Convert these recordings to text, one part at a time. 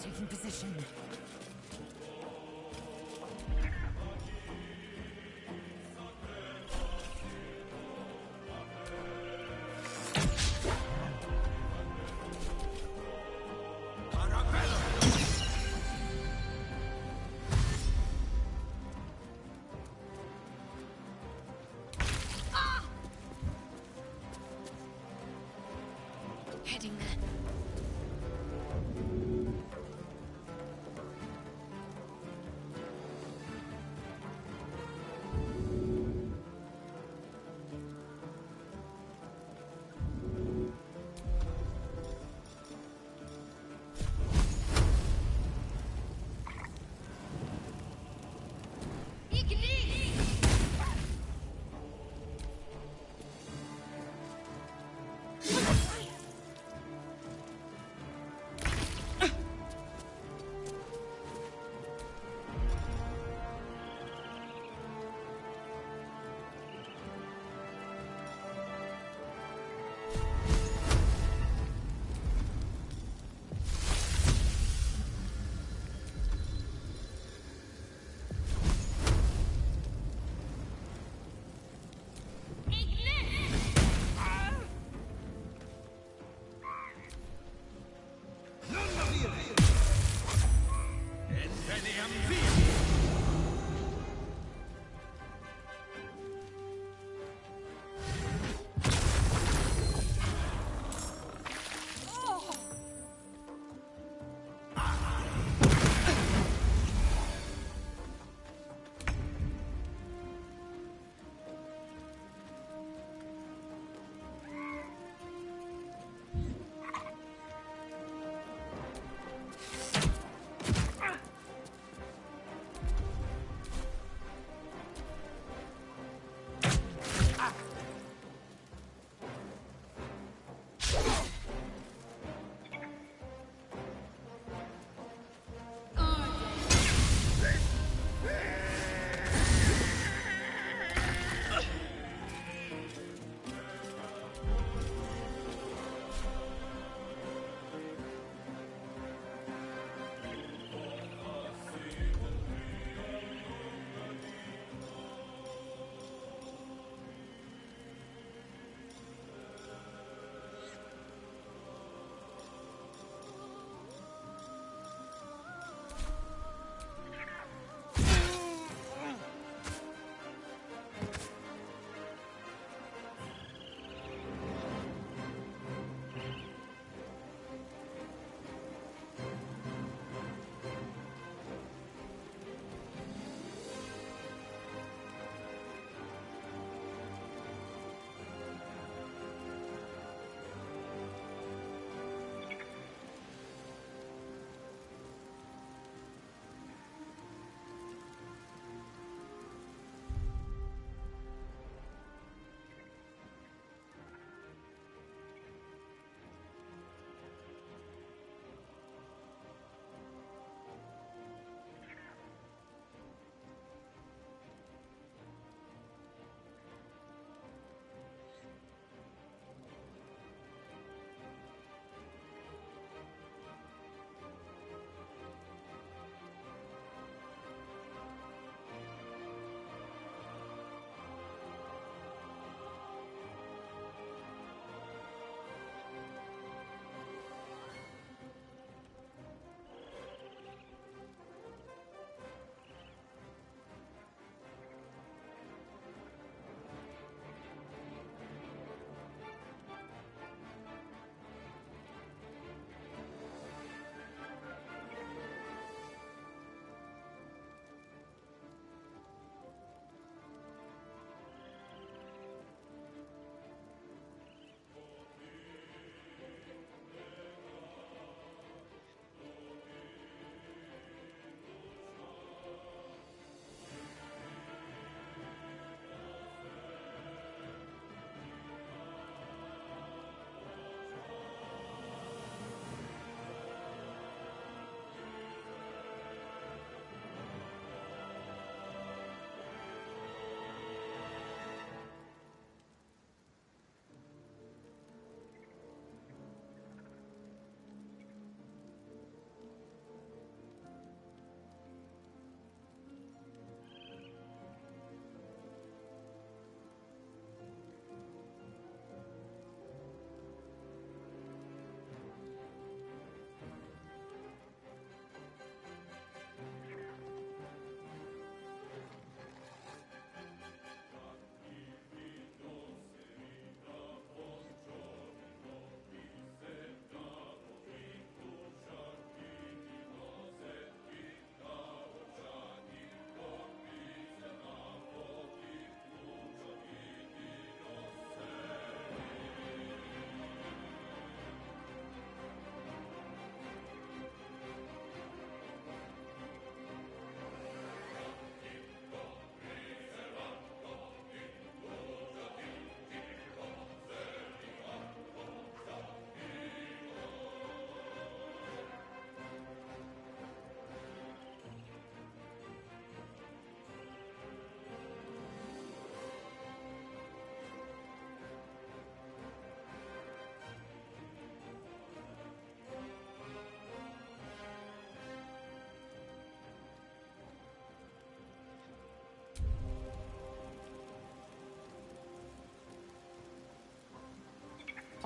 Taking position. Heading there.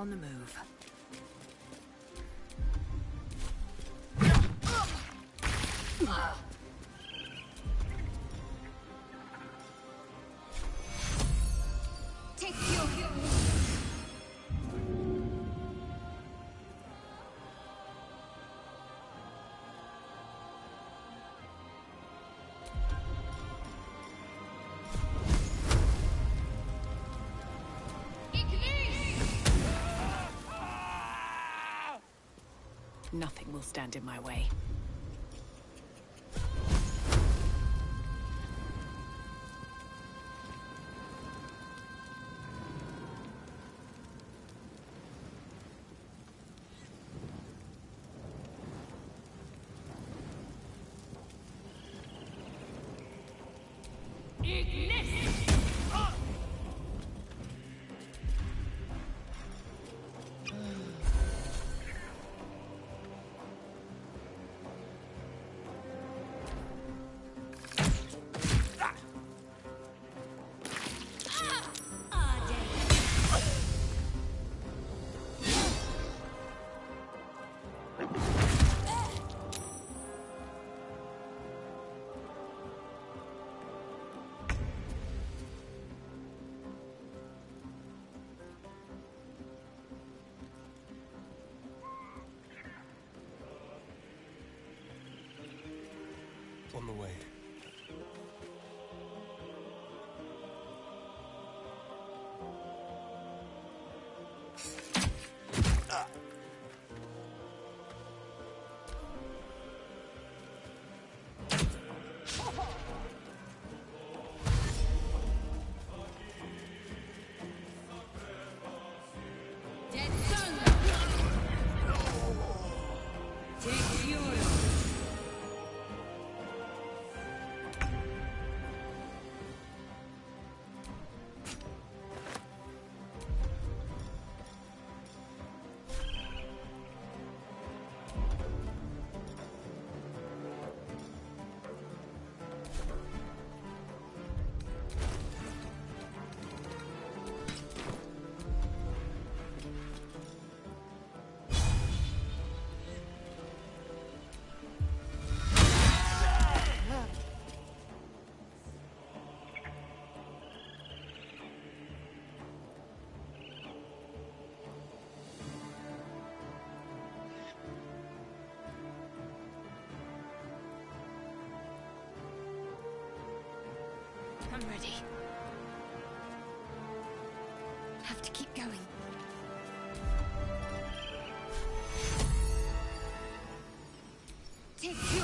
On the move. Take your Nothing will stand in my way. On the way. Dead son! Take yours! I'm ready. Have to keep going. Take you.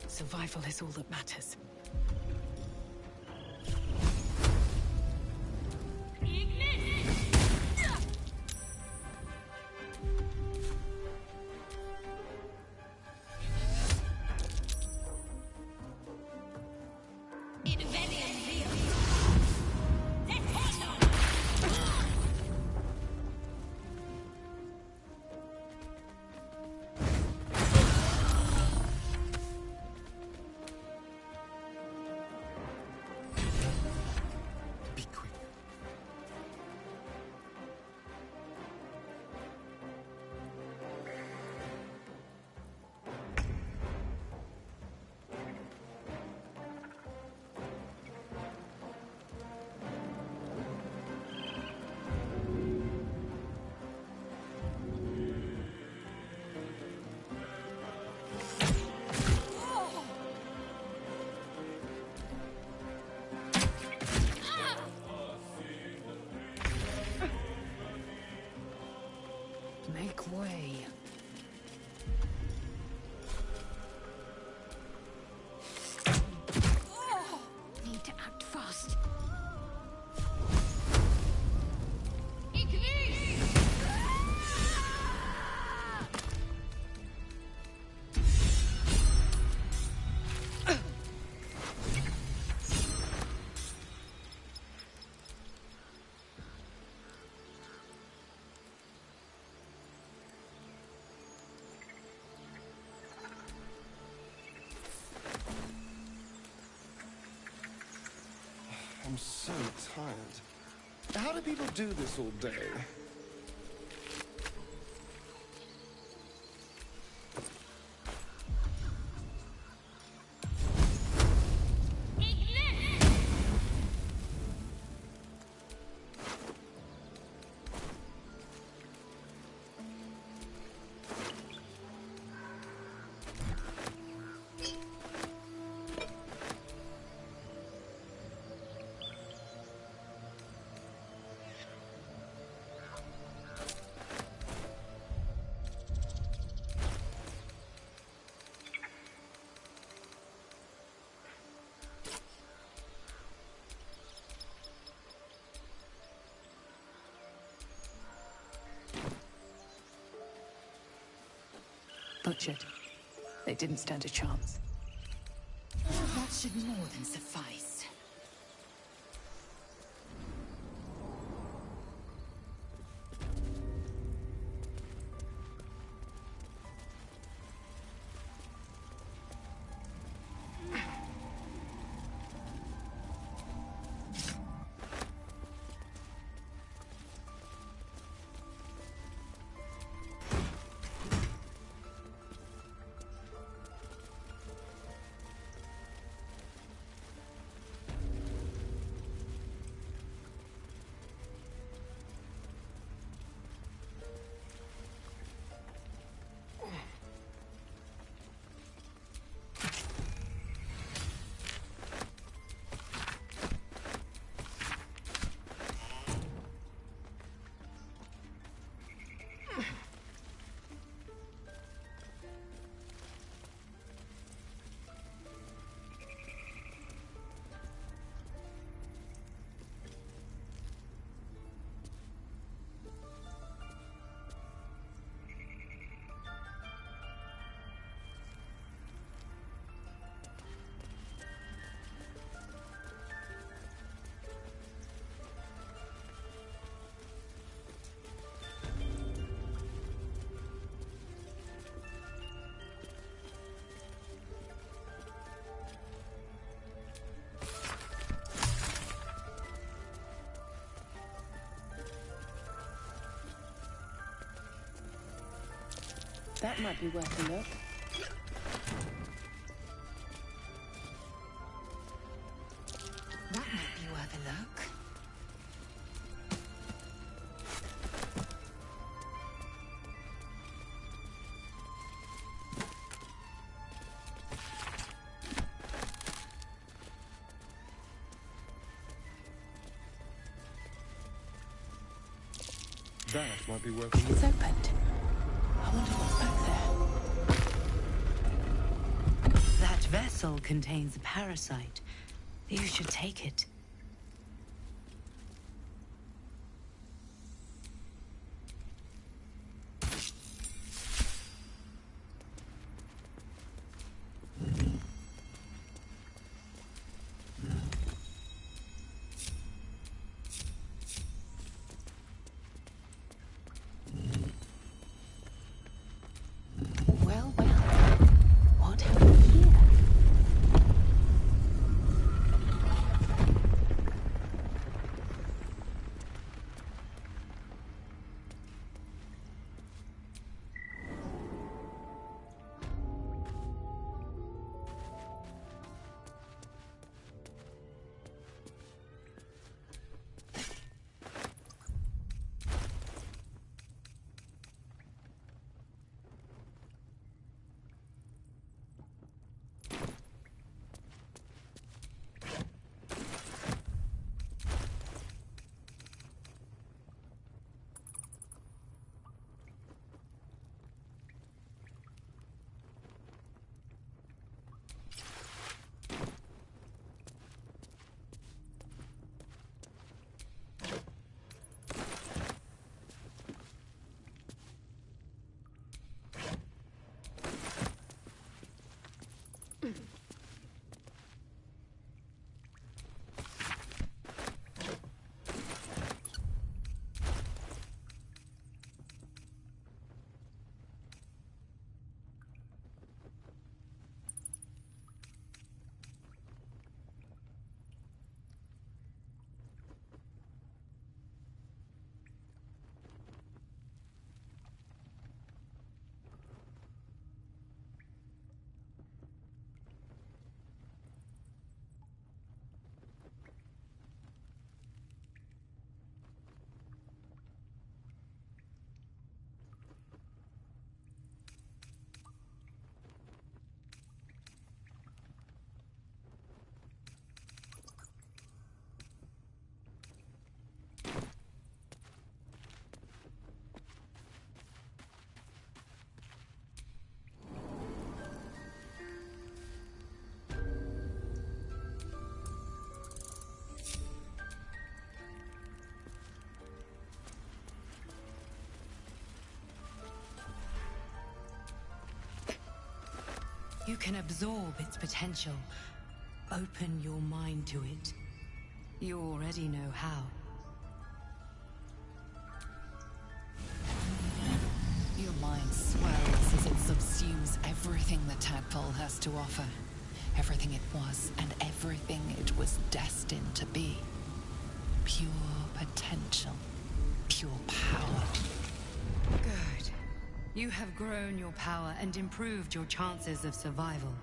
Survival is all that matters. I'm so tired. How do people do this all day? Butchered. They didn't stand a chance. That should more than suffice. That might be worth a look. That might be worth a look. That might be worth a look. It's opened. I wonder what's back there. That vessel contains a parasite. You should take it. Well, well. What have we here? You can absorb its potential. Open your mind to it. You already know how. Your mind swells as it subsumes everything the tadpole has to offer. Everything it was and everything it was destined to be. Pure potential. Pure power. Good. You have grown your power and improved your chances of survival.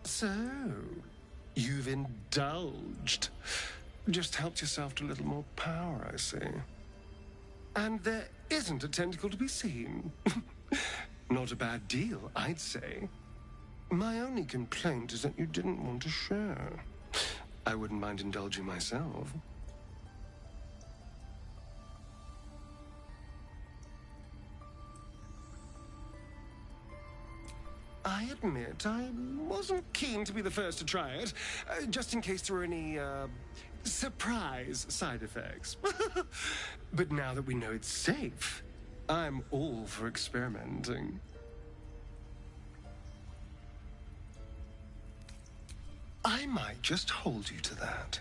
So, you've indulged. Just helped yourself to a little more power, I see. And there isn't a tentacle to be seen. Not a bad deal, I'd say. My only complaint is that you didn't want to share. I wouldn't mind indulging myself. I admit I wasn't keen to be the first to try it, just in case there were any, surprise side effects. But now that we know it's safe, I'm all for experimenting. I might just hold you to that.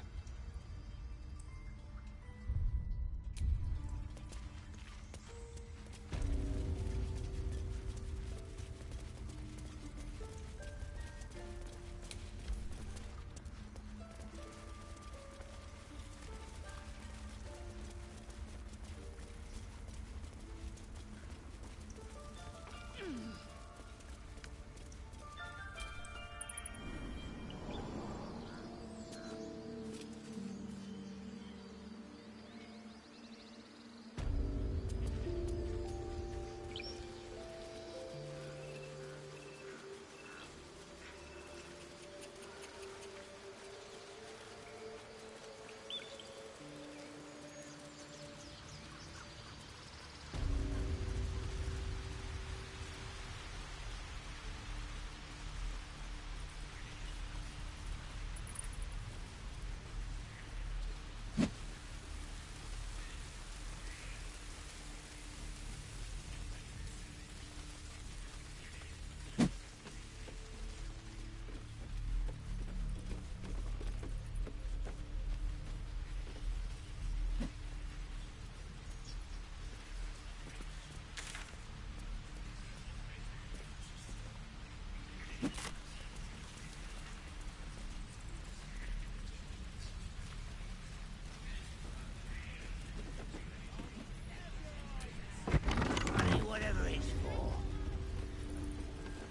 Whatever it's for.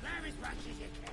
Grab as much as you can.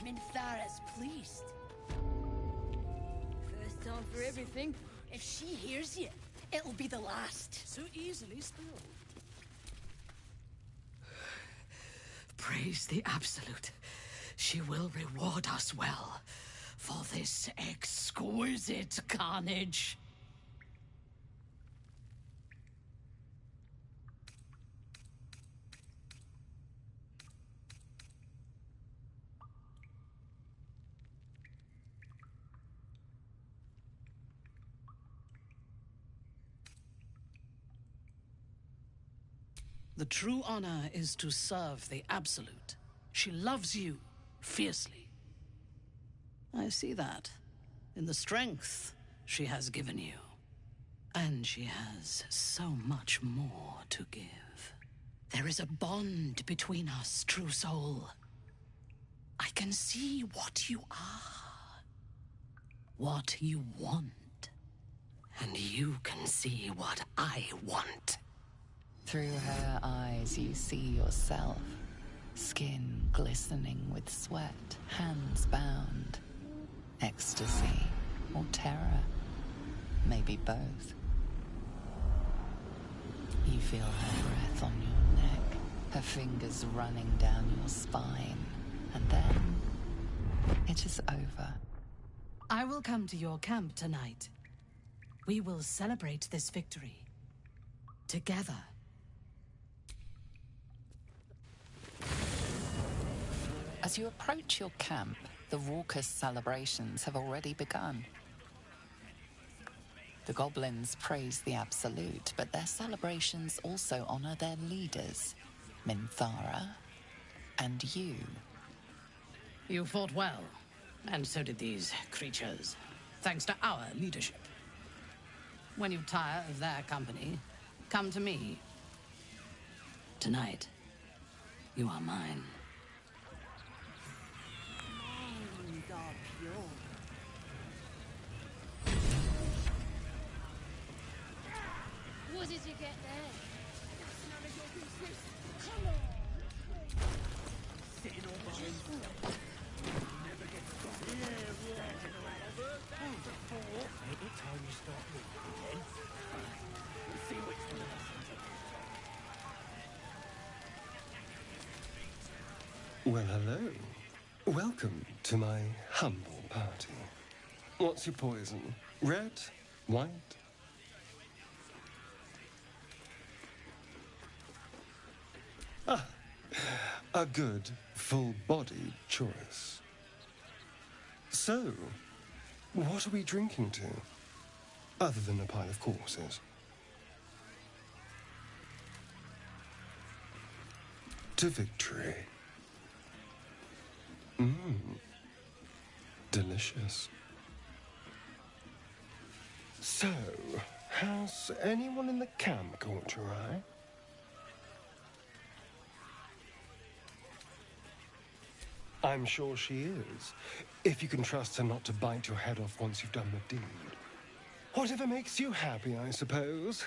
Minthara's pleased. First time for everything. If she hears you, it'll be the last. So easily spilled. Praise the Absolute. She will reward us well for this exquisite carnage. The true honor is to serve the Absolute. She loves you fiercely. I see that in the strength she has given you. And she has so much more to give. There is a bond between us, true soul. I can see what you are, what you want, and you can see what I want. Through her eyes, you see yourself. Skin glistening with sweat, hands bound. Ecstasy or terror. Maybe both. You feel her breath on your neck, her fingers running down your spine. And then, it is over. I will come to your camp tonight. We will celebrate this victory. Together. As you approach your camp, the raucous celebrations have already begun. The goblins praise the Absolute, but their celebrations also honor their leaders, Minthara and you. You fought well, and so did these creatures, thanks to our leadership. When you tire of their company, come to me. Tonight, you are mine. Minds are pure. What did you get there? That's none of your business. Come on. Sitting all by himself. Never gets got. Make it time you start looking again. Let's see which one of us is Well, hello. Welcome to my humble party. What's your poison? Red? White? Ah, a good, full-bodied choice. So, what are we drinking to? Other than a pile of corpses. To victory. Delicious. So, has anyone in the camp caught your eye? I'm sure she is, if you can trust her not to bite your head off once you've done the deed. Whatever makes you happy, I suppose.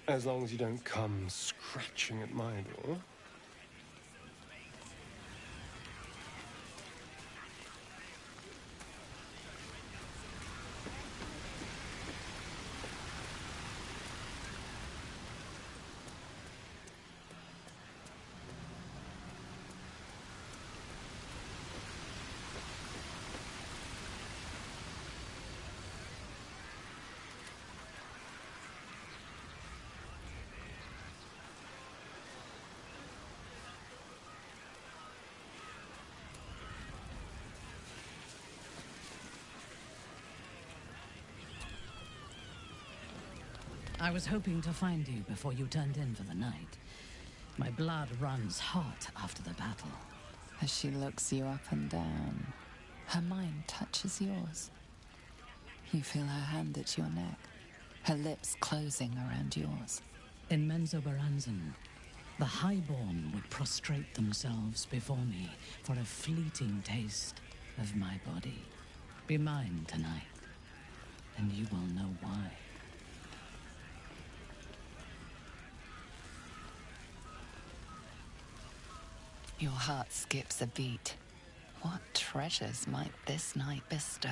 As long as you don't come scratching at my door. I was hoping to find you before you turned in for the night. My blood runs hot after the battle. As she looks you up and down, her mind touches yours. You feel her hand at your neck, her lips closing around yours. In Menzoberranzan, the highborn would prostrate themselves before me for a fleeting taste of my body. Be mine tonight, and you will know why. Your heart skips a beat. What treasures might this night bestow?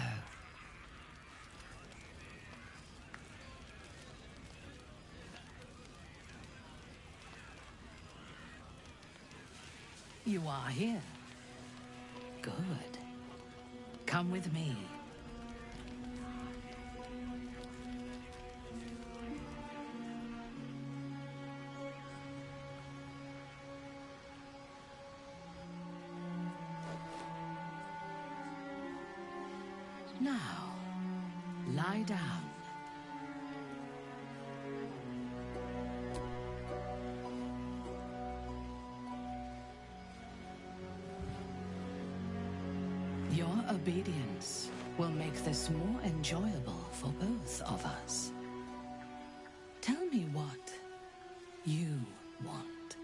You are here. Good. Come with me. Now, lie down. Your obedience will make this more enjoyable for both of us. me what you want,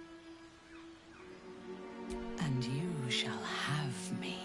and you shall have me.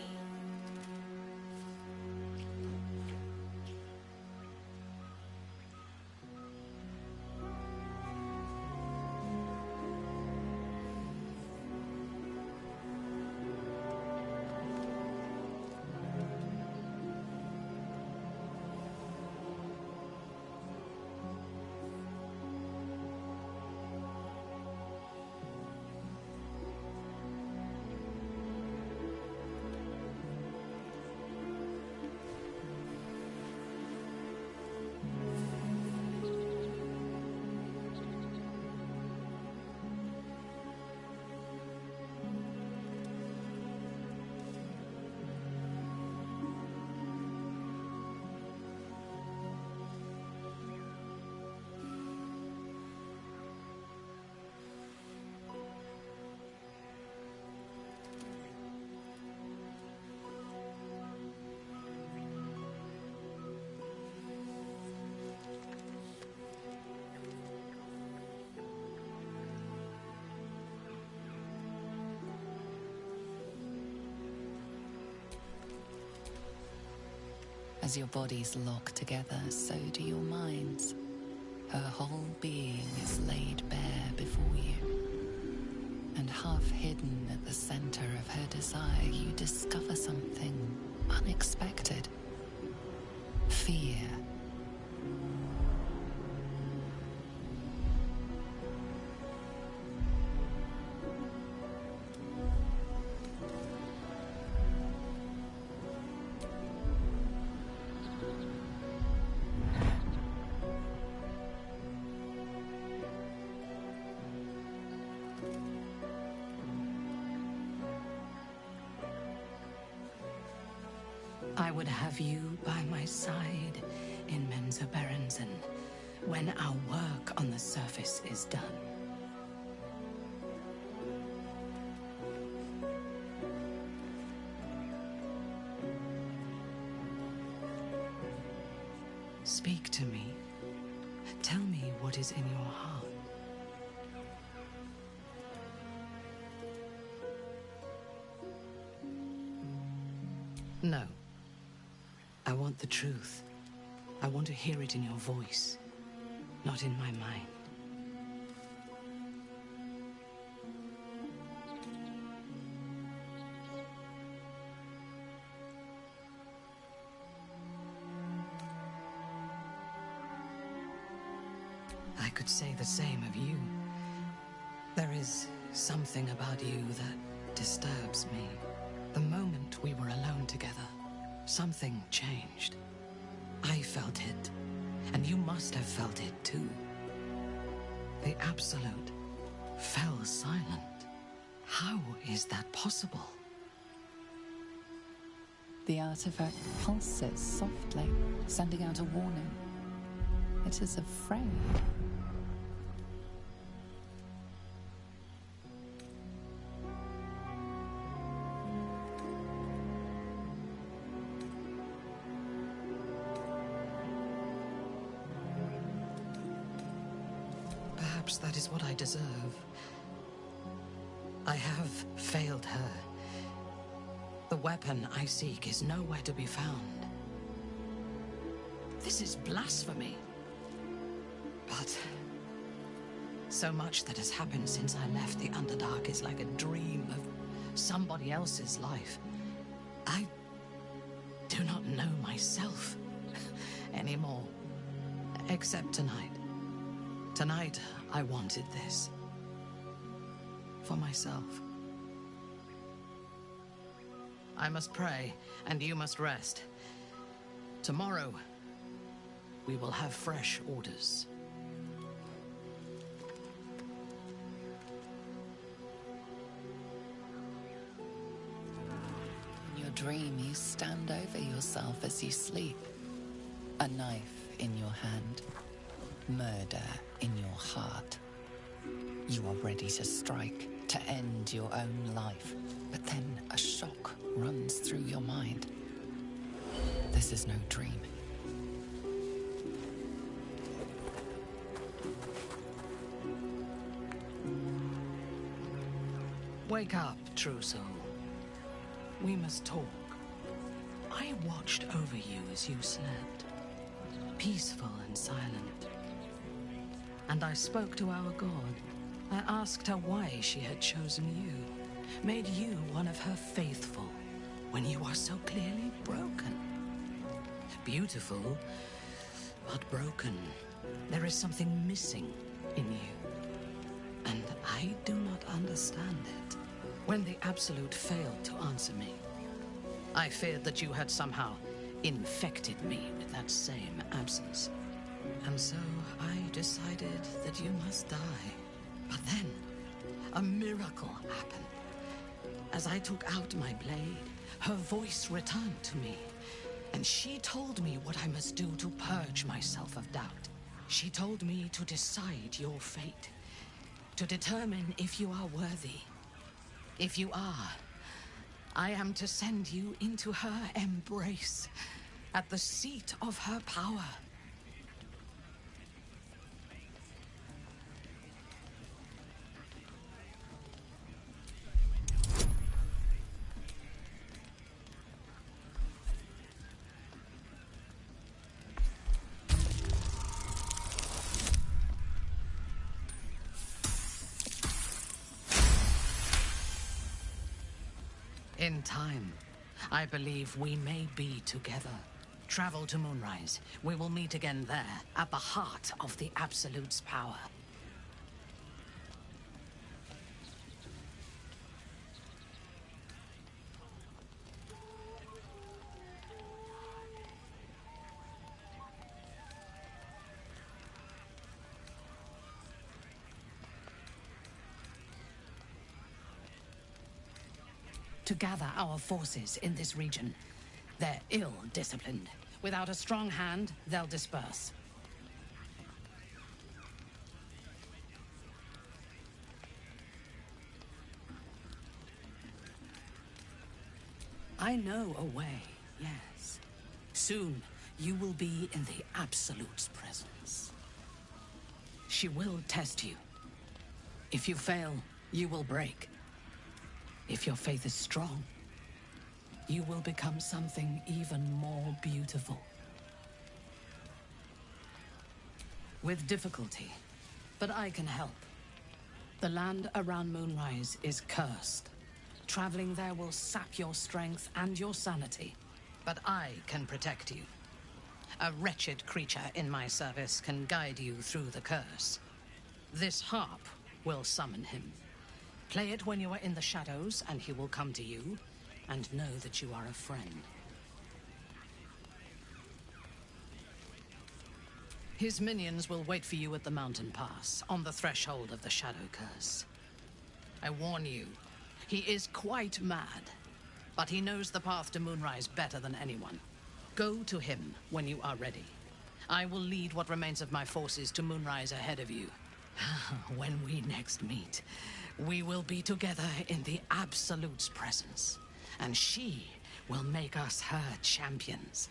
As your bodies lock together, so do your minds. Her whole being is laid bare before you. And half hidden at the center of her desire, you discover something unexpected. Fear. I would have you by my side in Mensa Berensen when our work on the surface is done. Speak to me. Tell me what is in your heart. No. I want the truth. I want to hear it in your voice, not in my mind. I could say the same of you. There is something about you that disturbs me. The moment we were alone together, something changed. I felt it, and you must have felt it too. The Absolute fell silent. How is that possible? The artifact pulses softly, sending out a warning. It is afraid. Perhaps that is what I deserve. I have failed her. The weapon I seek is nowhere to be found. This is blasphemy. But so much that has happened since I left the Underdark is like a dream of somebody else's life. I do not know myself anymore, except tonight. Tonight, I wanted this. For myself. I must pray, and you must rest. Tomorrow, we will have fresh orders. In your dream, you stand over yourself as you sleep. A knife in your hand. Murder in your heart. You are ready to strike, to end your own life. But then a shock runs through your mind. This is no dream. Wake up, true soul. We must talk. I watched over you as you slept, peaceful and silent. And I spoke to our god. I asked her why she had chosen you, made you one of her faithful, when you are so clearly broken. Beautiful, but broken. There is something missing in you, and I do not understand it. When the Absolute failed to answer me, I feared that you had somehow infected me with that same absence. And so I decided that you must die. But then, a miracle happened. As I took out my blade, her voice returned to me, and she told me what I must do to purge myself of doubt. She told me to decide your fate, to determine if you are worthy. If you are, I am to send you into her embrace, at the seat of her power. In time, I believe we may be together. Travel to Moonrise. We will meet again there, at the heart of the Absolute's power. To gather our forces in this region. They're ill-disciplined. Without a strong hand, they'll disperse. I know a way, yes. Soon, you will be in the Absolute's presence. She will test you. If you fail, you will break. If your faith is strong, you will become something even more beautiful. With difficulty, but I can help. The land around Moonrise is cursed. Traveling there will sap your strength and your sanity, but I can protect you. A wretched creature in my service can guide you through the curse. This harp will summon him. Play it when you are in the shadows, and he will come to you, and know that you are a friend. His minions will wait for you at the mountain pass, on the threshold of the Shadow Curse. I warn you, he is quite mad, but he knows the path to Moonrise better than anyone. Go to him when you are ready. I will lead what remains of my forces to Moonrise ahead of you. When we next meet, we will be together in the Absolute's presence, and she will make us her champions.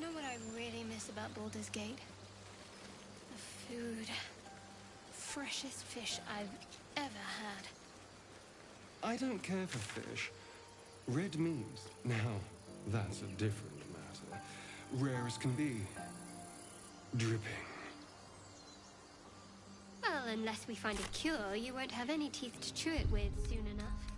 know what I really miss about Baldur's Gate? The food. Freshest fish I've ever had. I don't care for fish. Red meat, now, that's a different matter. Rare as can be. Dripping. Well, unless we find a cure, you won't have any teeth to chew it with soon enough.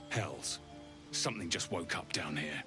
Hells. Something just woke up down here.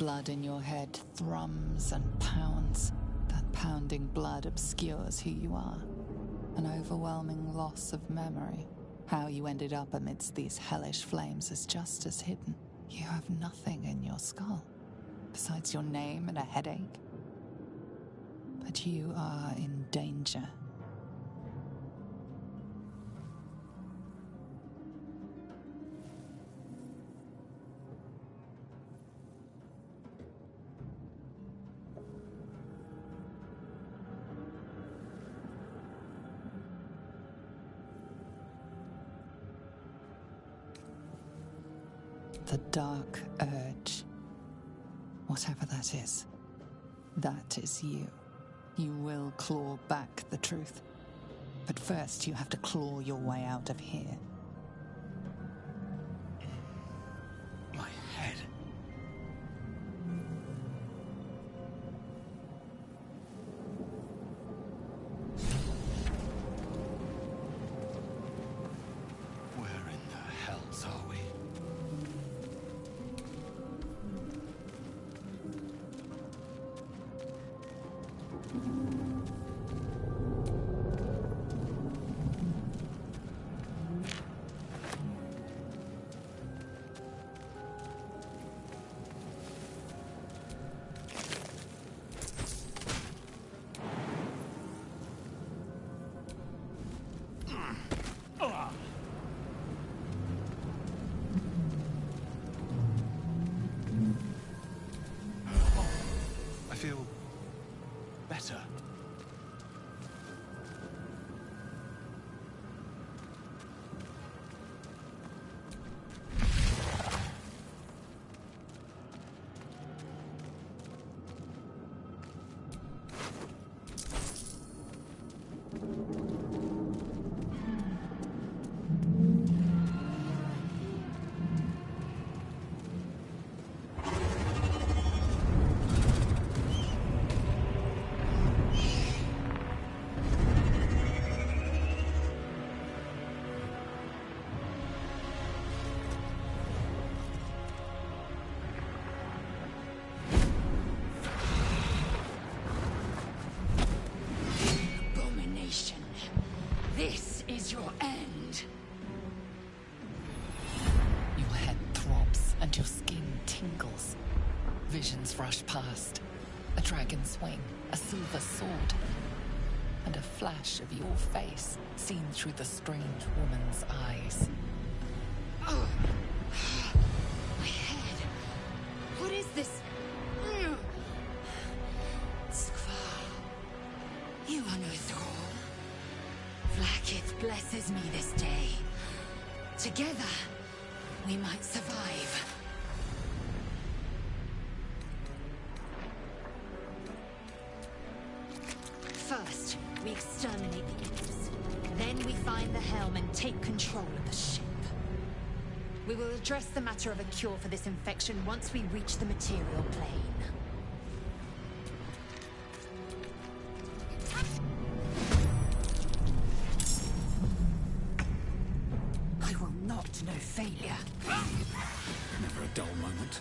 blood in your head thrums and pounds. That pounding blood obscures who you are. An overwhelming loss of memory. How you ended up amidst these hellish flames is just as hidden. You have nothing in your skull, besides your name and a headache. But you are in danger. The dark urge. Whatever that is you. You will claw back the truth. But first you have to claw your way out of here. My head. Where in the hells are we? I feel better. This is your end. Your head throbs and your skin tingles. Visions rush past. A dragon's wing, a silver sword, and a flash of your face seen through the strange woman's eyes. Oh. My head. What is this? Skvar. You are no thrall. Vlaakith blesses me this day. Together, we might survive. First, we exterminate the imps. Then we find the helm and take control of the ship. We will address the matter of a cure for this infection once we reach the material plane. I will not know failure. Never a dull moment.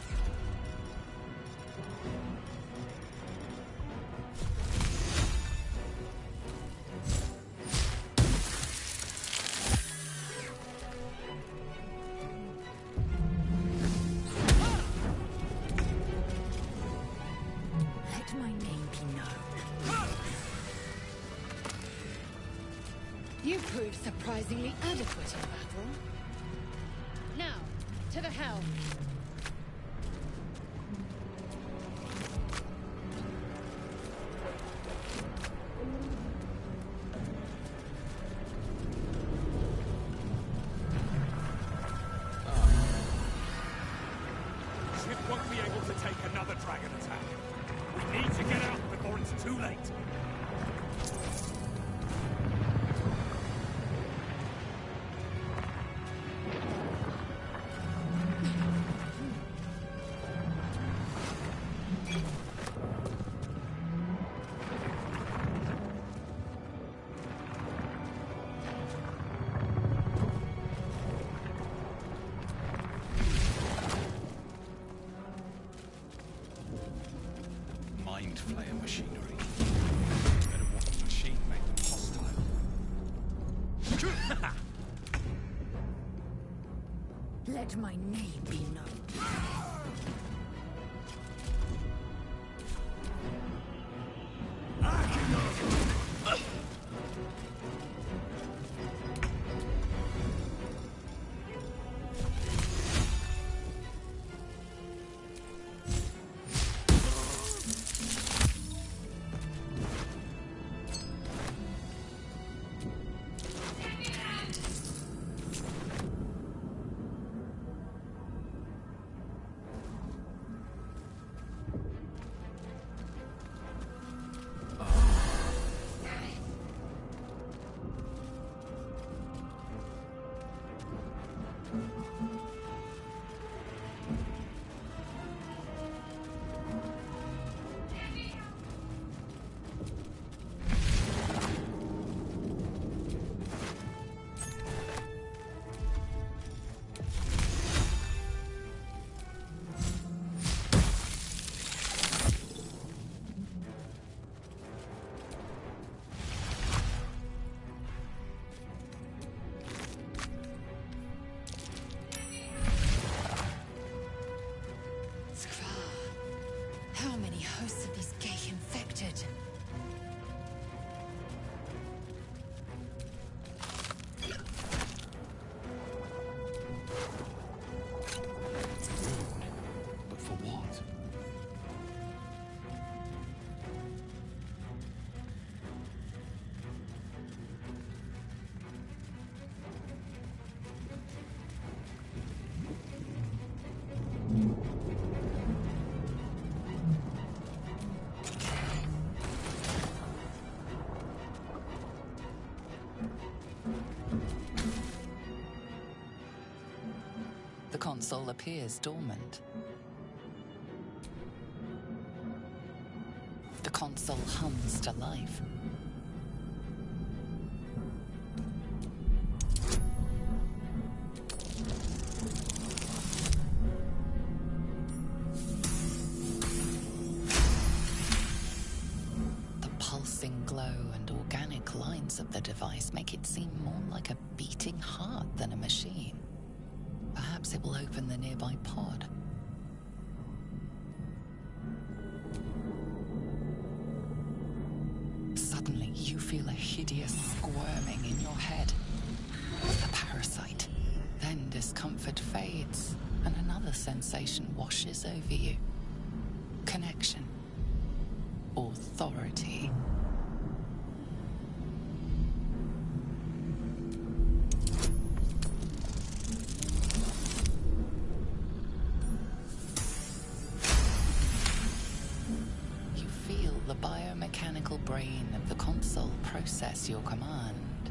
Let my name be known. You proved surprisingly adequate in battle. Now, to the helm. Ship won't be able to take another dragon attack. We need to get out before it's too late. mind flayer machinery. Better watch the machine make them hostile. Let my name be known. How many hosts of these gate infected? But for what? The console appears dormant. The console hums to life. The pulsing glow and organic lines of the device make it seem more like a beating heart than a machine. Perhaps it will open the nearby pod. Suddenly, you feel a hideous squirming in your head. The parasite. Then discomfort fades, and another sensation washes over you. Connection. Authority. The biomechanical brain of the console process your command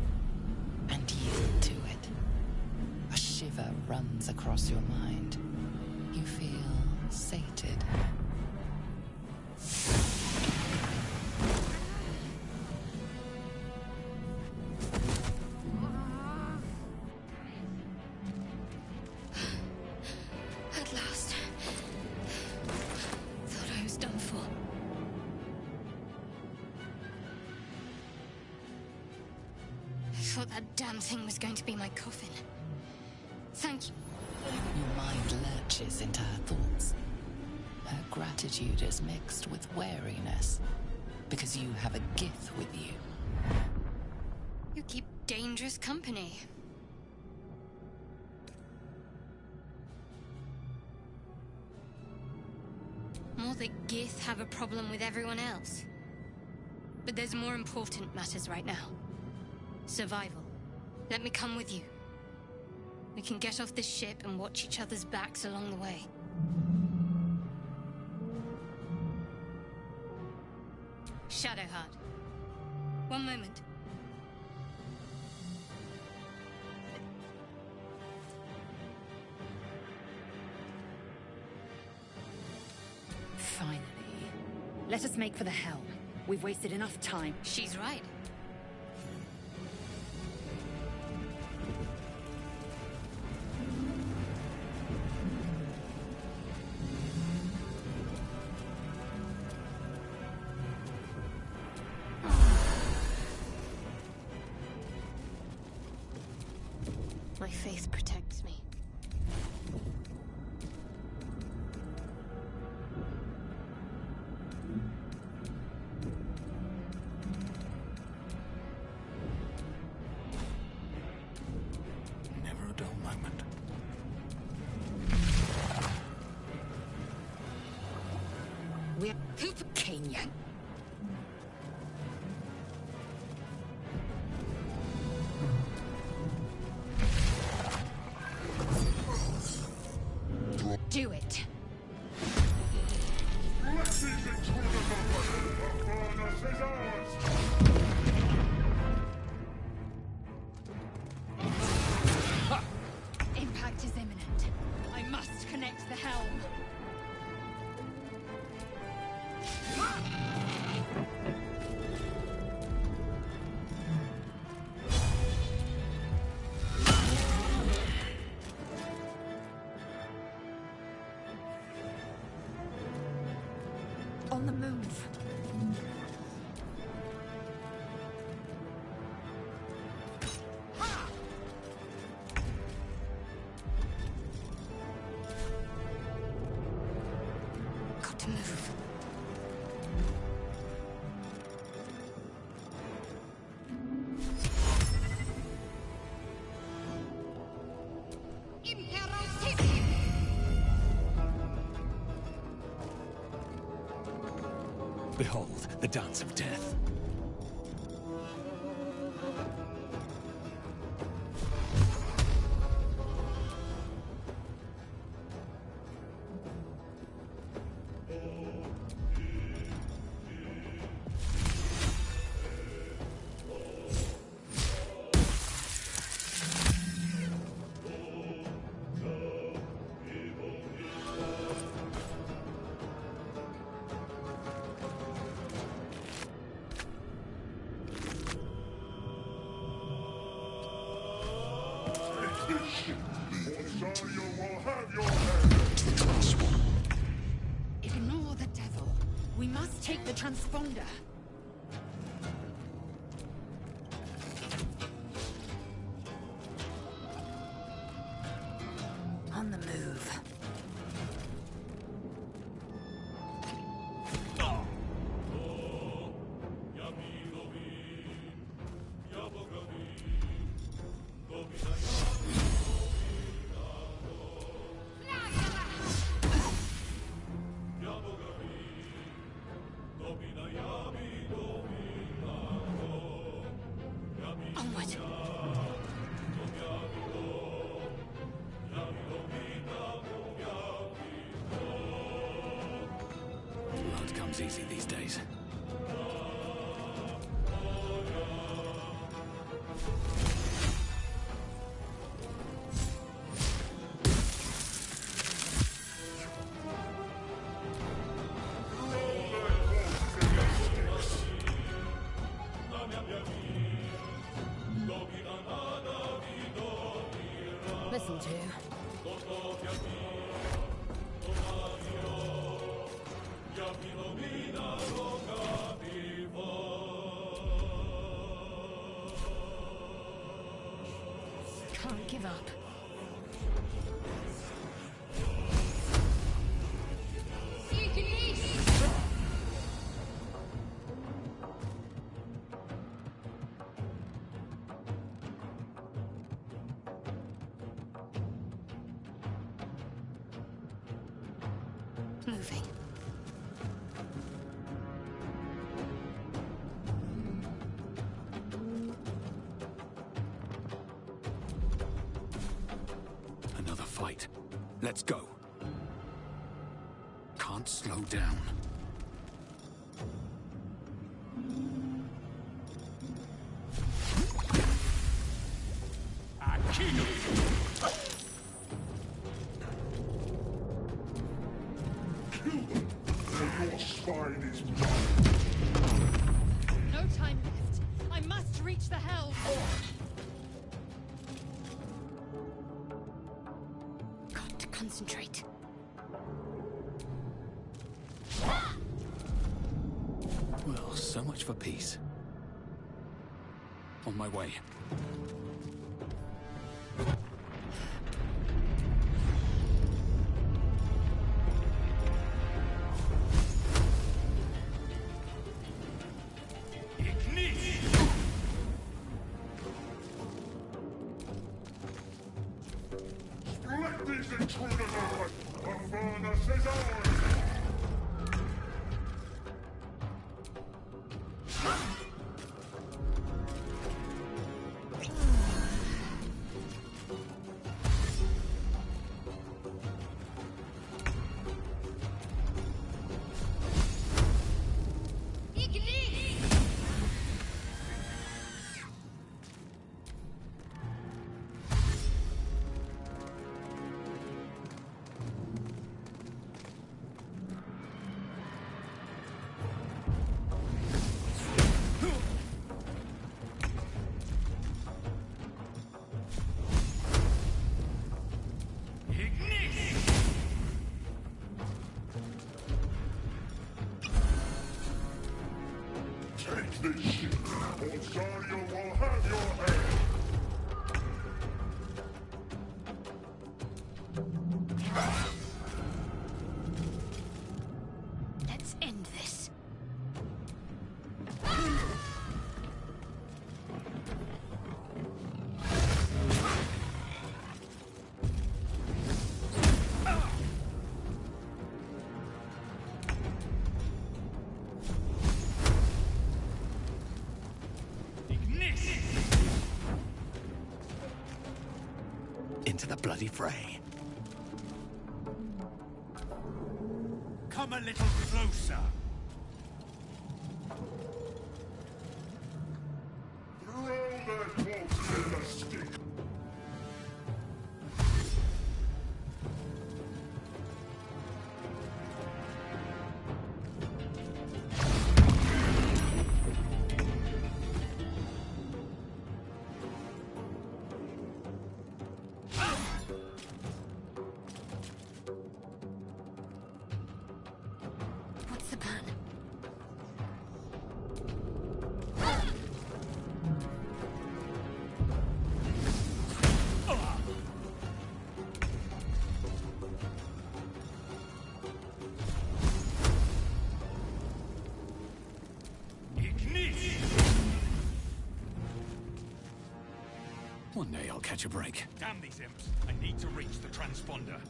and yield to it. A shiver runs across your mind. You feel sated. At last. Thought I was done for. I thought that damn thing was going to be my coffin. Thank you. Your mind lurches into her thoughts. Her gratitude is mixed with wariness, because you have a Gith with you. You keep dangerous company. More that Gith have a problem with everyone else. But there's more important matters right now. Survival. Let me come with you. We can get off this ship and watch each other's backs along the way. Shadowheart. One moment. Finally. Let us make for the helm. We've wasted enough time. She's right. faith protects me. Never a dull moment. We're Cooper Canyon. Do it. Impact is imminent. I must connect the helm. On the move. Got to move. Behold, the dance of death. Ignore the devil. We must take the transponder. On the move. Onward. Blood comes easy these days. Listen to. Can't give up. Moving. Another fight. Let's go. Can't slow down. No time left. I must reach the helm. Got to concentrate. Well, so much for peace. On my way. Take this ship, or Zarya will have your head! Let's end this. Into the bloody fray. Come a little closer. Throw that corpse in the stick! What's the plan? One day I'll catch a break. Damn these imps. I need to reach the transponder.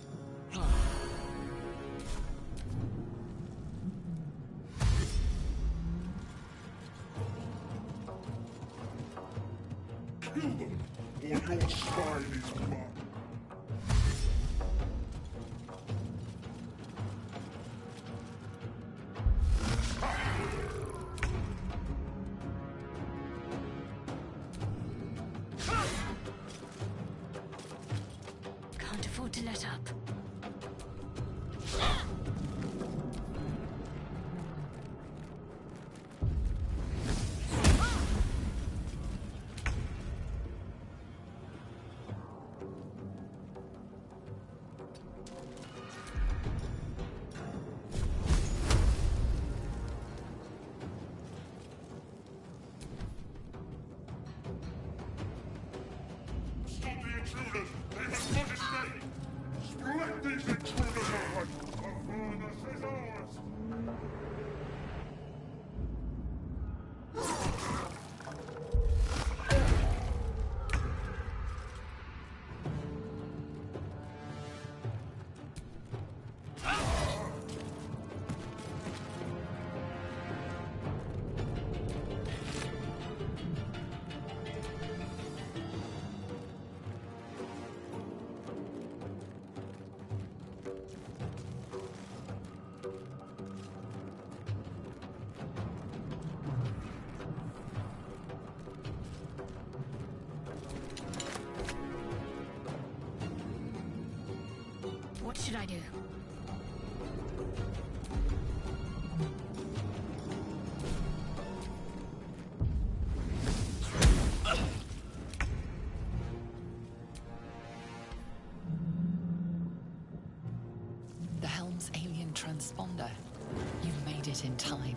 Kill them, or your spine is mine! Can't afford to let up. Stop the intruders! They must not escape! Strike these intruders hard! The furnace is ours! What should I do? The Helm's alien transponder. You've made it in time.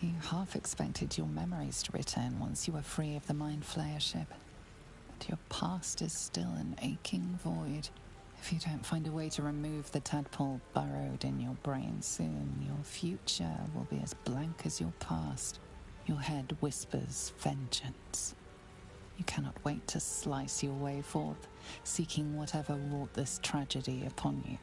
You half expected your memories to return once you were free of the Mind Flayer ship. But your past is still an aching void. If you don't find a way to remove the tadpole burrowed in your brain soon, your future will be as blank as your past. Your head whispers vengeance. You cannot wait to slice your way forth, seeking whatever wrought this tragedy upon you.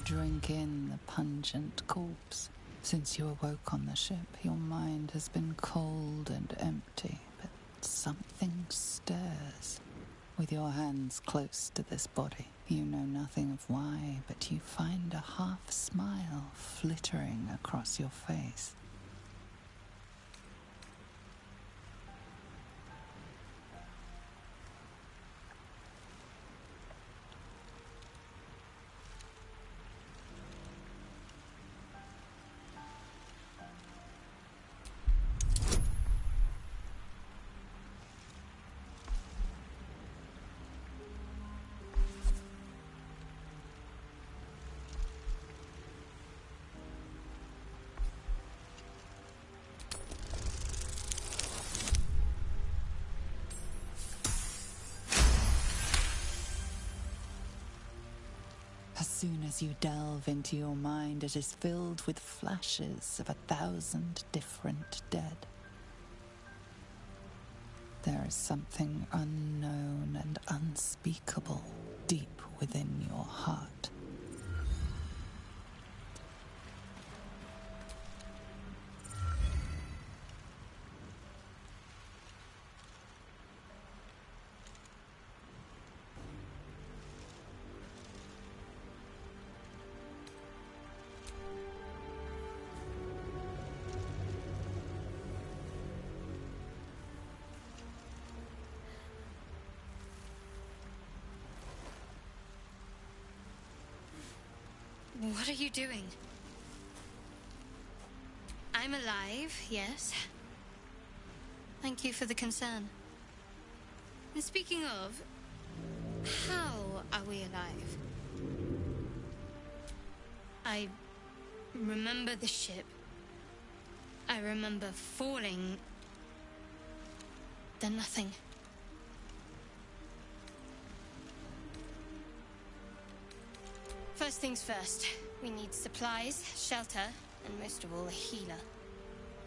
Drink in the pungent corpse. Since you awoke on the ship, your mind has been cold and empty, but something stirs. With your hands close to this body, you know nothing of why, but you find a half smile flittering across your face. As soon as you delve into your mind, it is filled with flashes of 1,000 different dead. There is something unknown and unspeakable deep within your heart. What are you doing? I'm alive, yes. Thank you for the concern. And speaking of, how are we alive? I remember the ship. I remember falling. Then nothing. First things first, we need supplies, shelter, and most of all, a healer.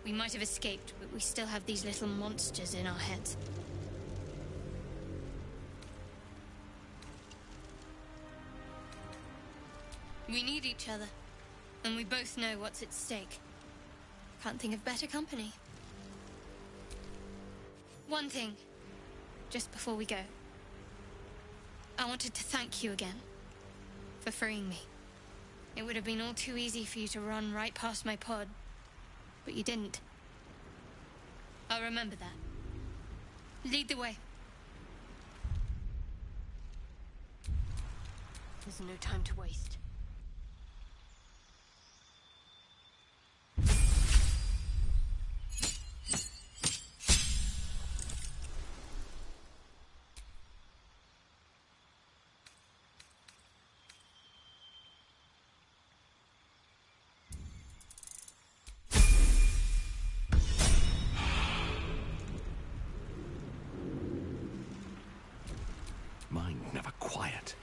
We might have escaped, but we still have these little monsters in our heads. We need each other, and we both know what's at stake. Can't think of better company. One thing, just before we go. I wanted to thank you again. For freeing me. It would have been all too easy for you to run right past my pod, but you didn't. I'll remember that. Lead the way. There's no time to waste. Mind never quiet.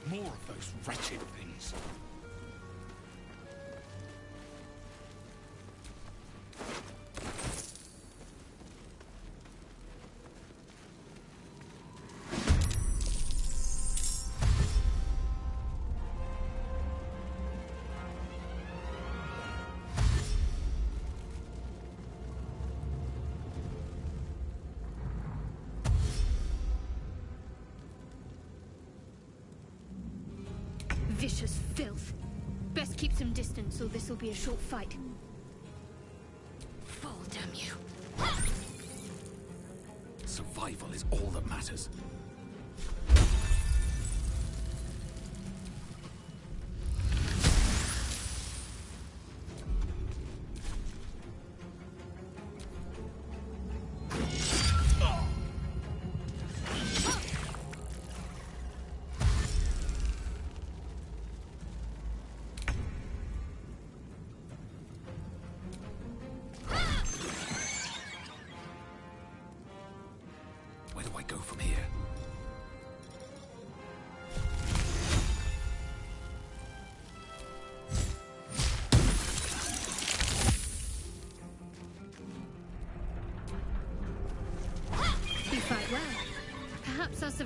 More of those wretched things. Vicious filth. Best keep some distance, or this'll be a short fight. Fall, damn you. Survival is all that matters. Where do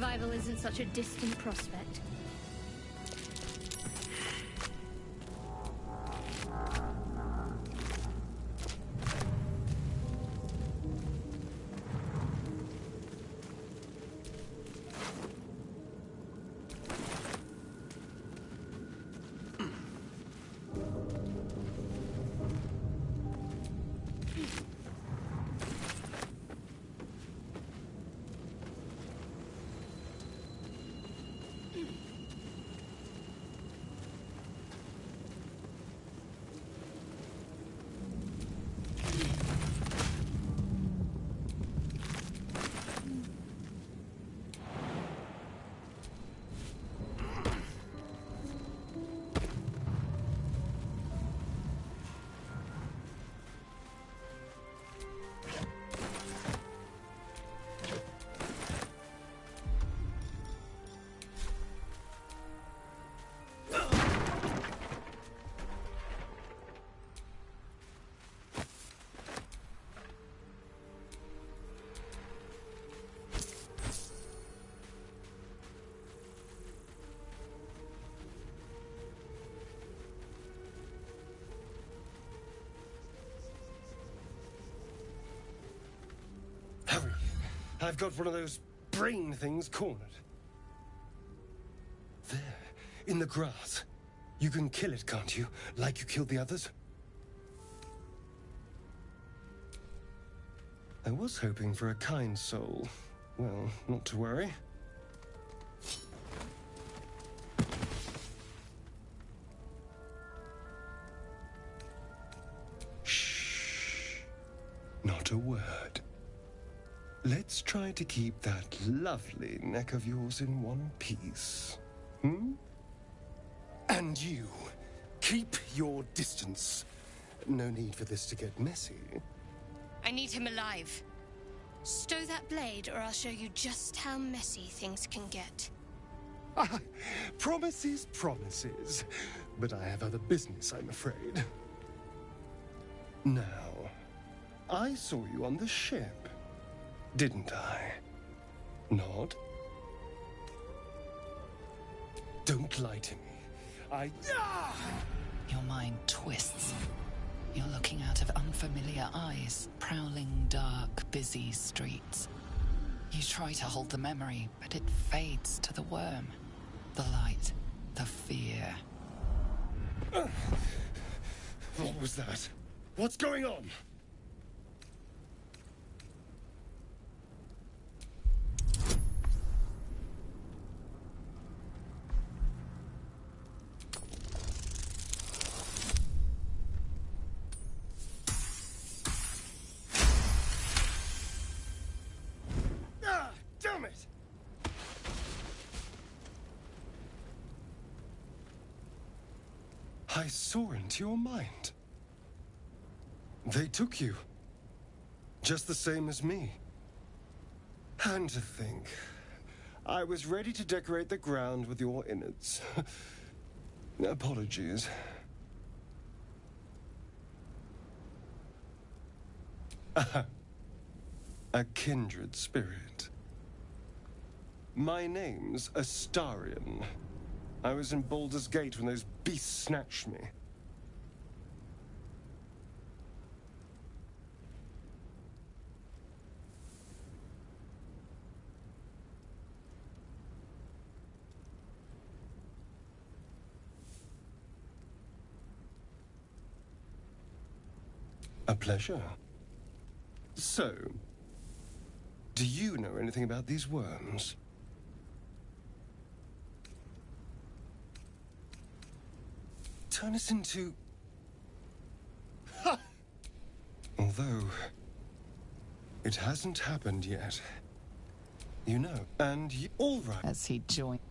Survival isn't such a distant prospect. Hurry! I've got one of those brain things cornered. There, in the grass. You can kill it, can't you? Like you killed the others? I was hoping for a kind soul. Well, not to worry. Shh. Not a word. Let's try to keep that lovely neck of yours in one piece. Hmm? And you, keep your distance. No need for this to get messy. I need him alive. Stow that blade, or I'll show you just how messy things can get. Promises, promises. But I have other business, I'm afraid. Now, I saw you on the ship, didn't I? Nod? Don't lie to me. Your mind twists. You're looking out of unfamiliar eyes, prowling dark, busy streets. You try to hold the memory, but it fades to the worm. The light, the fear. What was that? What's going on? Damn it! I saw into your mind. They took you. Just the same as me. And to think, I was ready to decorate the ground with your innards. Apologies. A kindred spirit. My name's Astarion. I was in Baldurs Gate when those beasts snatched me. A pleasure. So, do you know anything about these worms? Turn us into... Ha! Although, it hasn't happened yet. You know, and you... All right. As he joined.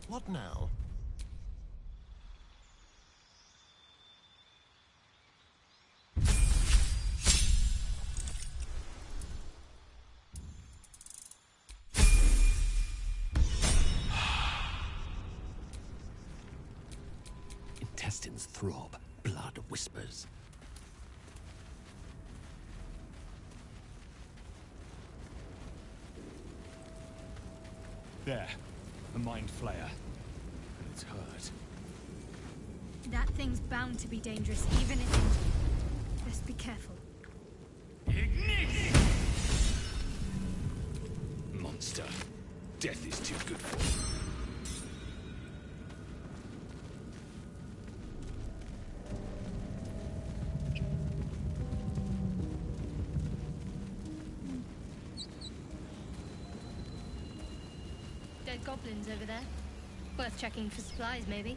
What now? Intestines throb, blood whispers. There. A mind flayer. And it's hurt. That thing's bound to be dangerous, even if injured. Best be careful. Ignite! Monster. Death is too good for you. Dead goblins over there. Worth checking for supplies, maybe.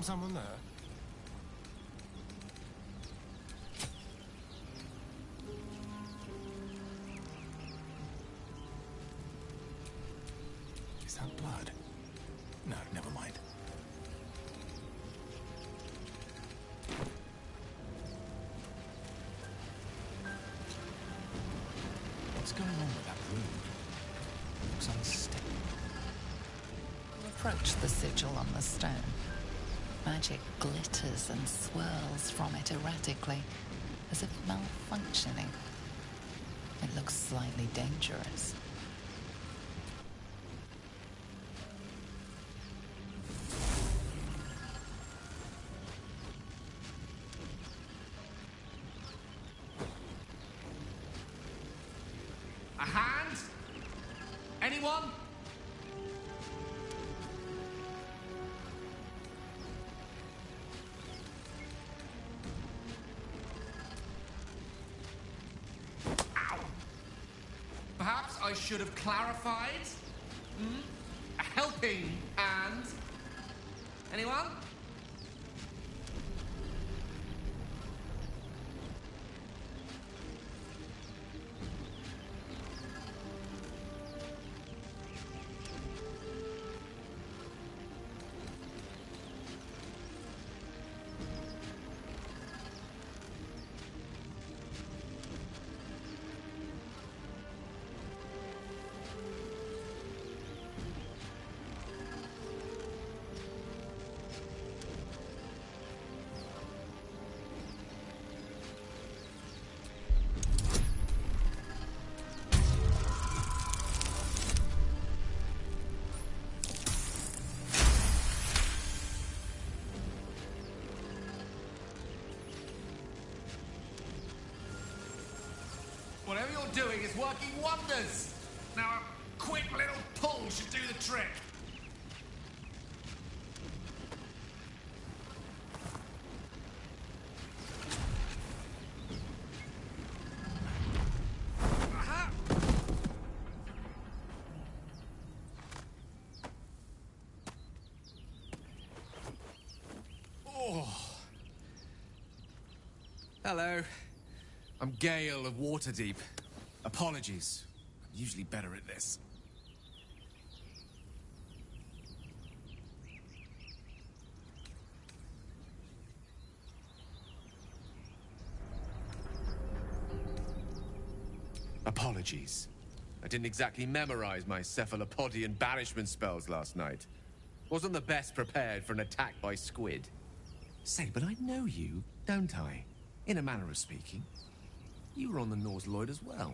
Someone there? Is that blood? No, never mind. What's going on with that room? Looks unstable. Approach the sigil on the stone. Magic glitters and swirls from it erratically, as if malfunctioning. It looks slightly dangerous. A hand? Anyone? Perhaps I should have clarified. A helping hand. Anyone? Whatever you're doing is working wonders. Now a quick little pull should do the trick. Aha! Oh. Hello. I'm Gale of Waterdeep. Apologies. I'm usually better at this. Apologies. I didn't exactly memorize my cephalopodian banishment spells last night. Wasn't the best prepared for an attack by squid. Say, but I know you, don't I? In a manner of speaking. You were on the Norse Lloyd as well.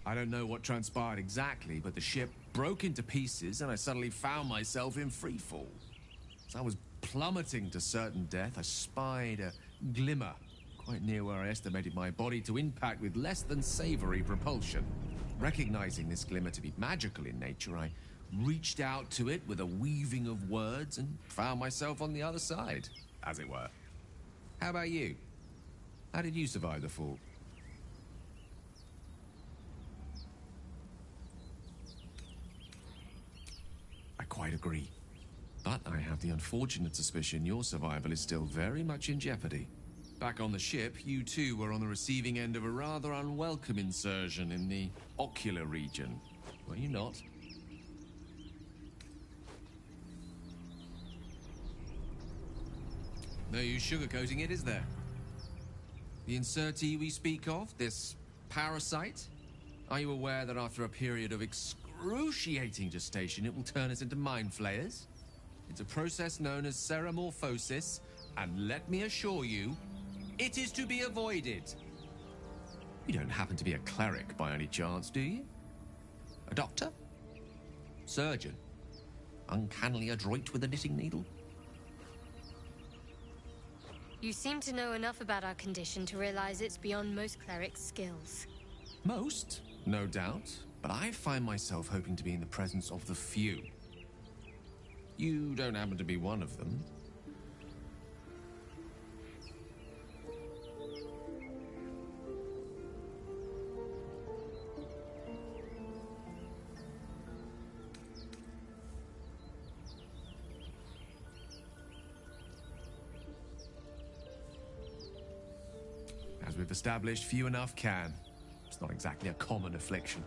I don't know what transpired exactly, but the ship broke into pieces and I suddenly found myself in freefall. As I was plummeting to certain death, I spied a glimmer quite near where I estimated my body to impact with less than savory propulsion. Recognizing this glimmer to be magical in nature, I reached out to it with a weaving of words and found myself on the other side, as it were. How about you? How did you survive the fall? I quite agree. But I have the unfortunate suspicion your survival is still very much in jeopardy. Back on the ship, you too were on the receiving end of a rather unwelcome insertion in the ocular region. Were you not? No use sugarcoating it, is there? The insertee we speak of, this parasite? Are you aware that after a period of excruciating gestation, it will turn us into mind flayers? It's a process known as ceramorphosis, and let me assure you, it is to be avoided. You don't happen to be a cleric by any chance, do you? A doctor? Surgeon? Uncannily adroit with a knitting needle? You seem to know enough about our condition to realize it's beyond most clerics' skills. Most, no doubt, but I find myself hoping to be in the presence of the few. You don't happen to be one of them. As we've established, few enough can. It's not exactly a common affliction.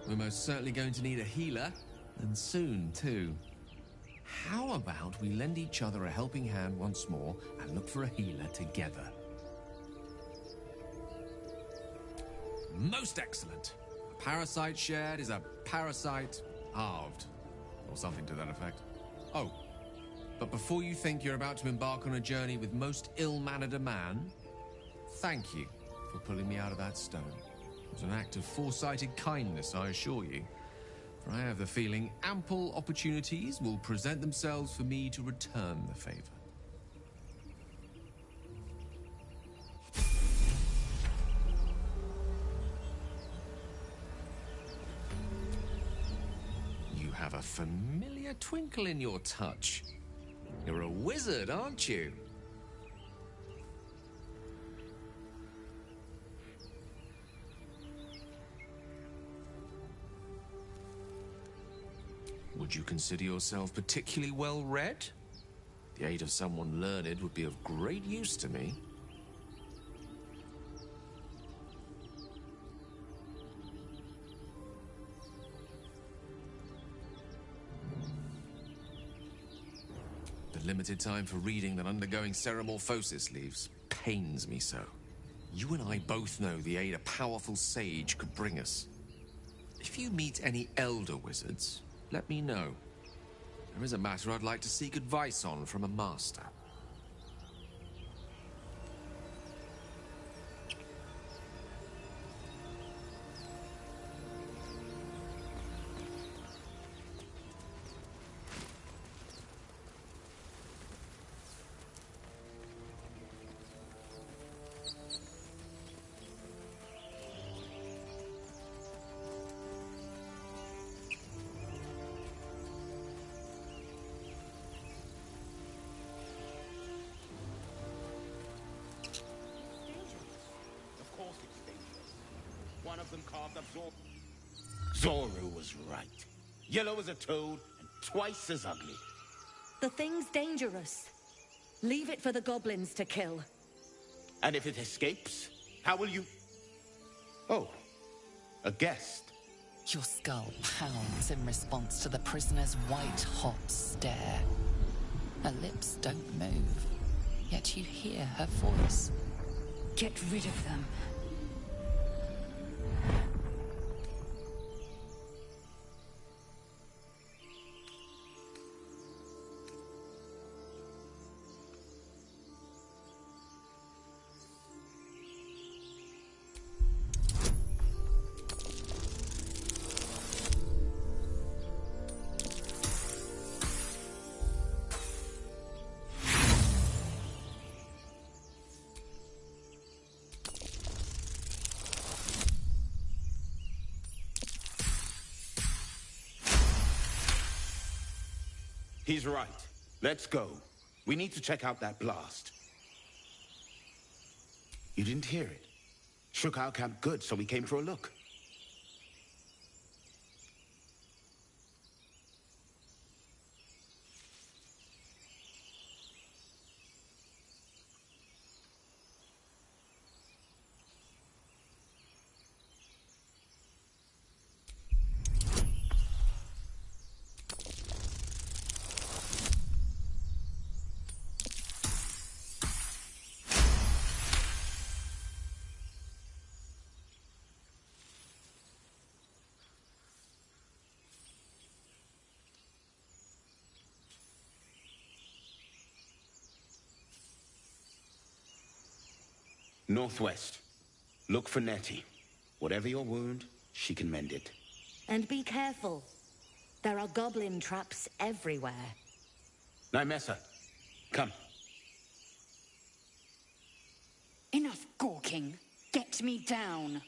We're most certainly going to need a healer, and soon, too. How about we lend each other a helping hand once more and look for a healer together? Most excellent. A parasite shared is a parasite halved, or something to that effect. Oh, but before you think you're about to embark on a journey with most ill-mannered a man, thank you for pulling me out of that stone. It was an act of foresighted kindness, I assure you. For I have the feeling ample opportunities will present themselves for me to return the favor. You have a familiar twinkle in your touch. You're a wizard, aren't you? Would you consider yourself particularly well read? The aid of someone learned would be of great use to me. The limited time for reading that undergoing ceramorphosis leaves pains me so. You and I both know the aid a powerful sage could bring us. If you meet any elder wizards, let me know. There is a matter I'd like to seek advice on from a master. One of them carved up Zoru was right. Yellow as a toad and twice as ugly. The thing's dangerous. Leave it for the goblins to kill. And if it escapes, how will you... Oh, a guest. Your skull pounds in response to the prisoner's white-hot stare. Her lips don't move, yet you hear her voice. Get rid of them. He's right. Let's go. We need to check out that blast. You didn't hear it? Shook our camp good, so we came for a look. Northwest. Look for Nettie. Whatever your wound, she can mend it. And be careful. There are goblin traps everywhere. Nymessa, come. Enough gawking. Get me down.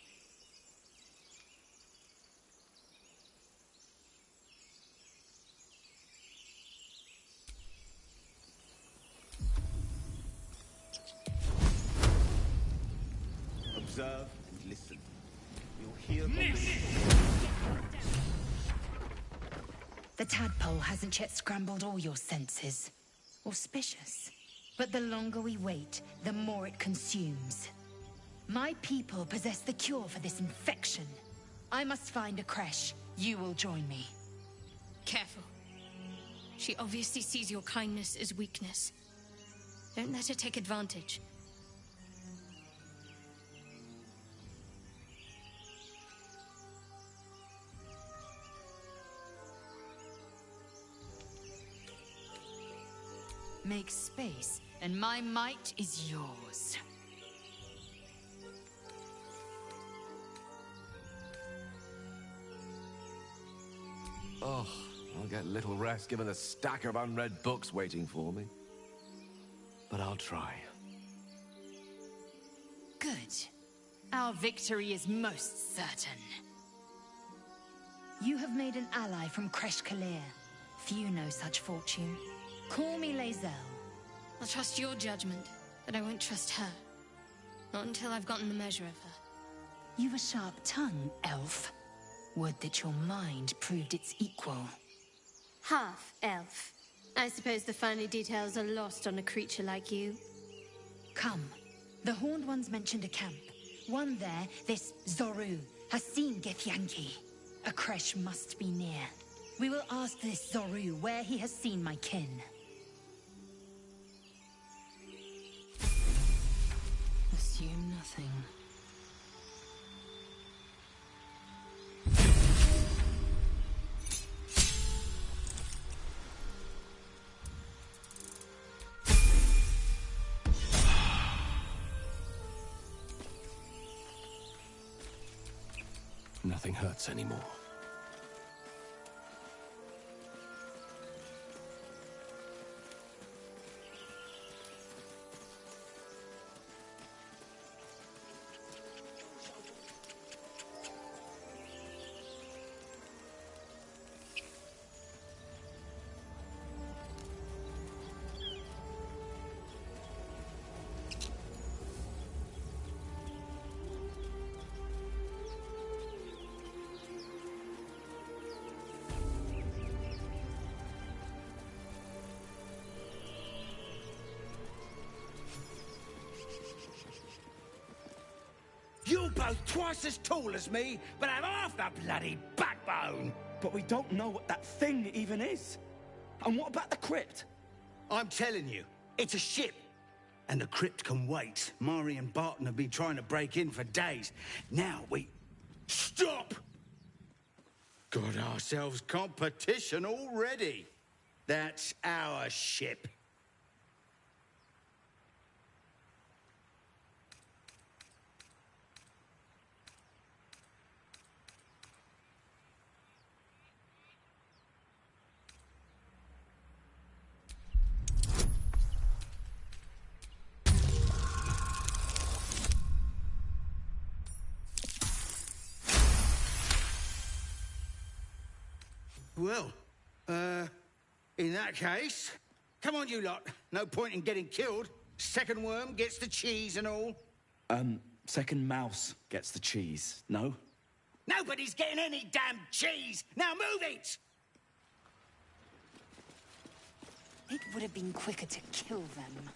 Observe and listen. You'll hear the... The tadpole hasn't yet scrambled all your senses. Auspicious. But the longer we wait, the more it consumes. My people possess the cure for this infection. I must find a creche. You will join me. Careful. She obviously sees your kindness as weakness. Don't let her take advantage. Make space, and my might is yours. Oh, I'll get little rest given a stack of unread books waiting for me. But I'll try. Good. Our victory is most certain. You have made an ally from Kresh Kalir. Few know such fortune. Call me Lae'zel. I'll trust your judgment, but I won't trust her. Not until I've gotten the measure of her. You've a sharp tongue, elf. Would that your mind proved its equal. Half-elf. I suppose the finer details are lost on a creature like you. Come. The Horned Ones mentioned a camp. One there, this Zoru, has seen Githyanki. A creche must be near. We will ask this Zoru where he has seen my kin. Assume nothing. Nothing hurts anymore. You're both twice as tall as me, but have half the bloody backbone! But we don't know what that thing even is. And what about the crypt? I'm telling you, it's a ship. And the crypt can wait. Mari and Barton have been trying to break in for days. Now we... Stop! Got ourselves competition already. That's our ship. Well, in that case, come on, you lot. No point in getting killed. Second worm gets the cheese and all. Second mouse gets the cheese, no? Nobody's getting any damn cheese! Now move it! It would have been quicker to kill them.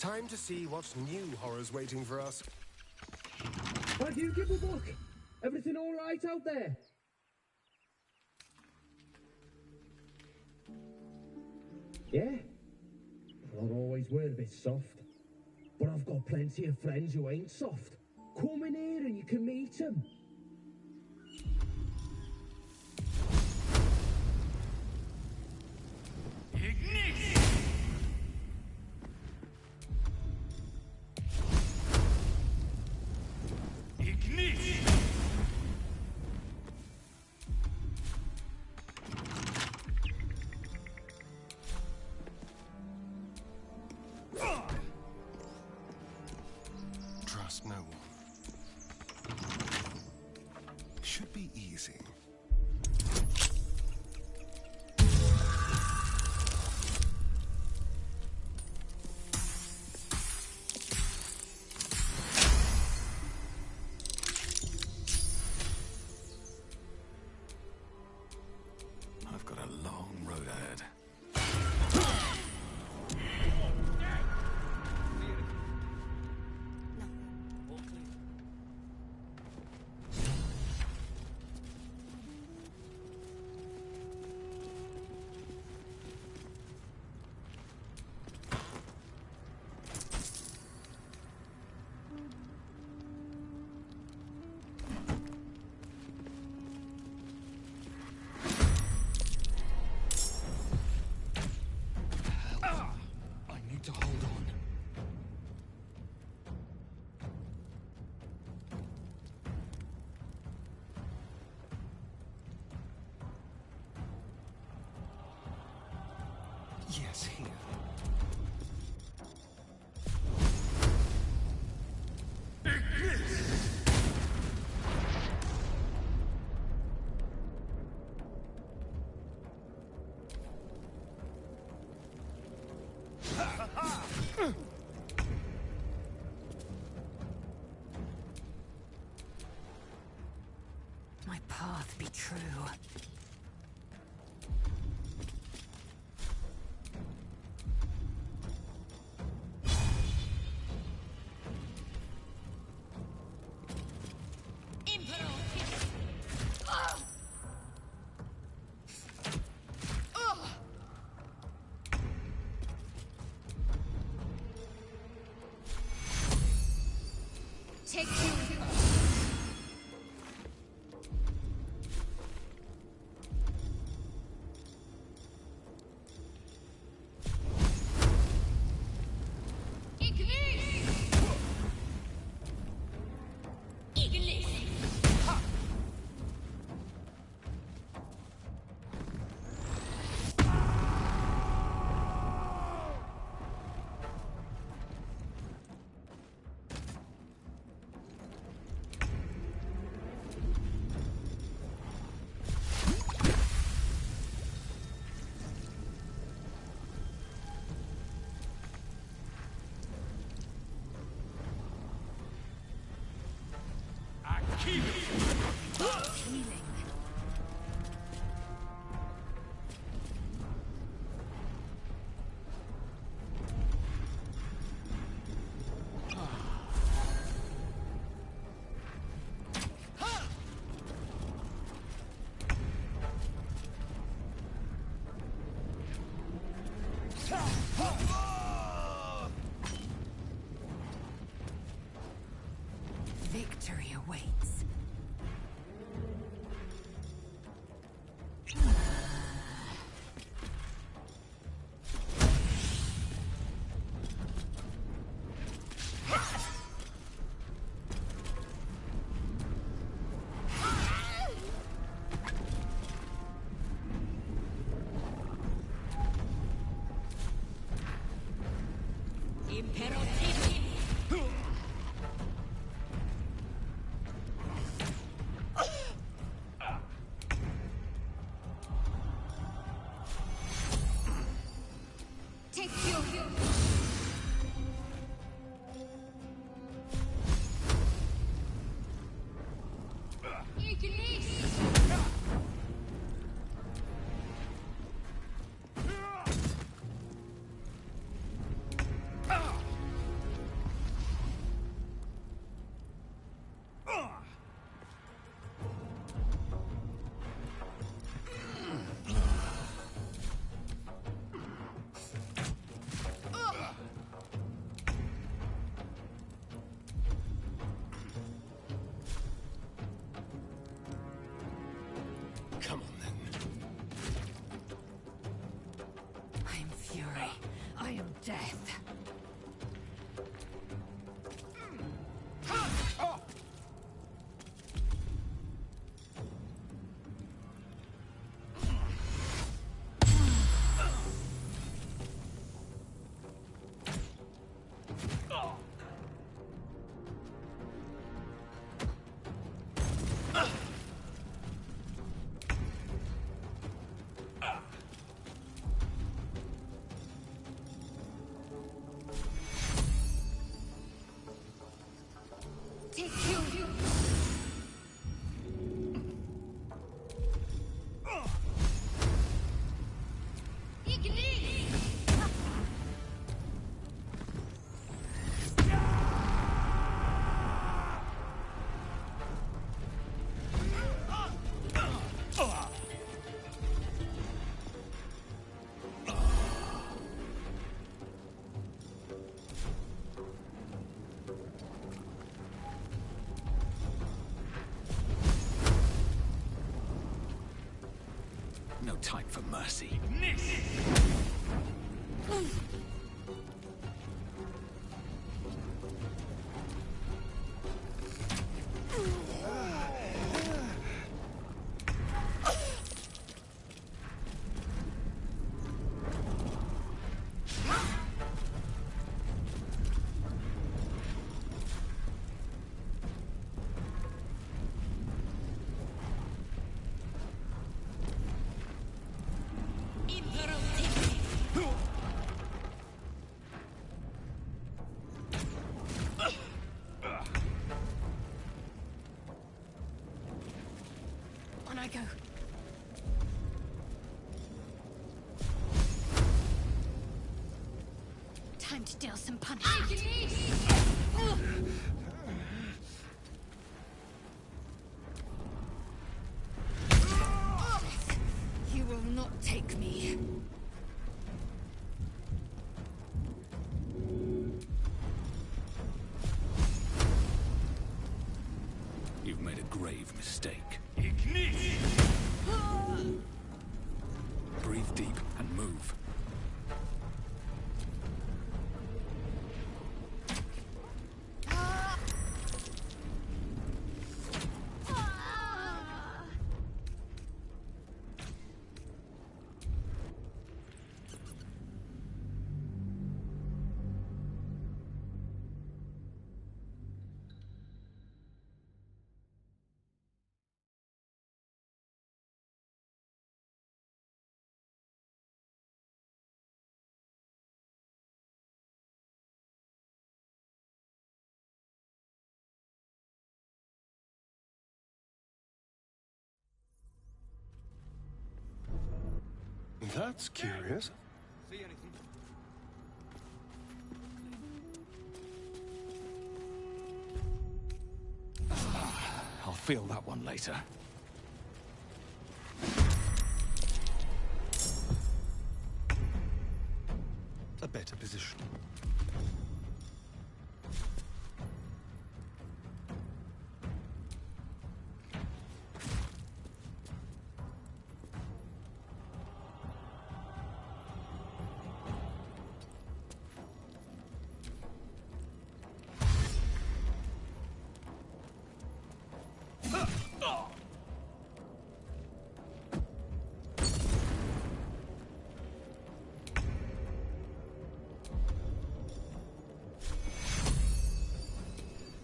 Time to see what new horror's waiting for us. Have you give a book? Everything all right out there? Yeah? Well, I always were a bit soft. But I've got plenty of friends who ain't soft. Come in here and you can meet them. Trust no one. Should be easy. I've got a long road ahead. To hold on. Yes, here. My path be true. Take you. Healing. Victory awaits. Take you. death. No time for mercy. On I go. Time to deal some punishment. You will not take me. You've made a grave mistake. Breathe deep and move. That's curious. See anything? I'll feel that one later. A better position.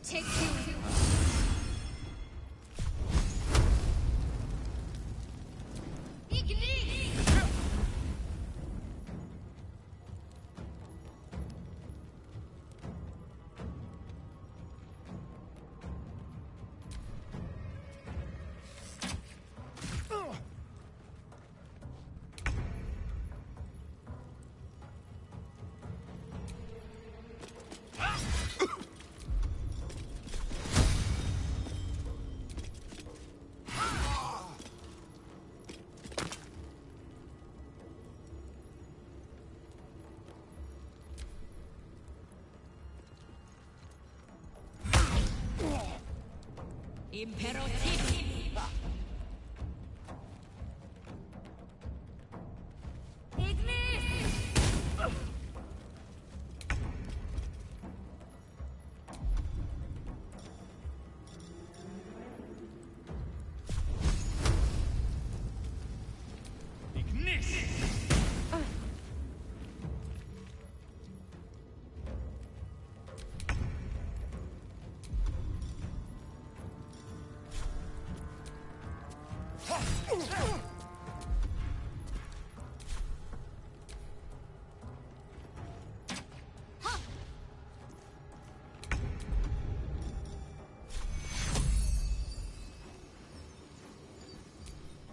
Take you. Imperativ.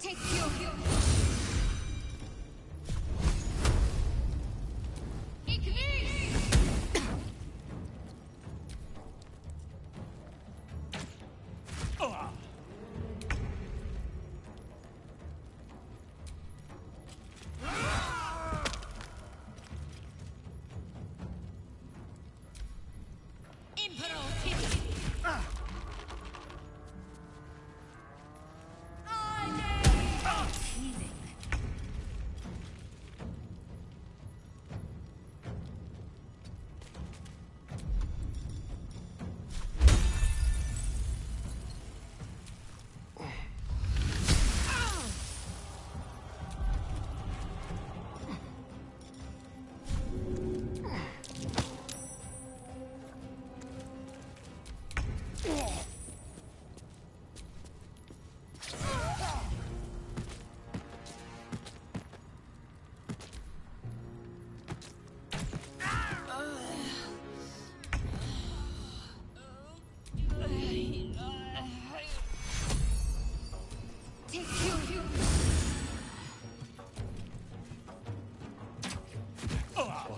Take your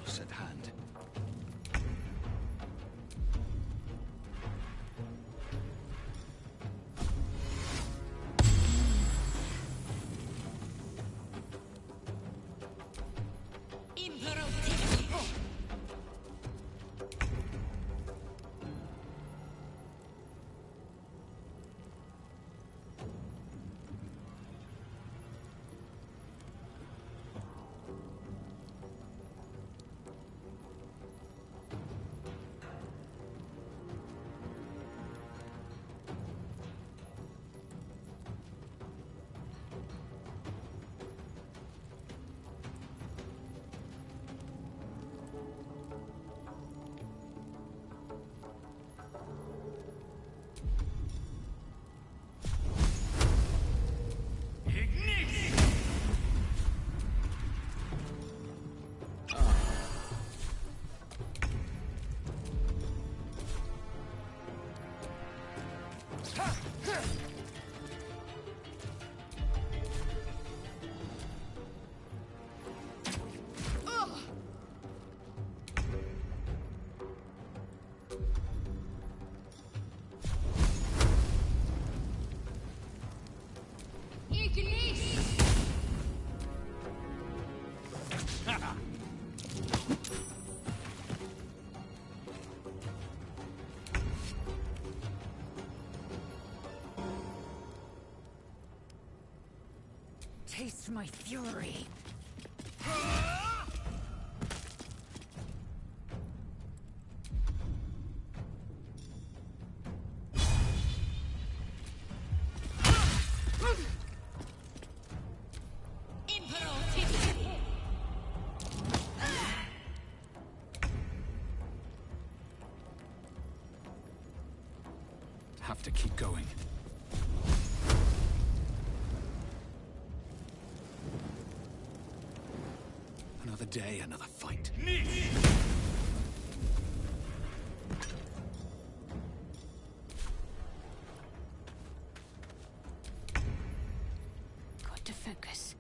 What's at hand? Taste my fury. Have to keep going. Another day, another fight. got to focus.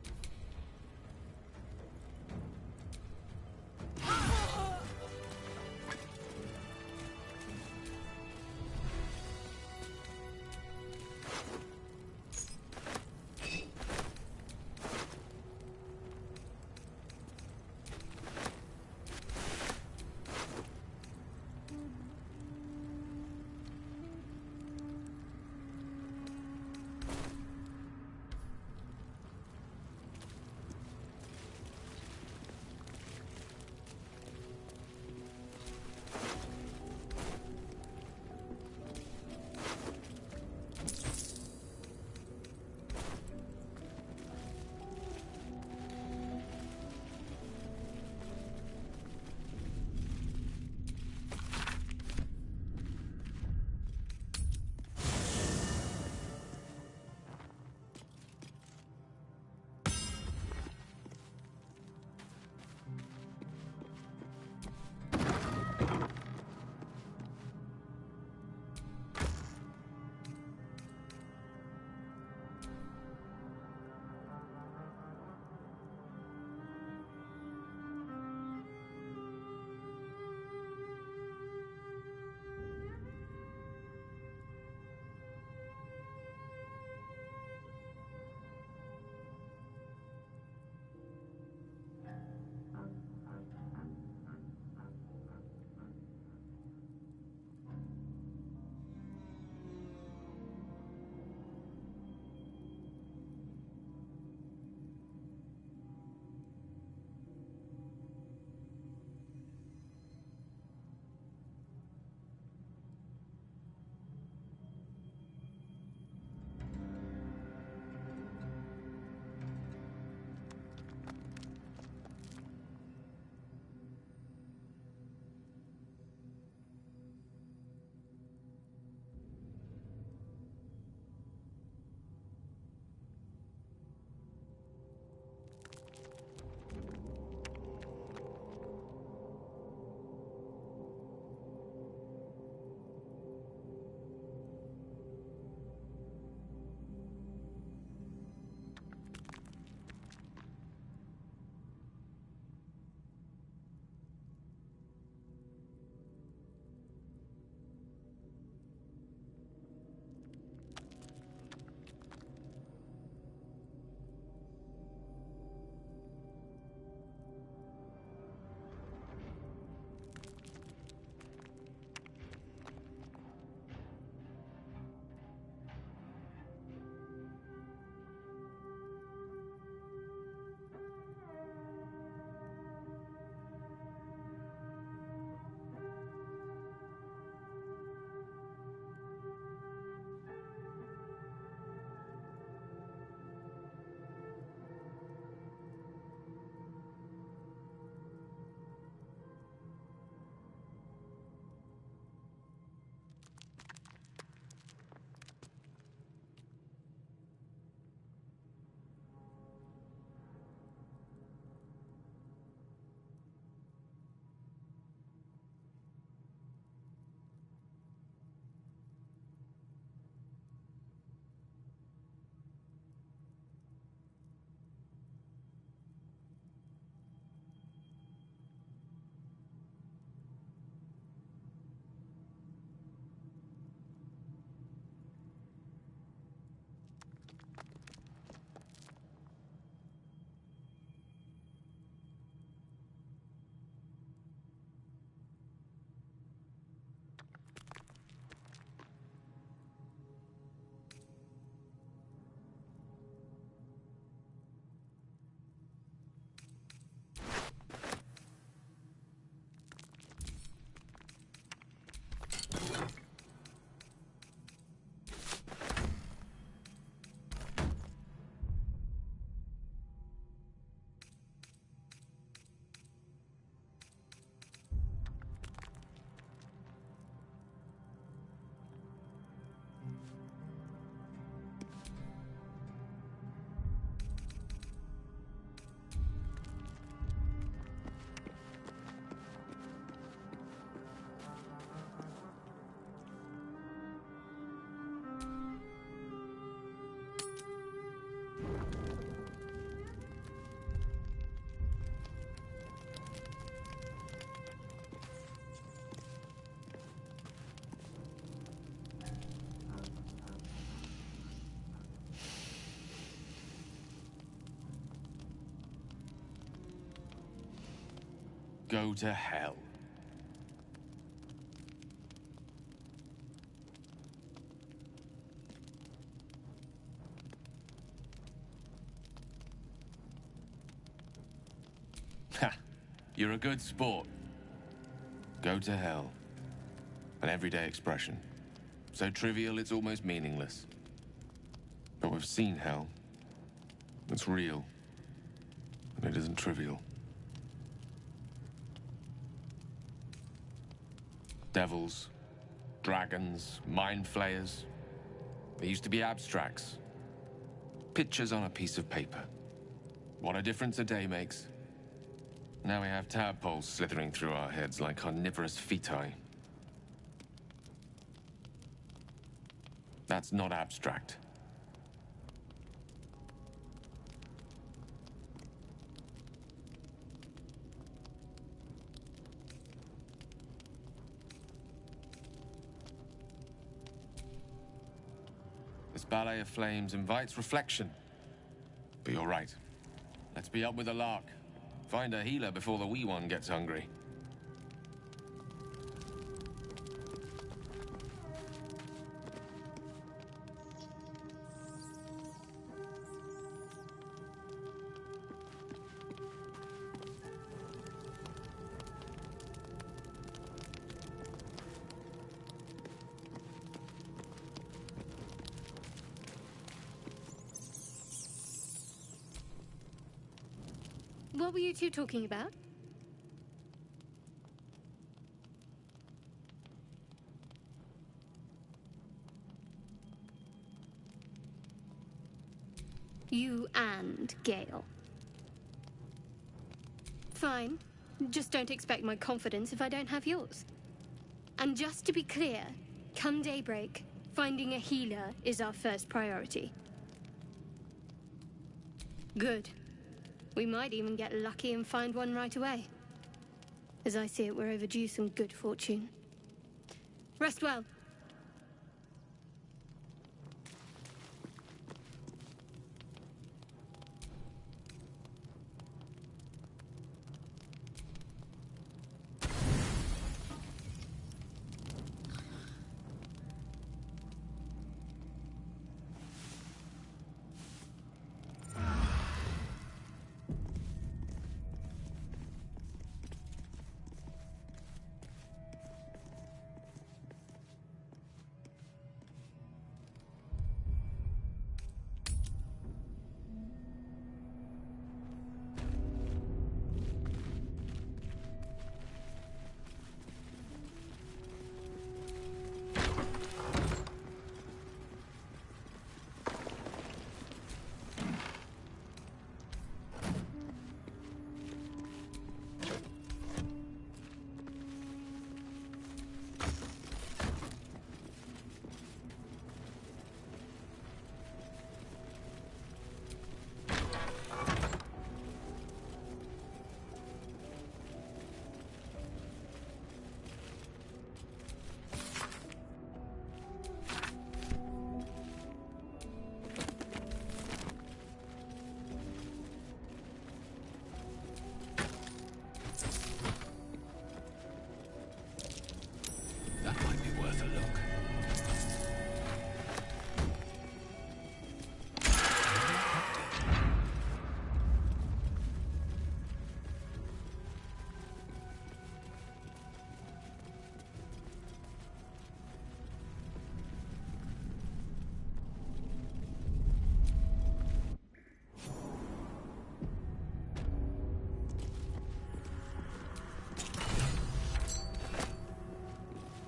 go to hell. Ha! You're a good sport. Go to hell. An everyday expression. So trivial it's almost meaningless. But we've seen hell. It's real. And it isn't trivial. Devils, dragons, mind flayers. They used to be abstracts. Pictures on a piece of paper. What a difference a day makes. Now we have tadpoles slithering through our heads like carnivorous feti. That's not abstract. This ballet of flames invites reflection. But you're right. Let's be up with the lark. Find a healer before the wee one gets hungry. What were you two talking about? You and Gale. Fine. Just don't expect my confidence if I don't have yours. And just to be clear, come daybreak, finding a healer is our first priority. Good. We might even get lucky and find one right away. As I see it, we're overdue some good fortune. Rest well.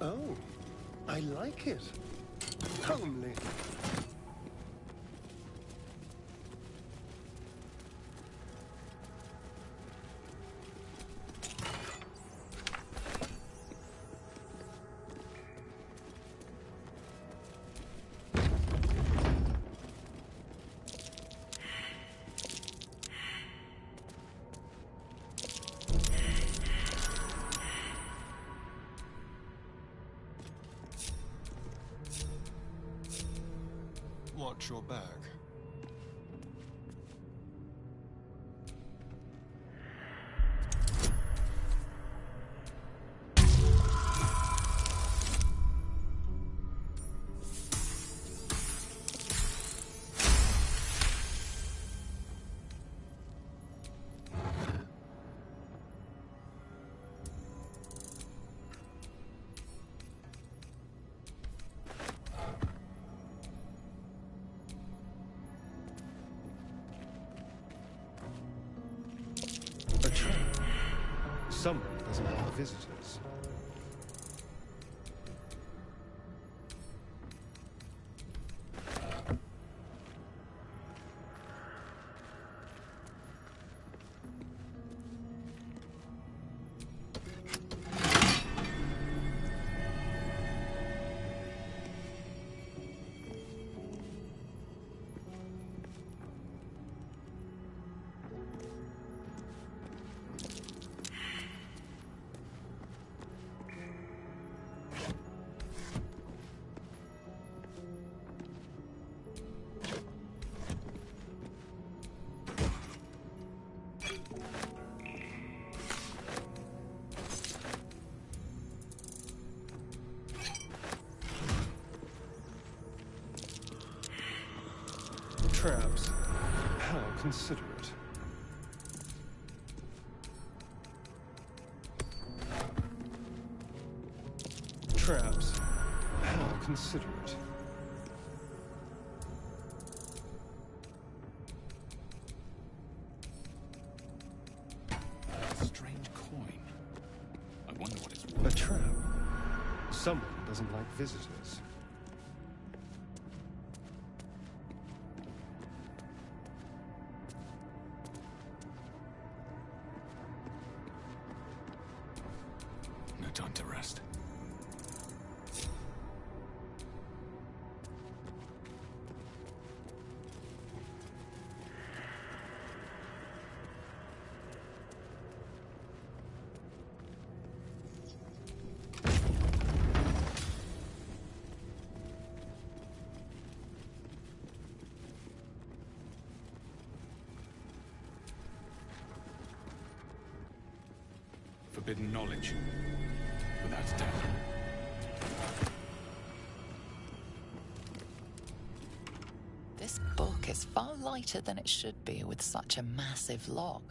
Oh, I like it. Homely. Watch your back. doesn't like visitors. Traps. How considerate. Traps. How considerate. A strange coin. I wonder what it's worth. A trap. Someone doesn't like visitors. No time to rest. Forbidden knowledge. Without death. This book is far lighter than it should be with such a massive lock.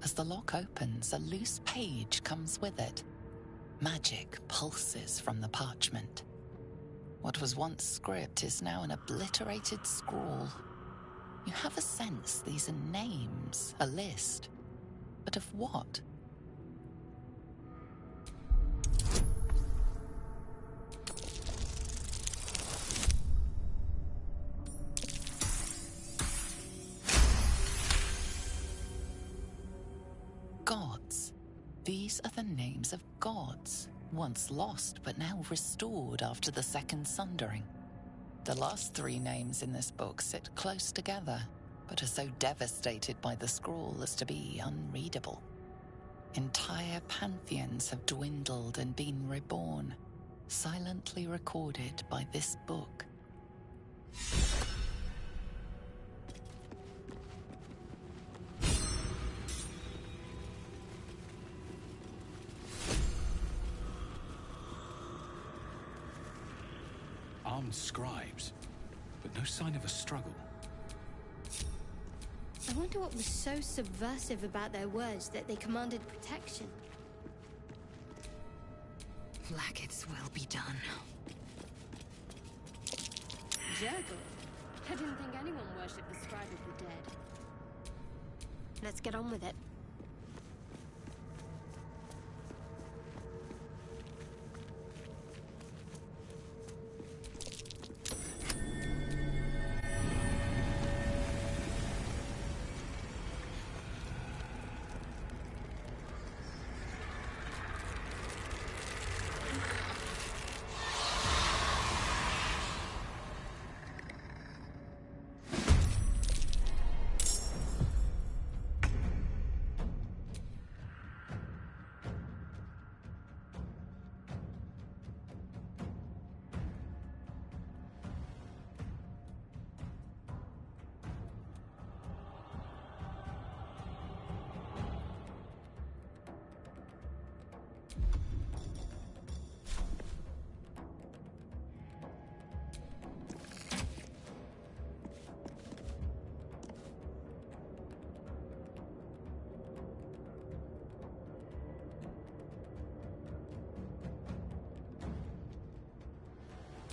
As the lock opens, a loose page comes with it. Magic pulses from the parchment. What was once script is now an obliterated scrawl. You have a sense these are names, a list. But of what? Gods. These are the names of gods, once lost but now restored after the Second Sundering. The last three names in this book sit close together, but are so devastated by the scroll as to be unreadable. Entire pantheons have dwindled and been reborn, silently recorded by this book. Armed scribes, but no sign of a struggle. I wonder what was so subversive about their words that they commanded protection. Blackets will be done. Jurgle? I didn't think anyone worshipped the scribe of the dead. Let's get on with it.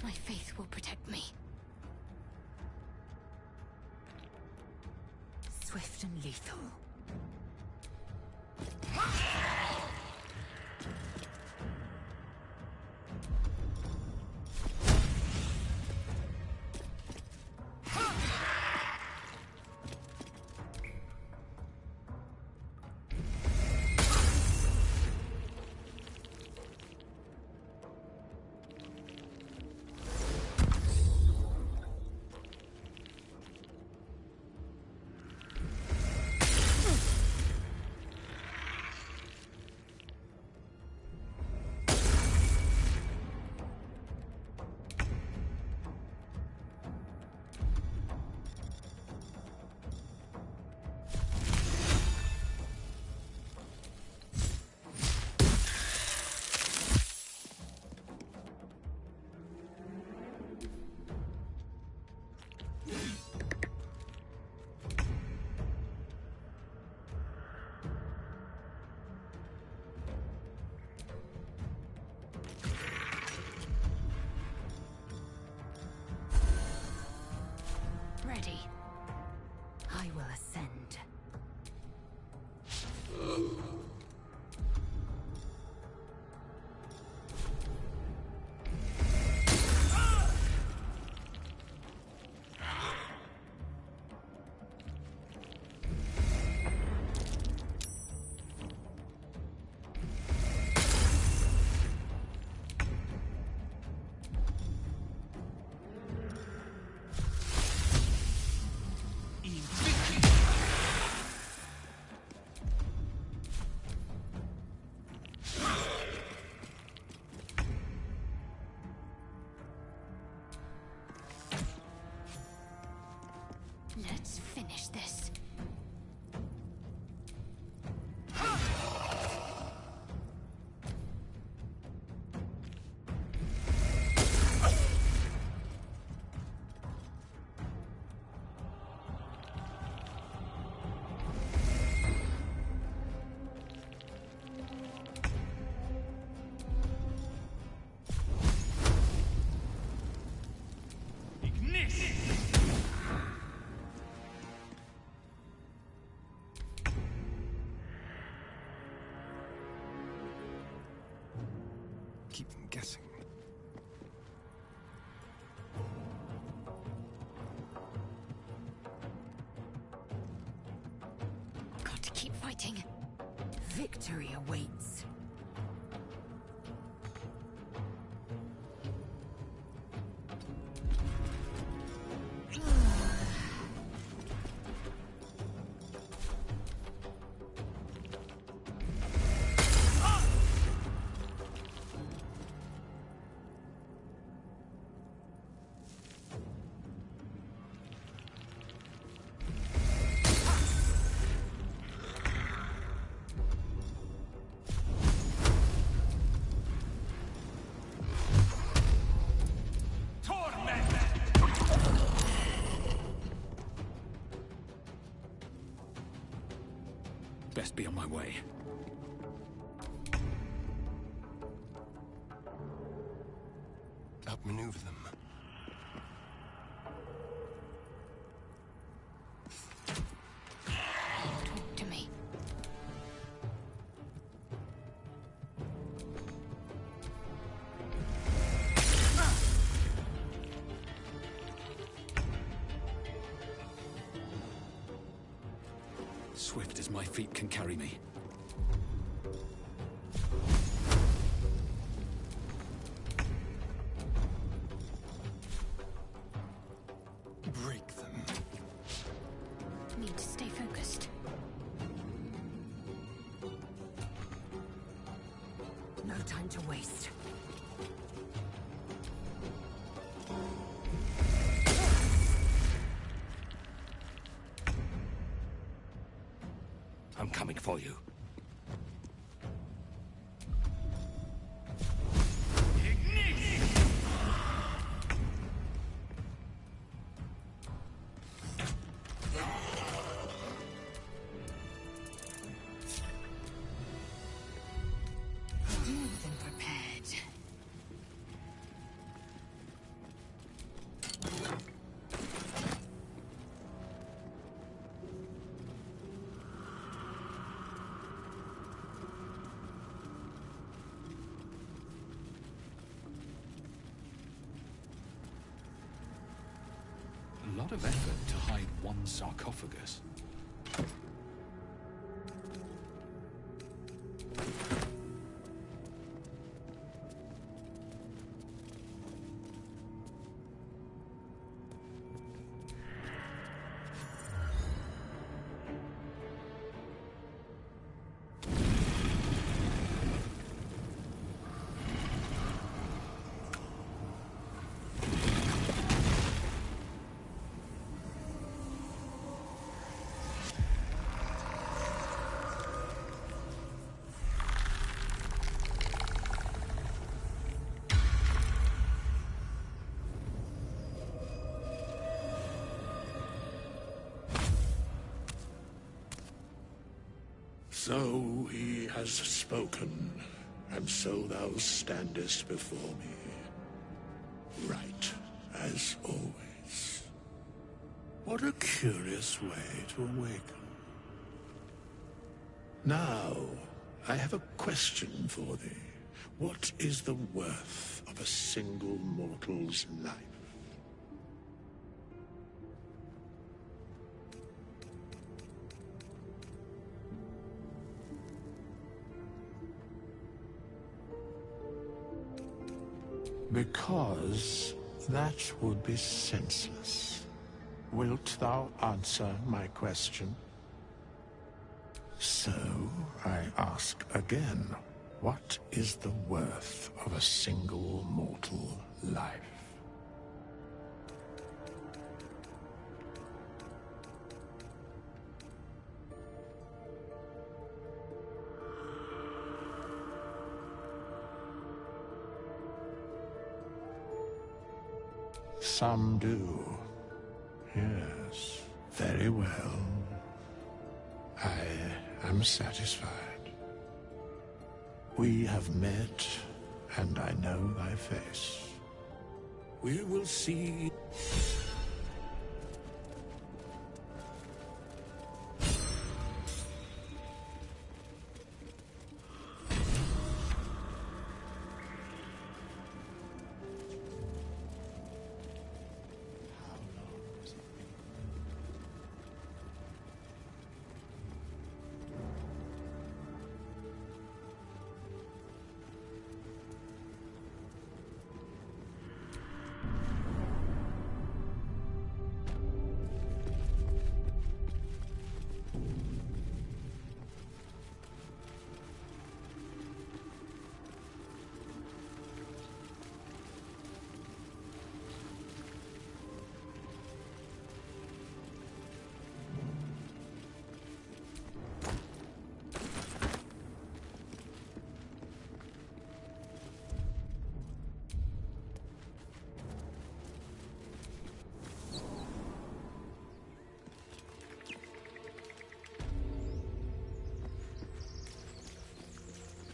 My faith will protect me. Swift and lethal. Ready. I will ascend. Let's finish this. Keep them guessing. Got to keep fighting. Victory awaits. Best be on my way. Outmaneuver them. Talk to me. Swift as my feet can carry me. Break them. Need to stay focused. No time to waste. I'm coming for you. More than prepared. a lot of effort to hide one sarcophagus. So he has spoken, and so thou standest before me. Right, as always. What a curious way to awaken. Now, I have a question for thee. What is the worth of a single mortal's life? Because that would be senseless. Wilt thou answer my question? So, I ask again, what is the worth of a single mortal life? Some do. Yes, very well. I am satisfied. We have met, and I know thy face. We will see.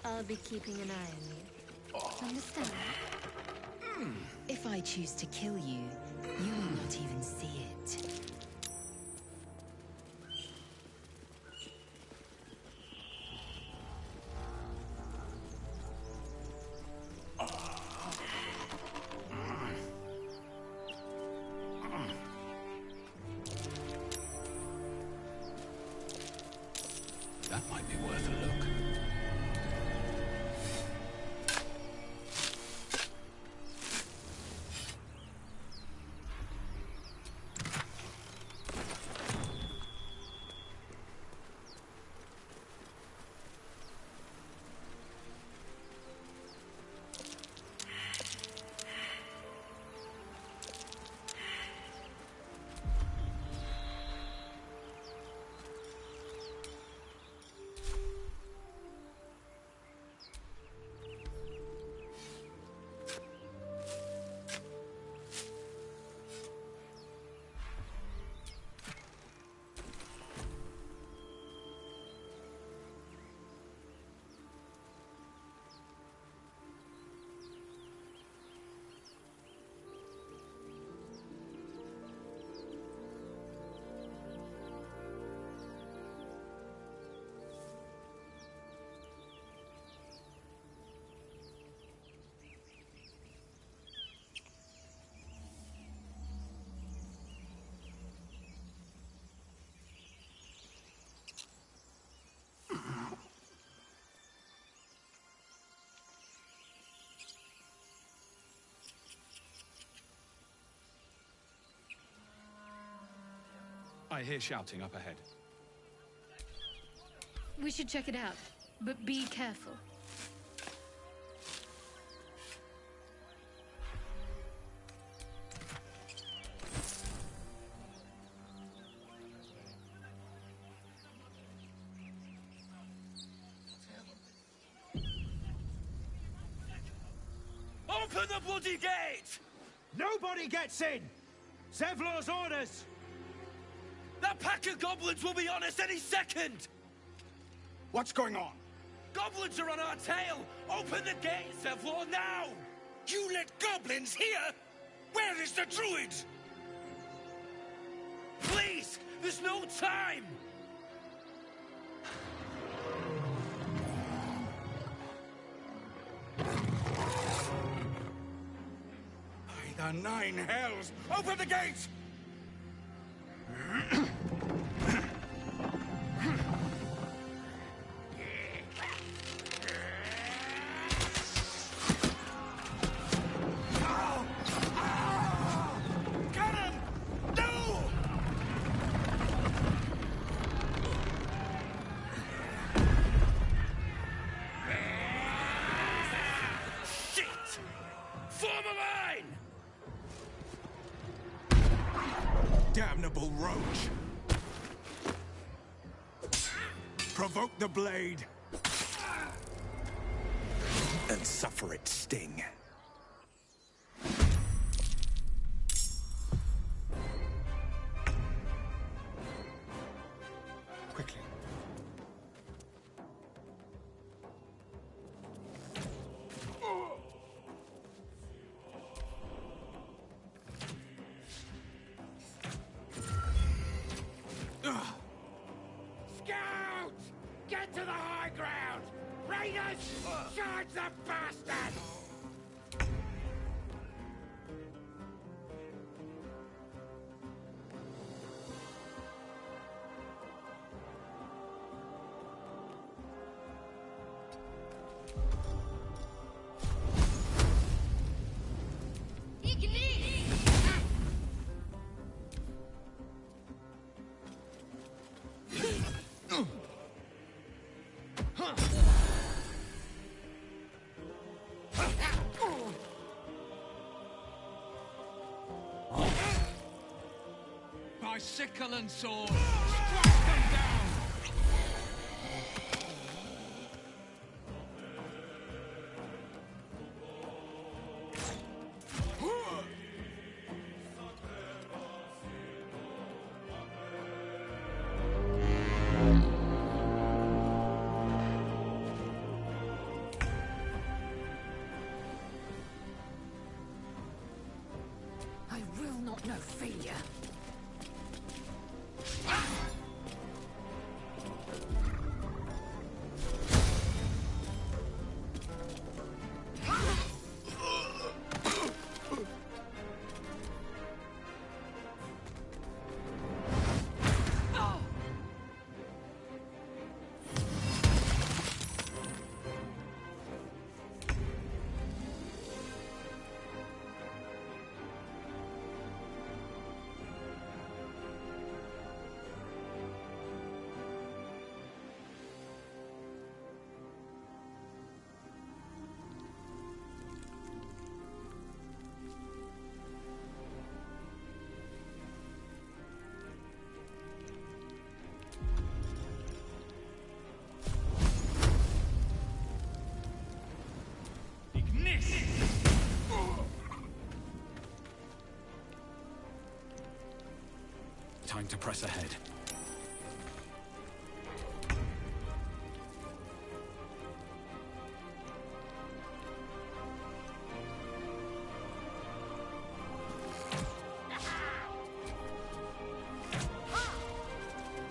I'll be keeping an eye on you. Understand? If I choose to kill you, you will not even see it. That might be worth a look. I hear shouting up ahead. We should check it out, but be careful. Open the bloody gate! Nobody gets in! Zevlor's orders! That pack of goblins will be on us any second! What's going on? Goblins are on our tail! Open the gate, Zevlor, now! You let goblins here? Where is the druid? Please! There's no time! By the nine hells! Open the gate! Damnable roach! Provoke the blade! And suffer its sting. Quickly. Scouts! Get to the high ground! Raiders! Charge the bastard! By sickle and sword, strike them down! I will not know failure. Time to press ahead.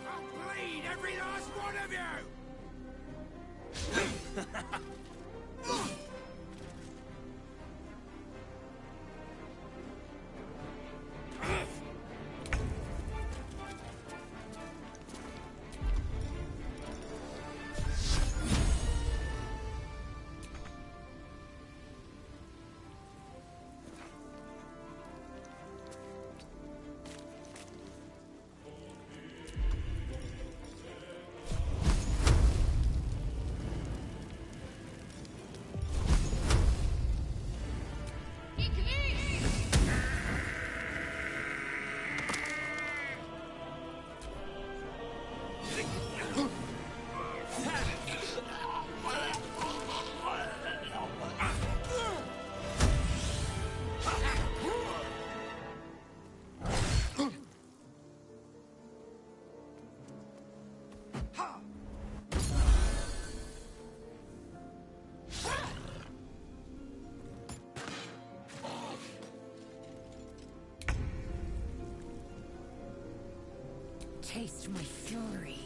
I'll bleed every last one of you! Taste my fury.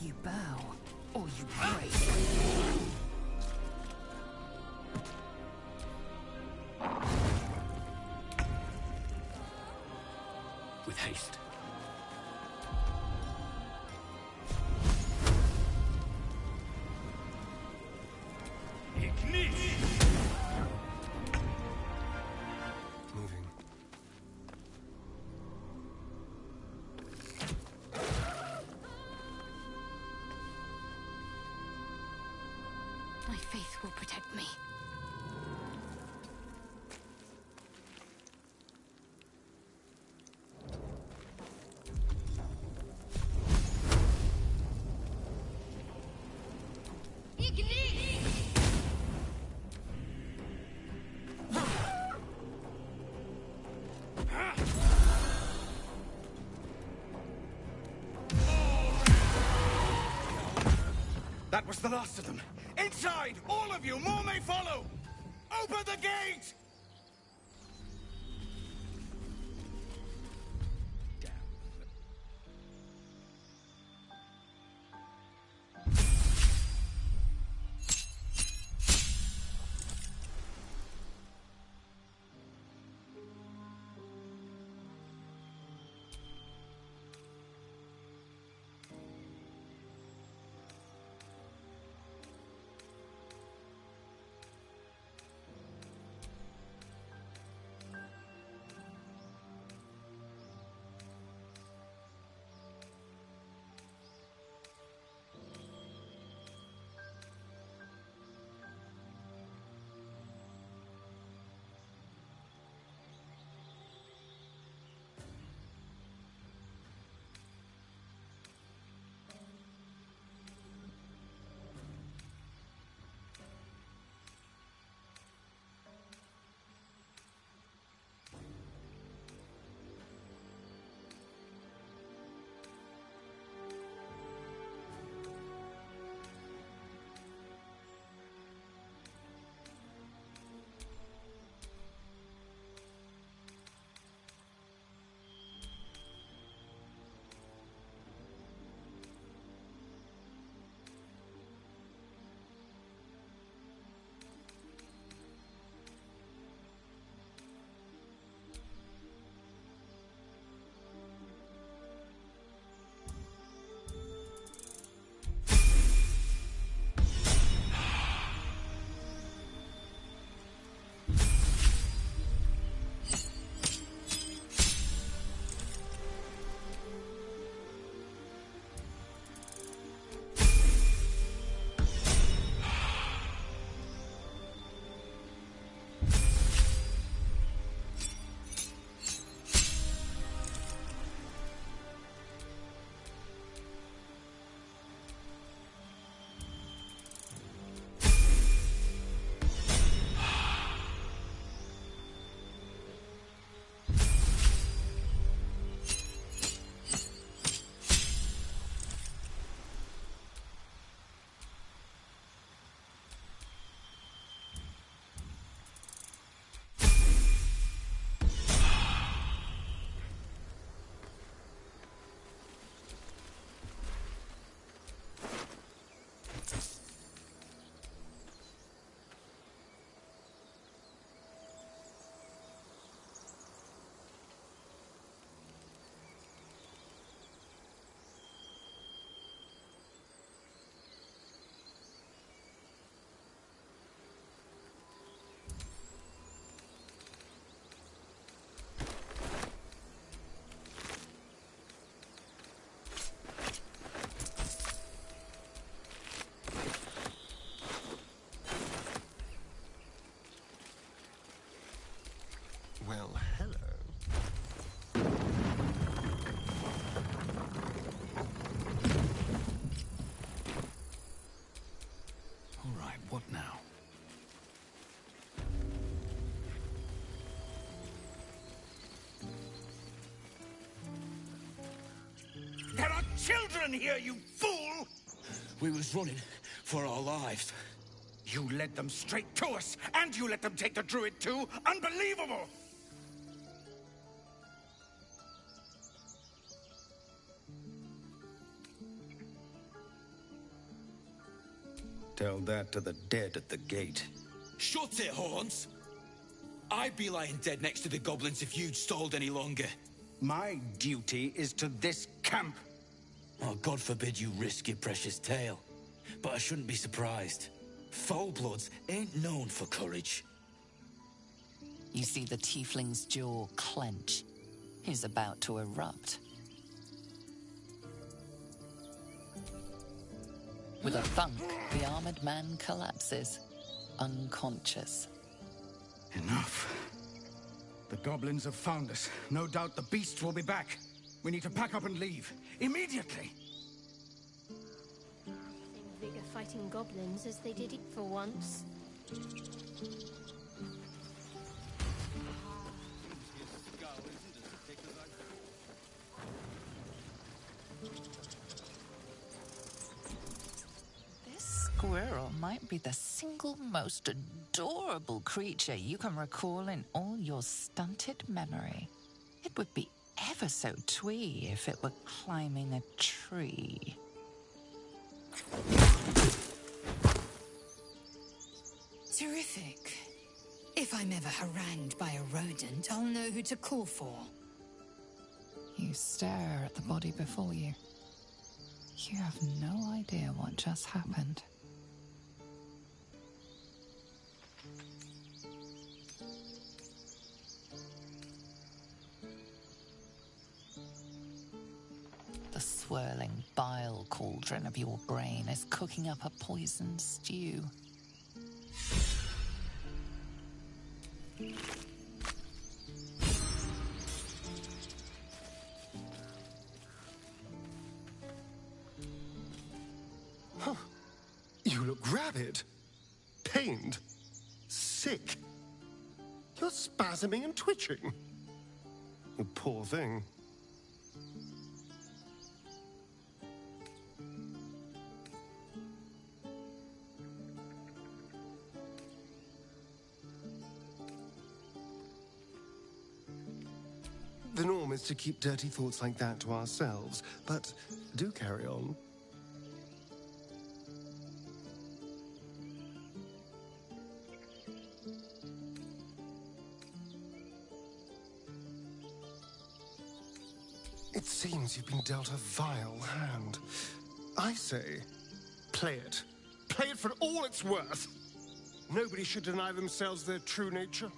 You bow, or you break. With haste. Moving. My faith will protect me. That was the last of them. Inside! All of you! More may follow! Open the gate! are children here, you fool! We was running for our lives. You led them straight to us, and you let them take the druid too? Unbelievable! Tell that to the dead at the gate. Shut it, Horns! I'd be lying dead next to the goblins if you'd stalled any longer. My duty is to this camp. Oh, God forbid you risk your precious tail. But I shouldn't be surprised. Foulbloods ain't known for courage. You see the tiefling's jaw clench. He's about to erupt. With a thunk, the armored man collapses, unconscious. Enough. The goblins have found us. No doubt the beasts will be back. We need to pack up and leave. Immediately! Same vigor fighting goblins as they did it for once. This squirrel might be the single most adorable creature you can recall in all your stunted memory. It would be ever so twee if it were climbing a tree. Terrific. If I'm ever harangued by a rodent, I'll know who to call for. You stare at the body before you. You have no idea what just happened. The swirling bile cauldron of your brain is cooking up a poisoned stew. Huh. You look rabid, pained, sick. You're spasming and twitching. You poor thing. The norm is to keep dirty thoughts like that to ourselves, but do carry on. It seems you've been dealt a vile hand. I say, play it. Play it for all it's worth. Nobody should deny themselves their true nature.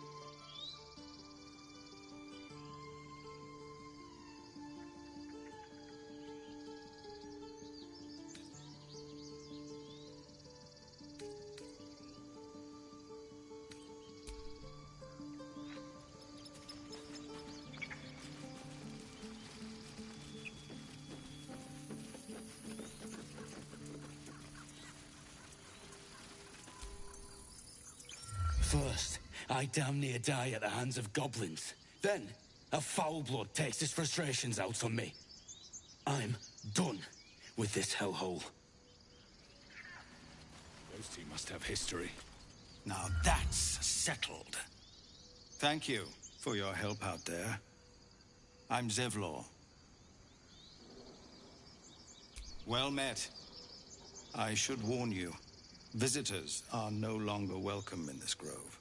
First, I damn near die at the hands of goblins. Then, a foul blood takes his frustrations out on me. I'm done with this hellhole. Those two must have history. Now that's settled. Thank you for your help out there. I'm Zevlor. Well met. I should warn you, visitors are no longer welcome in this grove.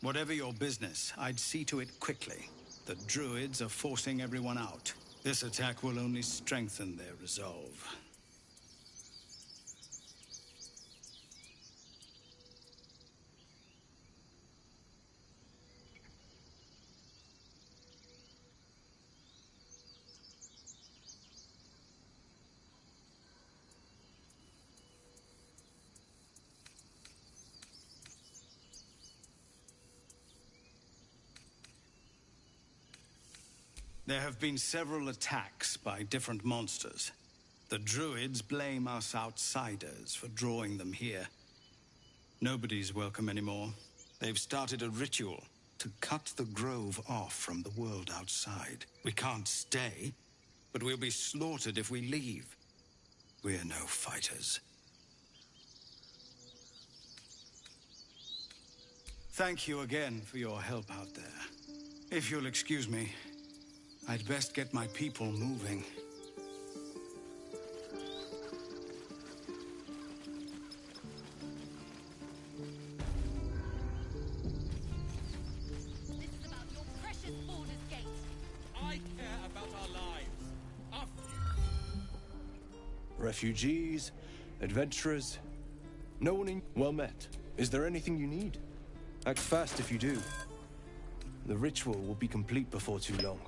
Whatever your business, I'd see to it quickly. The druids are forcing everyone out. This attack will only strengthen their resolve. There have been several attacks by different monsters. The druids blame us outsiders for drawing them here. Nobody's welcome anymore. They've started a ritual to cut the grove off from the world outside. We can't stay. but we'll be slaughtered if we leave. We're no fighters. Thank you again for your help out there. If you'll excuse me, I'd best get my people moving. This is about your precious Baldurs Gate. I care about our lives. Our Refugees, adventurers, no one in... Well met. Is there anything you need? Act fast if you do. The ritual will be complete before too long.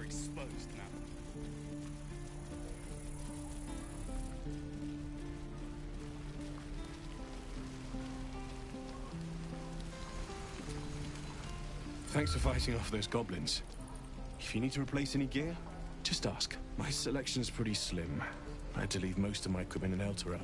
exposed now. Thanks for fighting off those goblins. If you need to replace any gear, just ask. My selection's pretty slim. I had to leave most of my equipment in Elturel.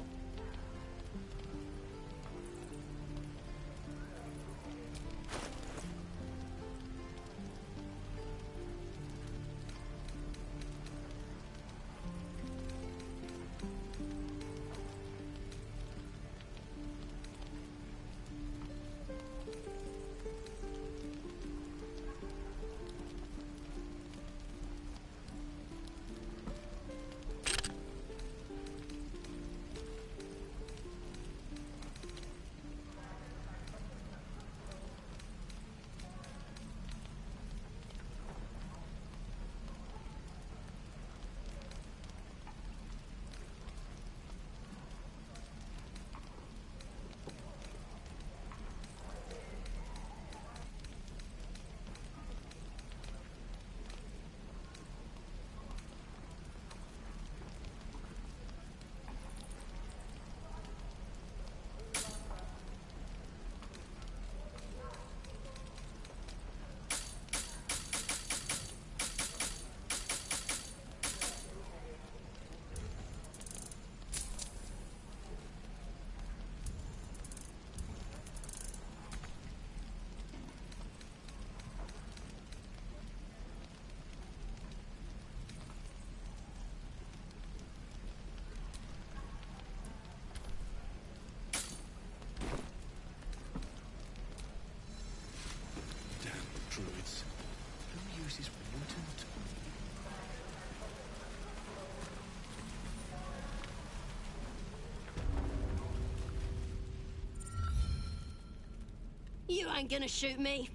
You ain't gonna shoot me.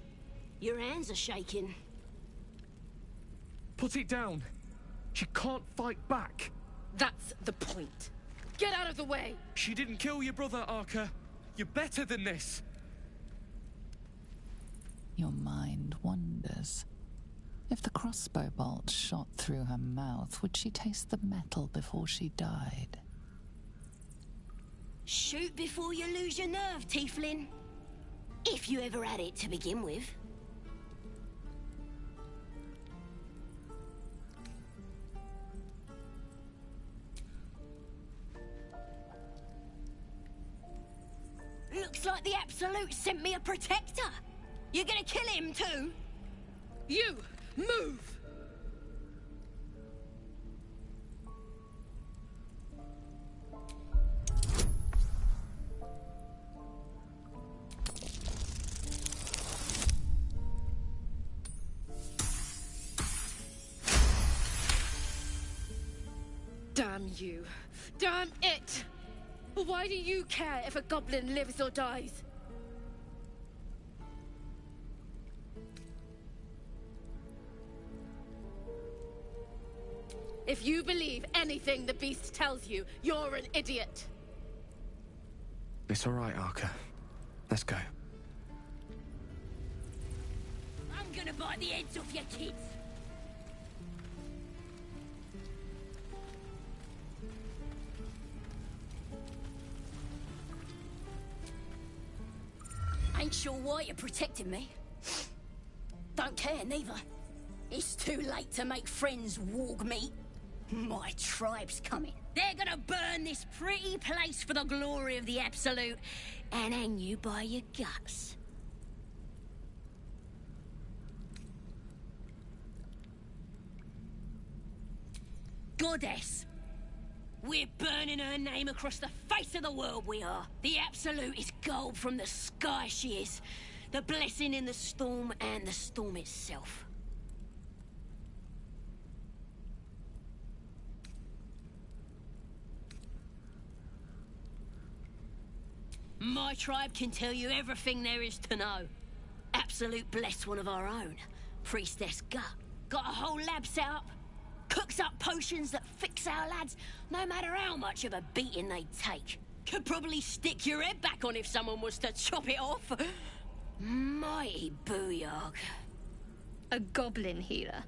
Your hands are shaking. Put it down. She can't fight back. That's the point. Get out of the way! She didn't kill your brother, Arca. You're better than this. Your mind wanders. If the crossbow bolt shot through her mouth, would she taste the metal before she died? Shoot before you lose your nerve, Tiefling. If you ever had it to begin with. Looks like the Absolute sent me a protector. You're gonna kill him too? You! Move! Damn you. Damn it! Why do you care if a goblin lives or dies? If you believe anything the beast tells you, you're an idiot. It's all right, Arca. Let's go. I'm gonna bite the heads off your kids. Ain't sure why you protected me. Don't care, neither. It's too late to make friends, warg meat. My tribe's coming. They're gonna burn this pretty place for the glory of the Absolute and hang you by your guts. Goddess. We're burning her name across the face of the world, we are. The Absolute is gold from the sky, she is. The blessing in the storm and the storm itself. My tribe can tell you everything there is to know. Absolute bless one of our own. Priestess Gut. Got a whole lab set up. Cooks up potions that fix our lads, no matter how much of a beating they take. Could probably stick your head back on if someone was to chop it off. Mighty booyog. A goblin healer.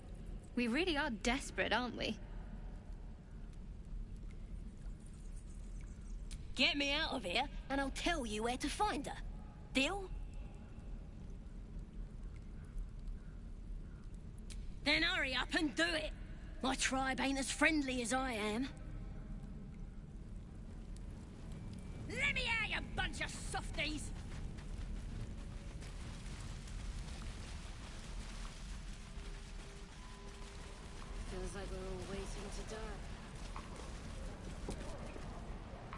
We really are desperate, aren't we? Get me out of here, and I'll tell you where to find her. Deal? Then hurry up and do it. My tribe ain't as friendly as I am. Let me out, you bunch of softies! Feels like we're all waiting to die.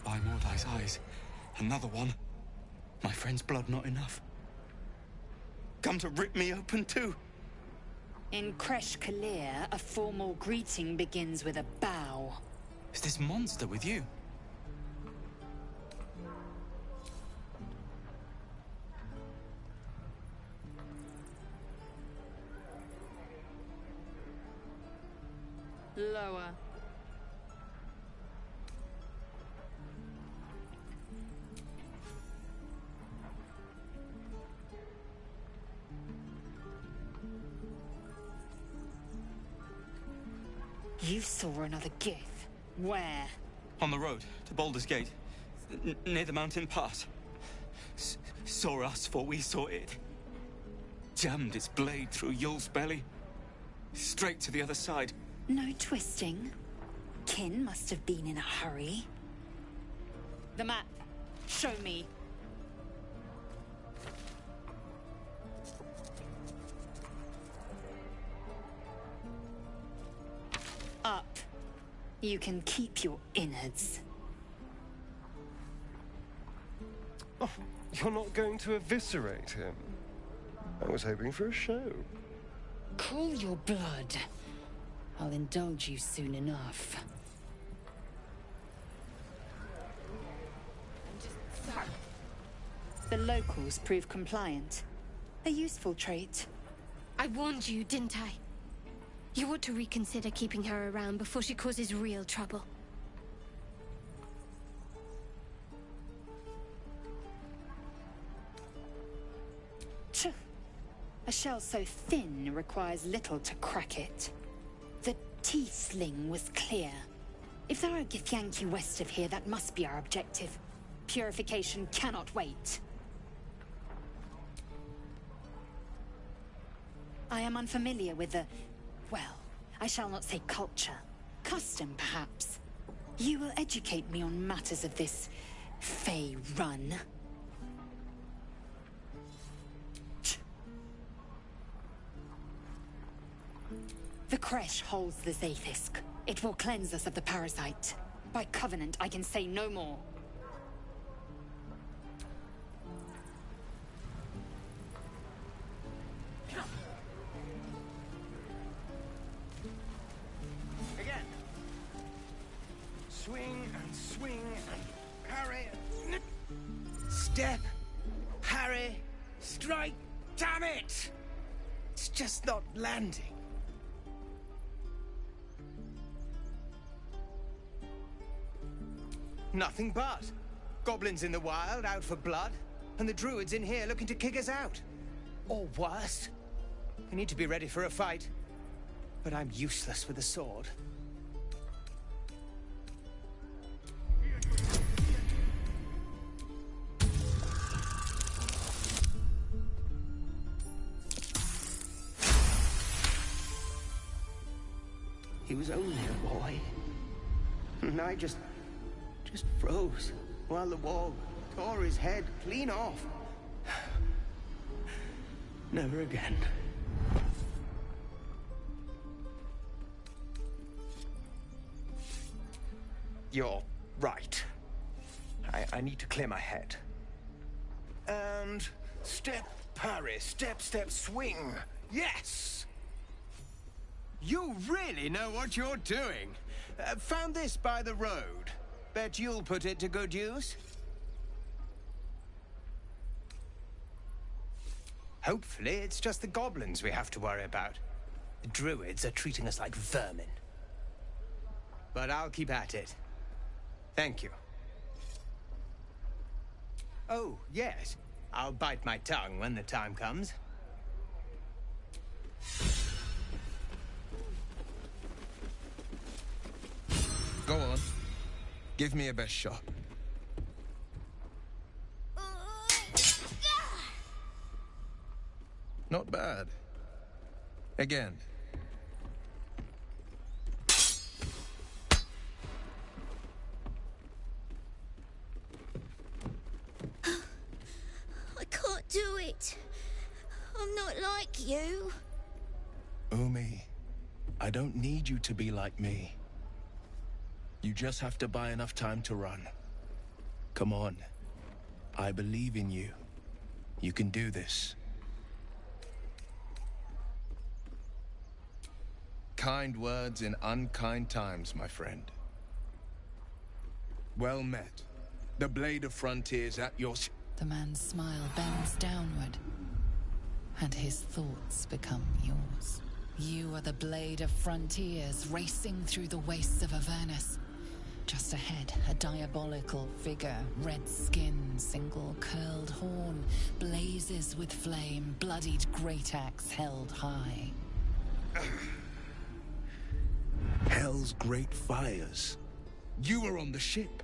By Mordai's eyes. Another one. My friend's blood not enough. Come to rip me open too. In Kresh Kalir, a formal greeting begins with a bow. Is this monster with you? Lower. You saw another gith. Where? On the road to Baldurs Gate, near the mountain pass. Saw us, for we saw it. Jammed its blade through Yul's belly. Straight to the other side. No twisting. Kin must have been in a hurry. The map. Show me. Up. You can keep your innards. Oh, you're not going to eviscerate him? I was hoping for a show. Cool your blood. I'll indulge you soon enough. The locals prove compliant. A useful trait. I warned you, didn't I? You ought to reconsider keeping her around before she causes real trouble. A shell so thin requires little to crack it. The T-sling was clear. If there are Githyanki west of here, that must be our objective. Purification cannot wait. I am unfamiliar with the... well, I shall not say culture. Custom, perhaps. You will educate me on matters of this... Fey run. The Kresh holds the Zaithisk. It will cleanse us of the parasite. By covenant, I can say no more. Again. Swing and swing and parry. Step, parry, strike. Damn it! It's just not landing. Nothing but. Goblins in the wild, out for blood, and the druids in here looking to kick us out. Or worse. We need to be ready for a fight. But I'm useless with a sword. He was only a boy. And I just froze while the wall tore his head clean off. Never again. You're right. I need to clear my head. And step, parry, step, step, swing. Yes! You really know what you're doing. Found this by the road. Bet you'll put it to good use. Hopefully, it's just the goblins we have to worry about. The druids are treating us like vermin. But I'll keep at it. Thank you. Oh, yes. I'll bite my tongue when the time comes. Go on. Give me a best shot. Not bad. Again. I can't do it. I'm not like you. Umi, I don't need you to be like me. You just have to buy enough time to run. Come on. I believe in you. You can do this. Kind words in unkind times, my friend. Well met. The Blade of Frontiers at your... The man's smile bends downward, and his thoughts become yours. You are the Blade of Frontiers, racing through the wastes of Avernus. Just ahead, a diabolical figure, red skin, single curled horn, blazes with flame, bloodied great axe held high. Hell's great fires. You were on the ship.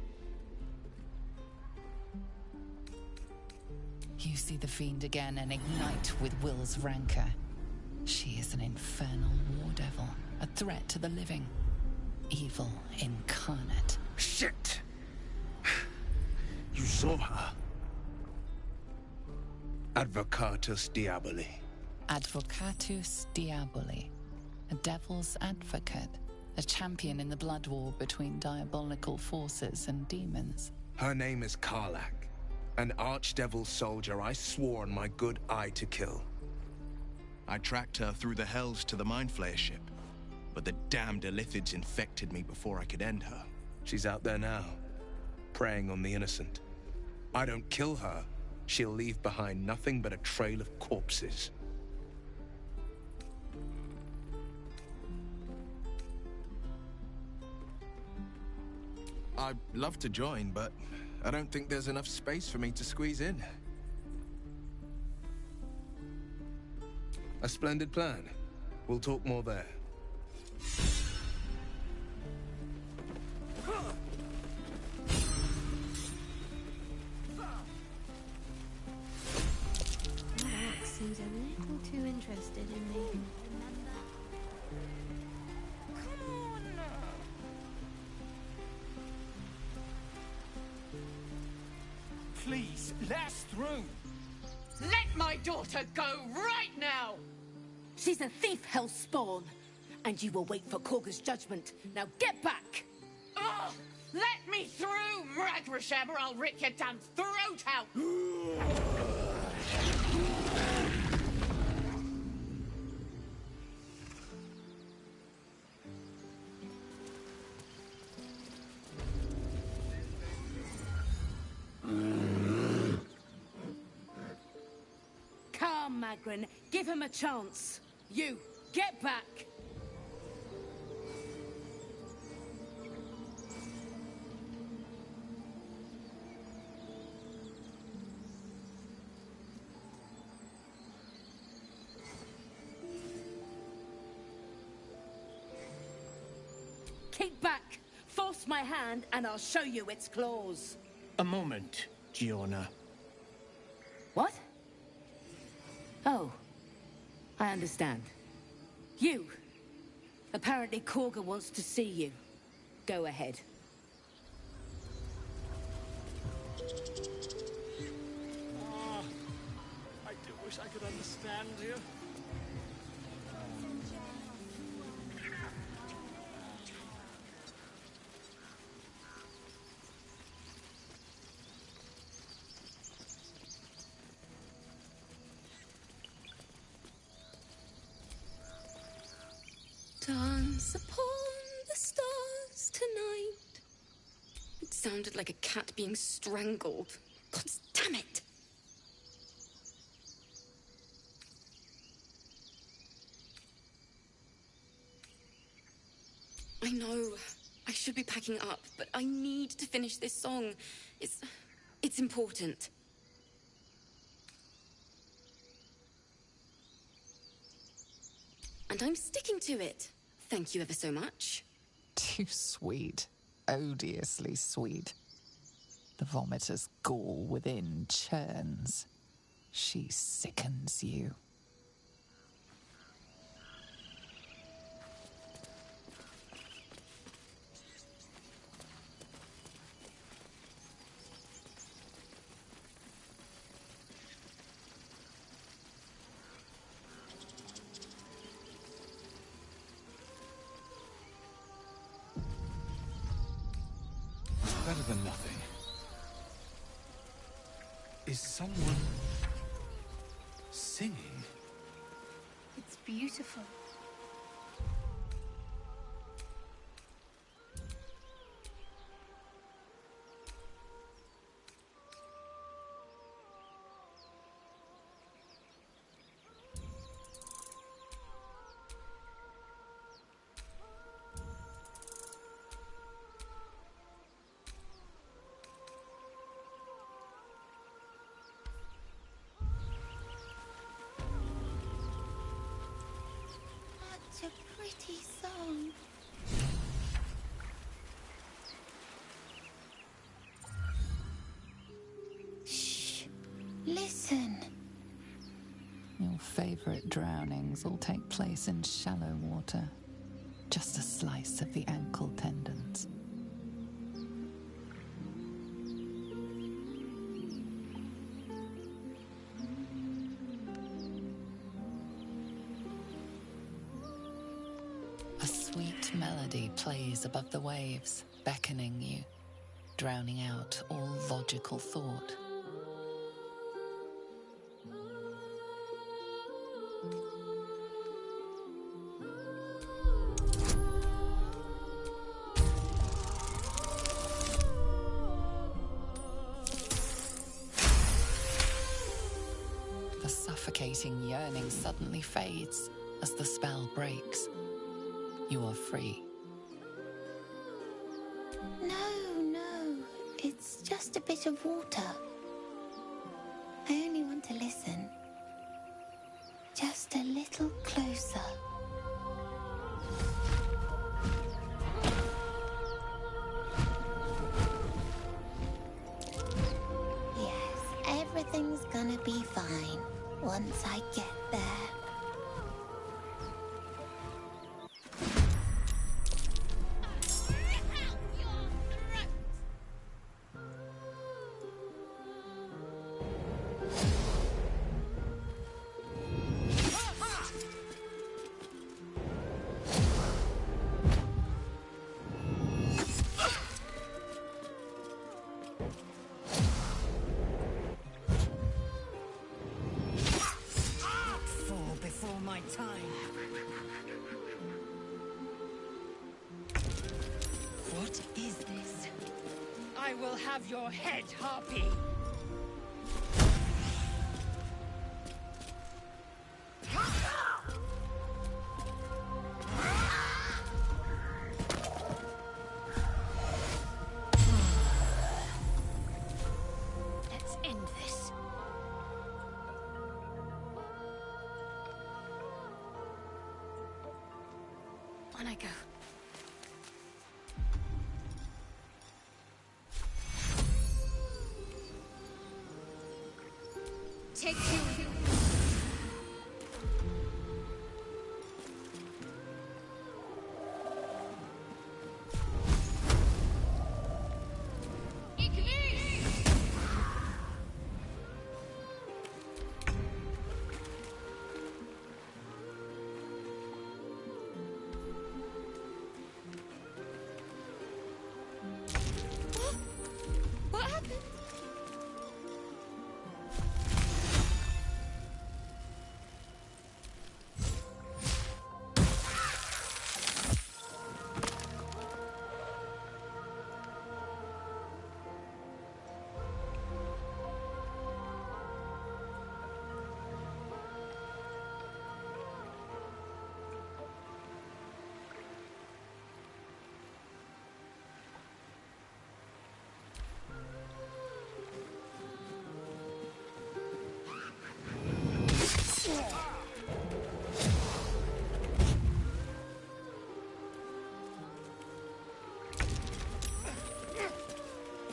You see the fiend again and ignite with Will's rancor. She is an infernal war devil, a threat to the living. Evil incarnate. Shit! You saw her. Advocatus Diaboli. Advocatus Diaboli. A devil's advocate. A champion in the blood war between diabolical forces and demons. Her name is Karlach. An archdevil soldier I swore on my good eye to kill. I tracked her through the hells to the Mind Flayer ship. But the damned Illithids infected me before I could end her. She's out there now, preying on the innocent. I don't kill her, she'll leave behind nothing but a trail of corpses. I'd love to join, but I don't think there's enough space for me to squeeze in. A splendid plan. We'll talk more there. Max seems a little too interested in me. Please, let us through. Let my daughter go right now! She's a thief, hellspawn, and you will wait for Korga's judgment. Now get back! Oh, let me through, Mragrasham, or I'll rip your damn throat out! Come, Magrin, give him a chance. You, get back! Keep back! Force my hand and I'll show you its claws. A moment, Giona. What? Oh, I understand. You! Apparently Korga wants to see you. Go ahead. I do wish I could understand you. Dance upon the stars tonight. It sounded like a cat being strangled. God damn it! I know. I should be packing up, but I need to finish this song. It's important. And I'm sticking to it. Thank you ever so much. Too sweet. Odiously sweet. The vomitor's gall within churns. She sickens you. Better than nothing. Is someone singing? It's beautiful. Such a pretty song. Shh. Listen. Your favorite drownings will take place in shallow water. Just a slice of the ankle tendons. A sweet melody plays above the waves, beckoning you, drowning out all logical thought. The suffocating yearning suddenly fades as the spell breaks. You are free. No. It's just a bit of water. I only want to listen. Just a little closer. Yes, everything's gonna be fine once I get there. What is this? I will have your head, Harpy! Let's end this. On I go. Take two. What happened?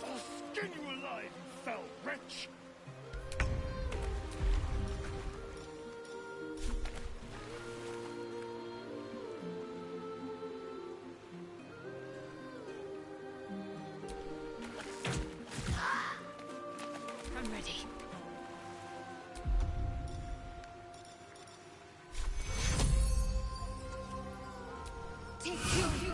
I'll skin you alive, you fell wretch! I'm ready. Take two.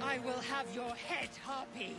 I will have your head, Harpy!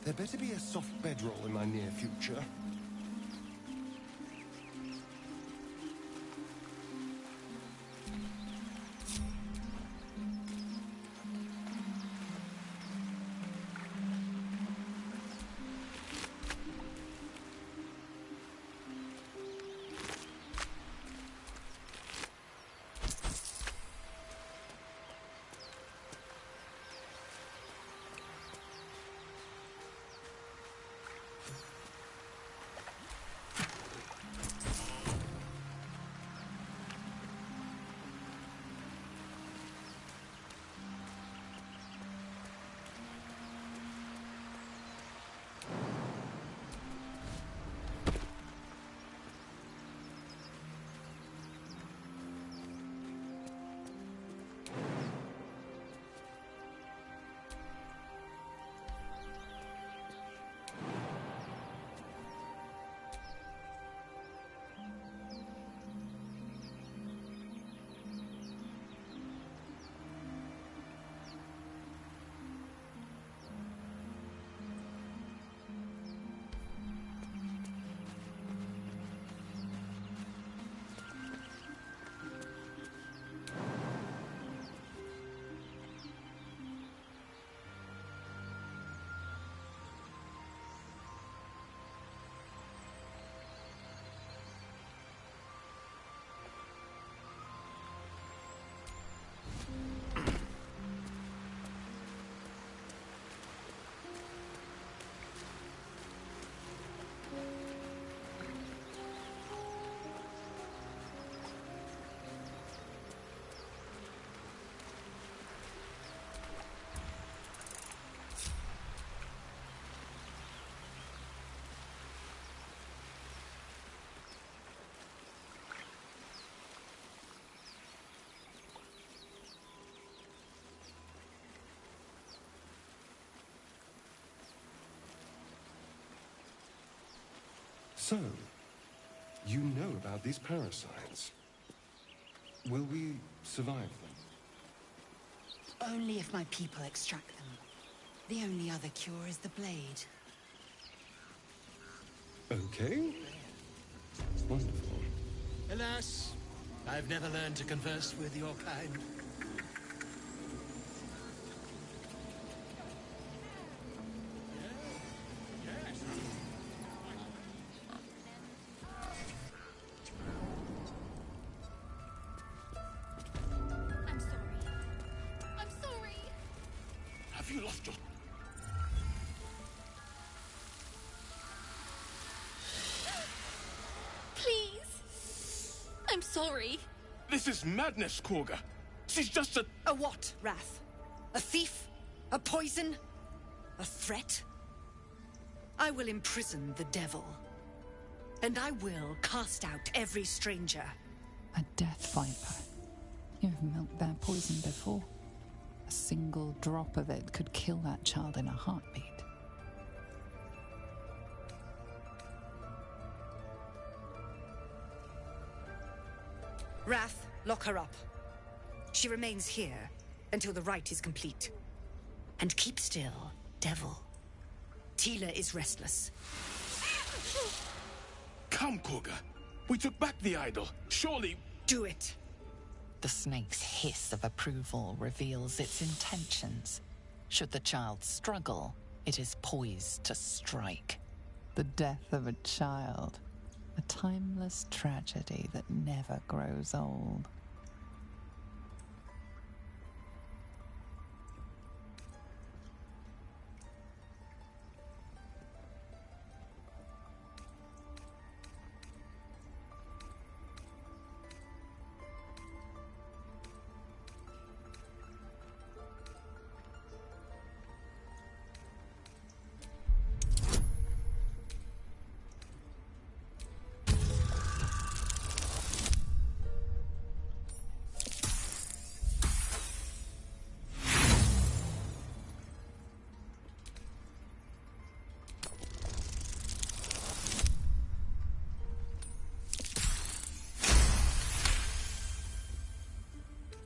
There better be a soft bedroll in my near future. So, you know about these parasites. Will we survive them? Only if my people extract them. The only other cure is the blade. Okay. Wonderful. Alas, I've never learned to converse with your kind. Have you lost your... Please. I'm sorry. This is madness, Korga. She's just a... A what, Wrath? A thief? A poison? A threat? I will imprison the devil. And I will cast out every stranger. A death viper. You've milked their poison before. A single drop of it could kill that child in a heartbeat. Wrath, lock her up. She remains here until the rite is complete. And keep still, devil. Tila is restless. Come, Korga. We took back the idol. Surely... Do it. The snake's hiss of approval reveals its intentions. Should the child struggle, it is poised to strike. The death of a child. A timeless tragedy that never grows old.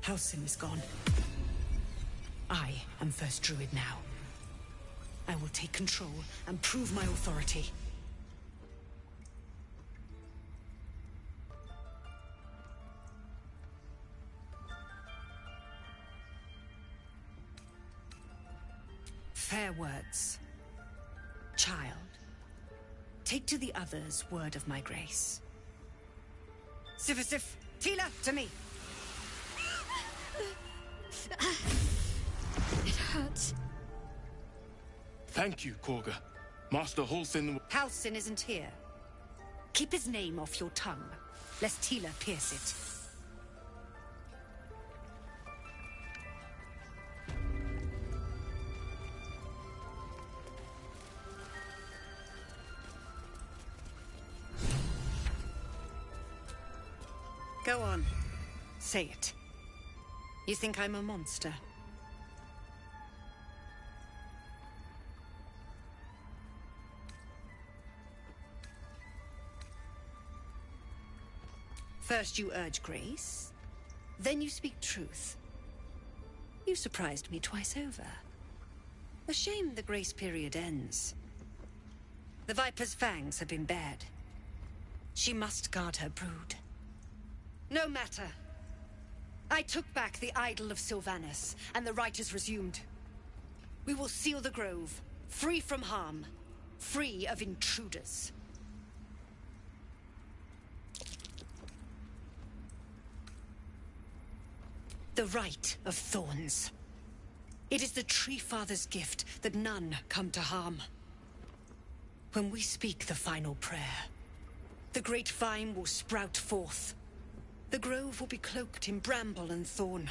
Halsin is gone. I am first druid now. I will take control and prove my authority. Fair words. Child, take to the others word of my grace. Sif, Tila, to me! It hurts. Thank you, Korga. Master Halsin... Halsin isn't here. Keep his name off your tongue, lest Tila pierce it. Go on. Say it. You think I'm a monster? First you urge grace, then you speak truth. You surprised me twice over. A shame the grace period ends. The Viper's fangs have been bared. She must guard her brood. No matter. I took back the idol of Sylvanas, and the rite is resumed. We will seal the grove, free from harm, free of intruders. The Rite of Thorns. It is the Tree Father's gift that none come to harm. When we speak the final prayer, the great vine will sprout forth. The grove will be cloaked in bramble and thorn.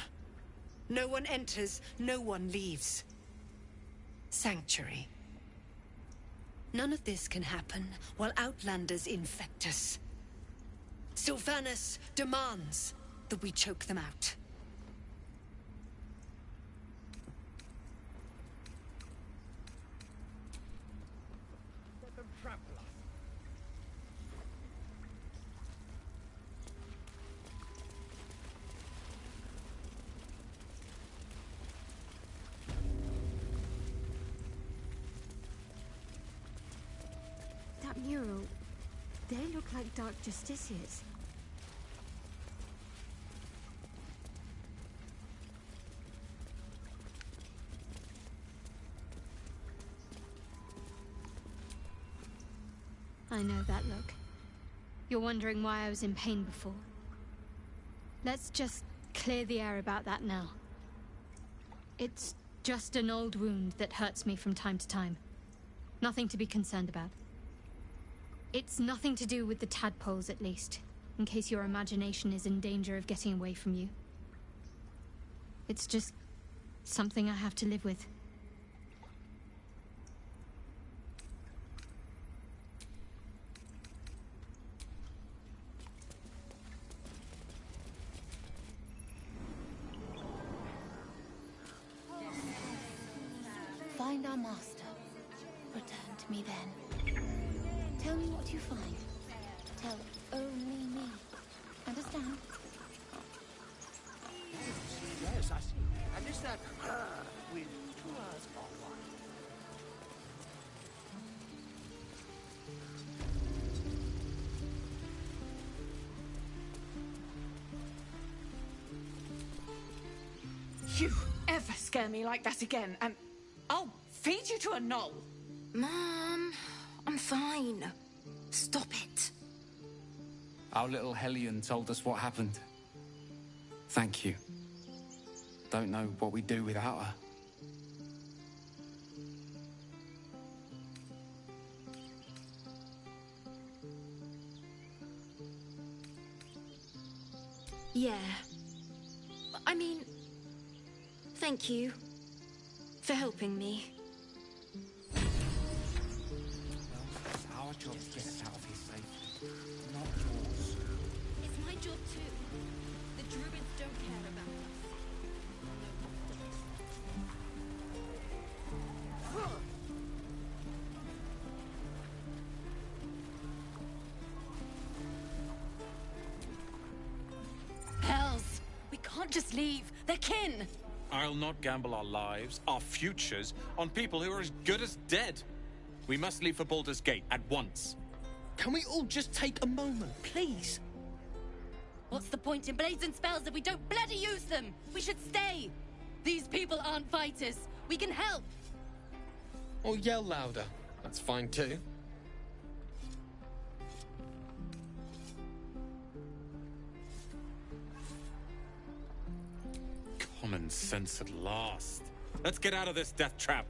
No one enters, no one leaves. Sanctuary. None of this can happen while Outlanders infect us. Sylvanas demands that we choke them out. That mural, they look like Dark Justiciars. I know that look. You're wondering why I was in pain before. Let's just clear the air about that now. It's just an old wound that hurts me from time to time. Nothing to be concerned about. It's nothing to do with the tadpoles, at least, in case your imagination is in danger of getting away from you. It's just something I have to live with. Find our master. Return to me then. Tell me what you find. Tell only me. Understand? Yes, I see. And is that her with two eyes or one? You ever scare me like that again, and I'll feed you to a knoll. Mom, I'm fine. Stop it. Our little Hellion told us what happened. Thank you. Don't know what we'd do without her. Yeah. I mean, thank you for helping me. It's our job to get us out of here safely, not yours. It's my job too. The druids don't care about us. Hells! We can't can't just leave. They're kin. I'll not gamble our lives, our futures, on people who are as good as dead. We must leave for Baldurs Gate at once. Can we all just take a moment, please? What's the point in blades and spells if we don't bloody use them? We should stay. These people aren't fighters. We can help. Or yell louder. That's fine too. Common sense at last. Let's get out of this death trap.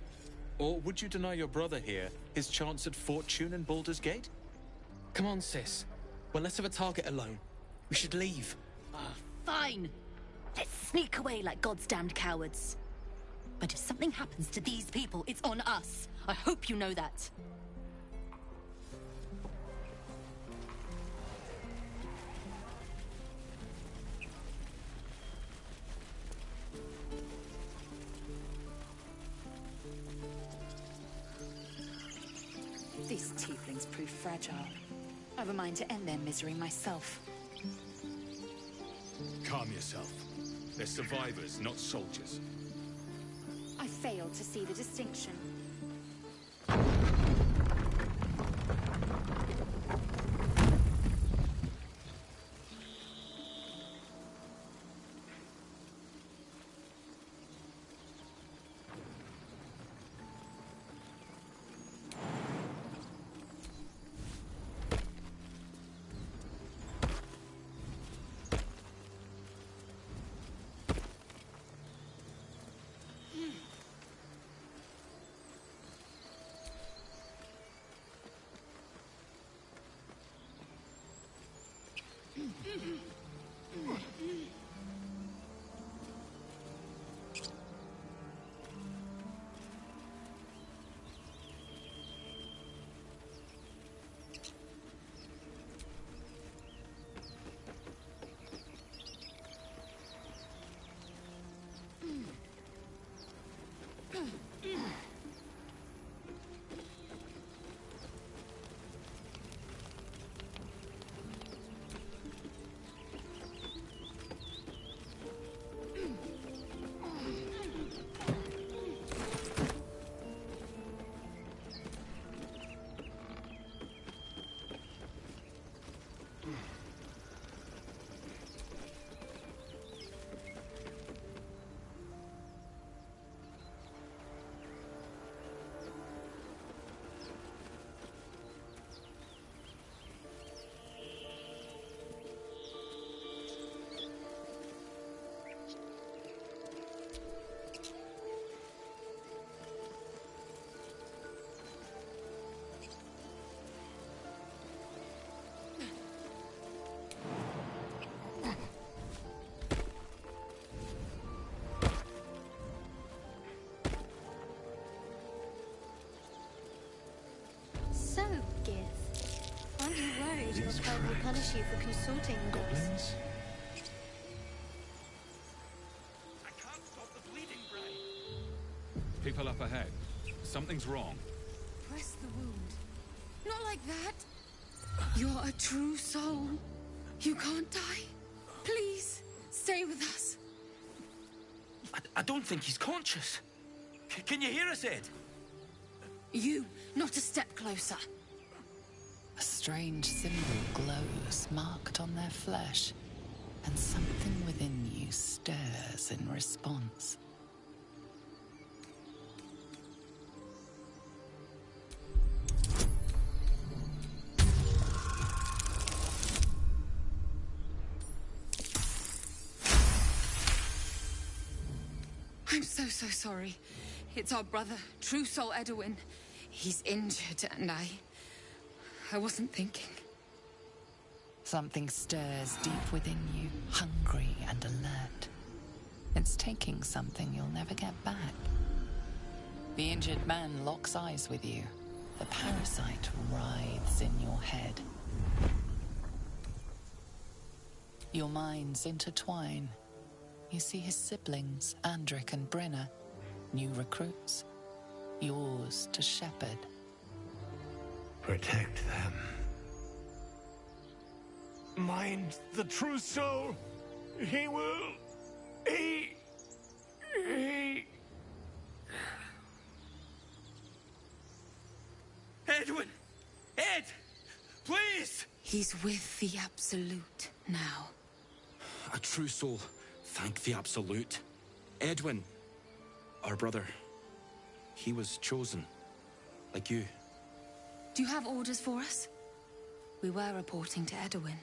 Or would you deny your brother here his chance at fortune in Baldur's Gate? Come on, sis. Well, let's have a target alone. We should leave. Fine. Let's sneak away like God's damned cowards. But if something happens to these people, it's on us. I hope you know that. These tieflings prove fragile. I've a mind to end their misery myself. Calm yourself. They're survivors, not soldiers. I fail to see the distinction. So, Gith, aren't you worried your tribe will punish you for consulting with us? I can't stop the bleeding, Bray. People up ahead. Something's wrong. Press the wound. Not like that. You're a true soul. You can't die. Please, stay with us. I don't think he's conscious. Can you hear us, Ed? You, not a step closer. A strange symbol glows, marked on their flesh, and something within you stirs in response. I'm so sorry. It's our brother, True Soul Edwin. He's injured, and I wasn't thinking. Something stirs deep within you, hungry and alert. It's taking something you'll never get back. The injured man locks eyes with you. The parasite writhes in your head. Your minds intertwine. You see his siblings, Andric and Brenna, new recruits, yours to shepherd. Protect them. Mind the true soul. He will Edwin! Ed! Please! He's with the Absolute now. A true soul. Thank the Absolute. Edwin, our brother, he was chosen. Like you. Do you have orders for us? We were reporting to Edwin.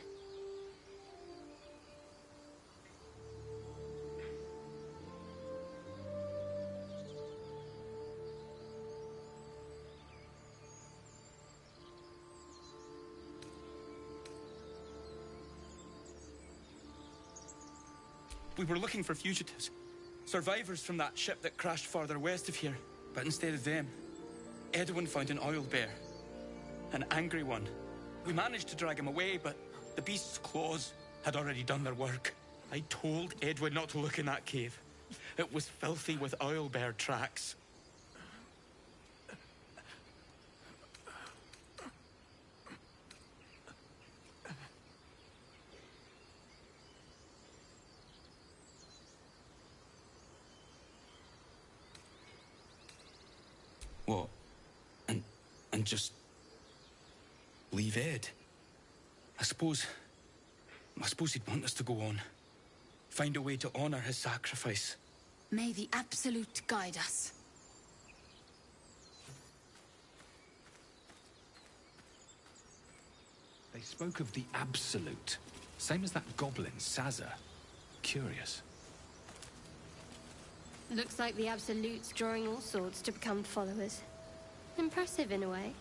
We were looking for fugitives. Survivors from that ship that crashed farther west of here. But instead of them, Edwin found an oil bear. An angry one. We managed to drag him away, but the beast's claws had already done their work. I told Edwin not to look in that cave. It was filthy with oil bear tracks. What? And just leave Ed? I suppose he'd want us to go on. Find a way to honor his sacrifice. May the Absolute guide us. They spoke of the Absolute. Same as that goblin, Sazza. Curious. Looks like the Absolute's drawing all sorts to become followers. Impressive in a way.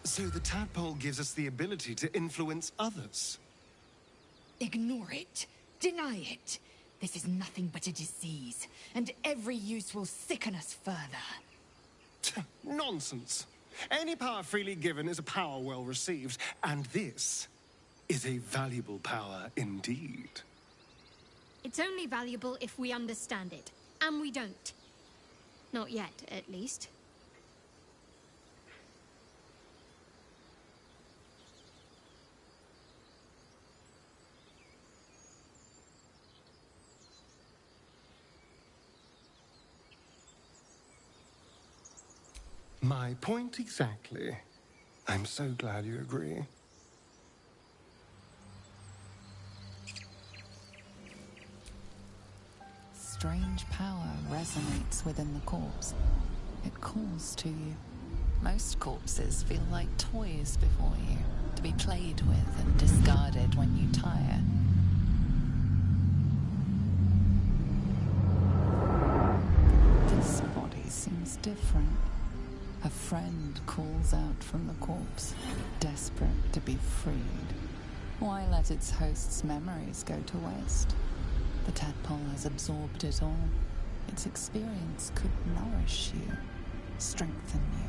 So the tadpole gives us the ability to influence others. Ignore it. Deny it. This is nothing but a disease, and every use will sicken us further. Nonsense. Any power freely given is a power well received, and this is a valuable power indeed. It's only valuable if we understand it, and we don't. Not yet, at least. My point exactly. I'm so glad you agree. Strange power resonates within the corpse. It calls to you. Most corpses feel like toys before you, to be played with and discarded when you tire. This body seems different. A friend calls out from the corpse, desperate to be freed. Why let its host's memories go to waste? The tadpole has absorbed it all. Its experience could nourish you, strengthen you.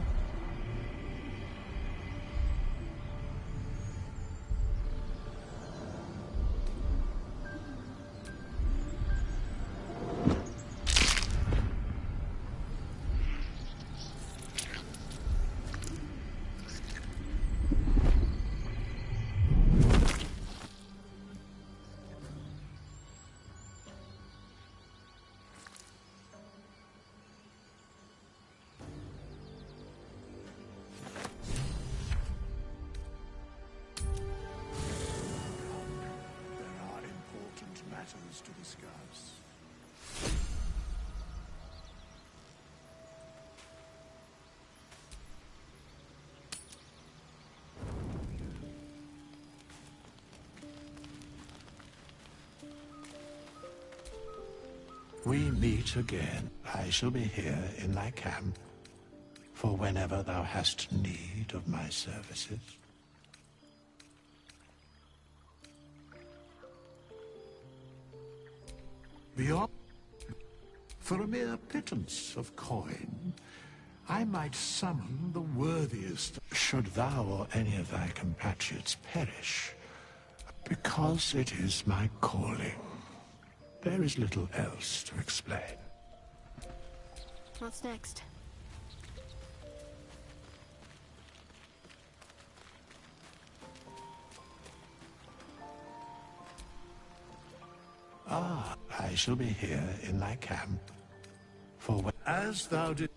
To discuss. We meet again. I shall be here in thy camp for whenever thou hast need of my services. Beyond, for a mere pittance of coin, I might summon the worthiest, should thou or any of thy compatriots perish, because it is my calling. There is little else to explain. What's next? Ah, I shall be here in thy camp. For as thou did.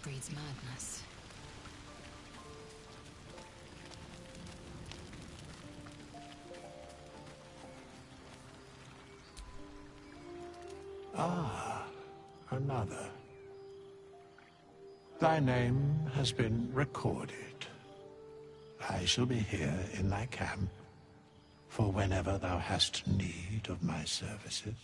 Breeds madness. Ah, another. Thy name has been recorded. I shall be here in thy camp for whenever thou hast need of my services.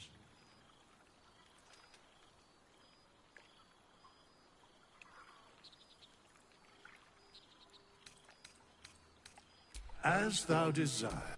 As thou desire.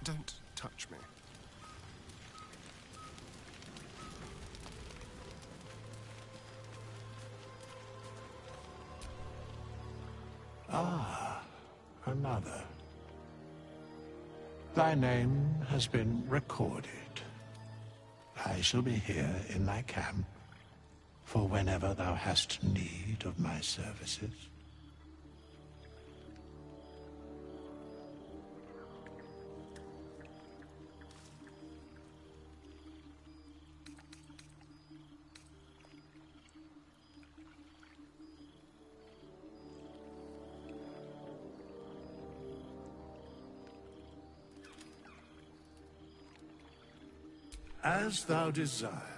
Don't touch me. Ah, another. Thy name has been recorded. I shall be here in thy camp for whenever thou hast need of my services. As thou desire.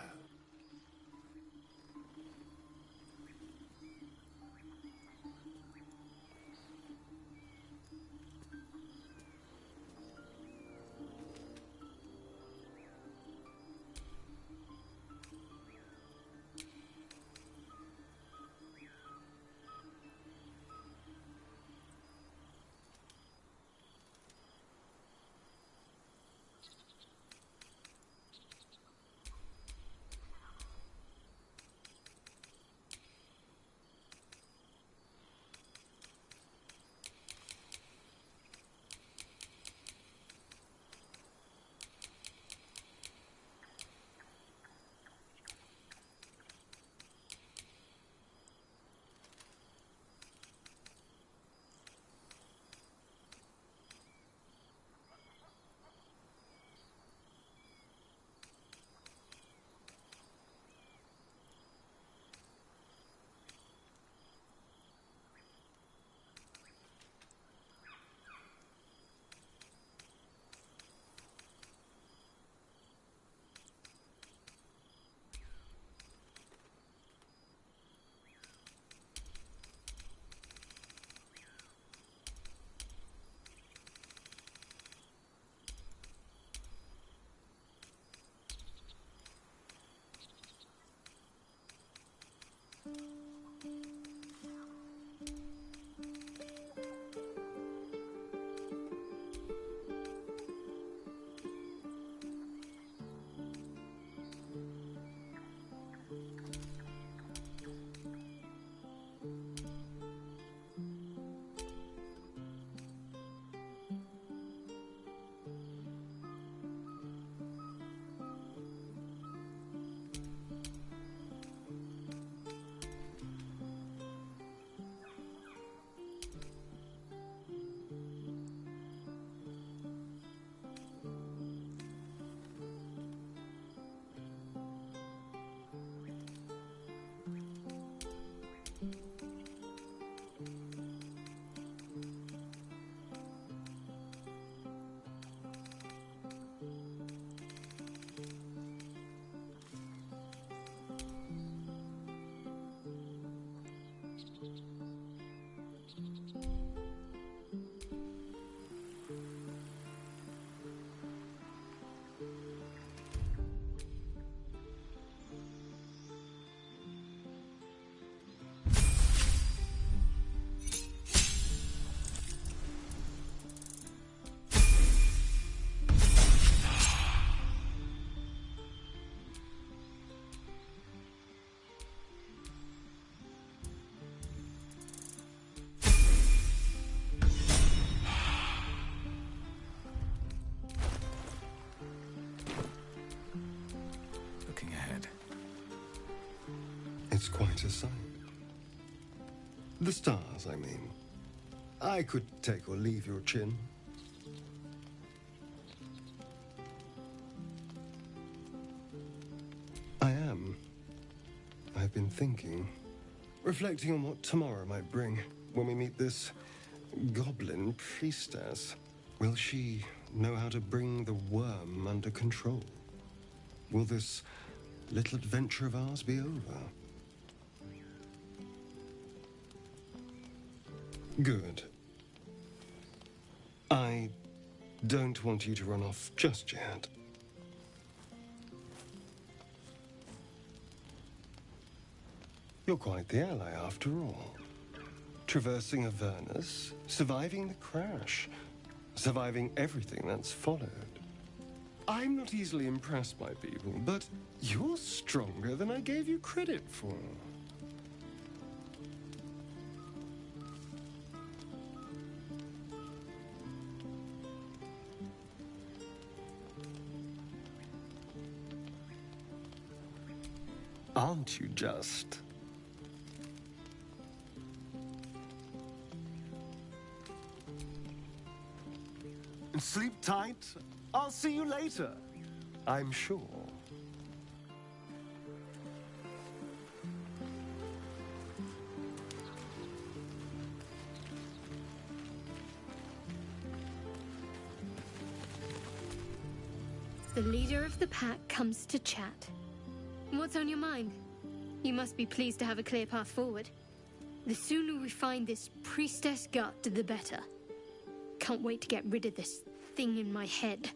It's quite a sight. The stars, I mean. I could take or leave your chin. I am. I've been thinking, reflecting on what tomorrow might bring when we meet this goblin priestess. Will she know how to bring the worm under control? Will this little adventure of ours be over? Good. I don't want you to run off just yet. You're quite the ally, after all. Traversing Avernus, surviving the crash. surviving everything that's followed. I'm not easily impressed by people, but you're stronger than I gave you credit for. Aren't you just? Sleep tight. I'll see you later. I'm sure. The leader of the pack comes to chat. What's on your mind? You must be pleased to have a clear path forward. The sooner we find this priestess gut, the better. Can't wait to get rid of this thing in my head.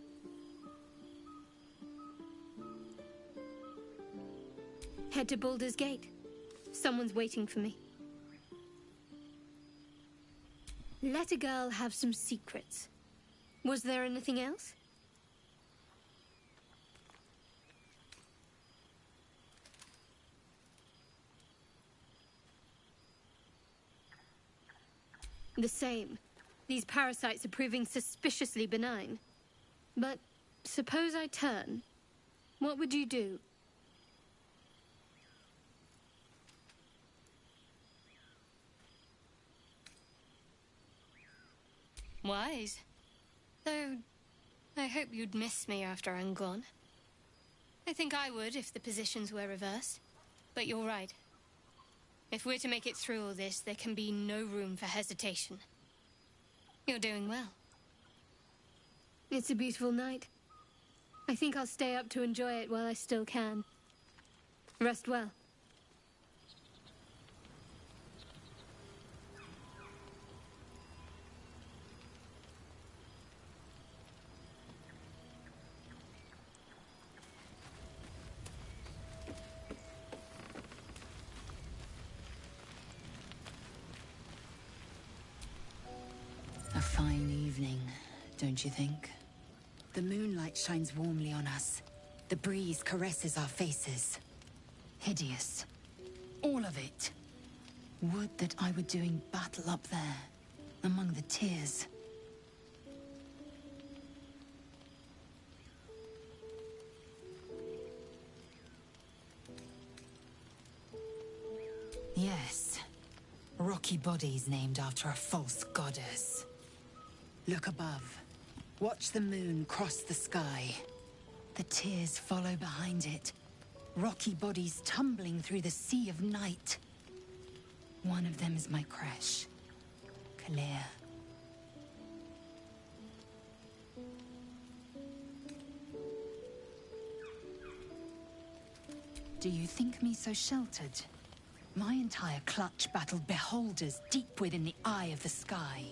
Head to Baldurs Gate. Someone's waiting for me. Let a girl have some secrets. Was there anything else? The same. These parasites are proving suspiciously benign. But suppose I turn. What would you do? Wise. Though, I hope you'd miss me after I'm gone. I think I would if the positions were reversed. But you're right. If we're to make it through all this, there can be no room for hesitation. You're doing well. It's a beautiful night. I think I'll stay up to enjoy it while I still can. Rest well. A fine evening, don't you think? The moonlight shines warmly on us. The breeze caresses our faces. Hideous. All of it. Would that I were doing battle up there, among the tears. Yes. Rocky bodies named after a false goddess. Look above. Watch the moon cross the sky. The tears follow behind it. Rocky bodies tumbling through the sea of night. One of them is my crush, Kalir. Do you think me so sheltered? My entire clutch battled beholders deep within the eye of the sky.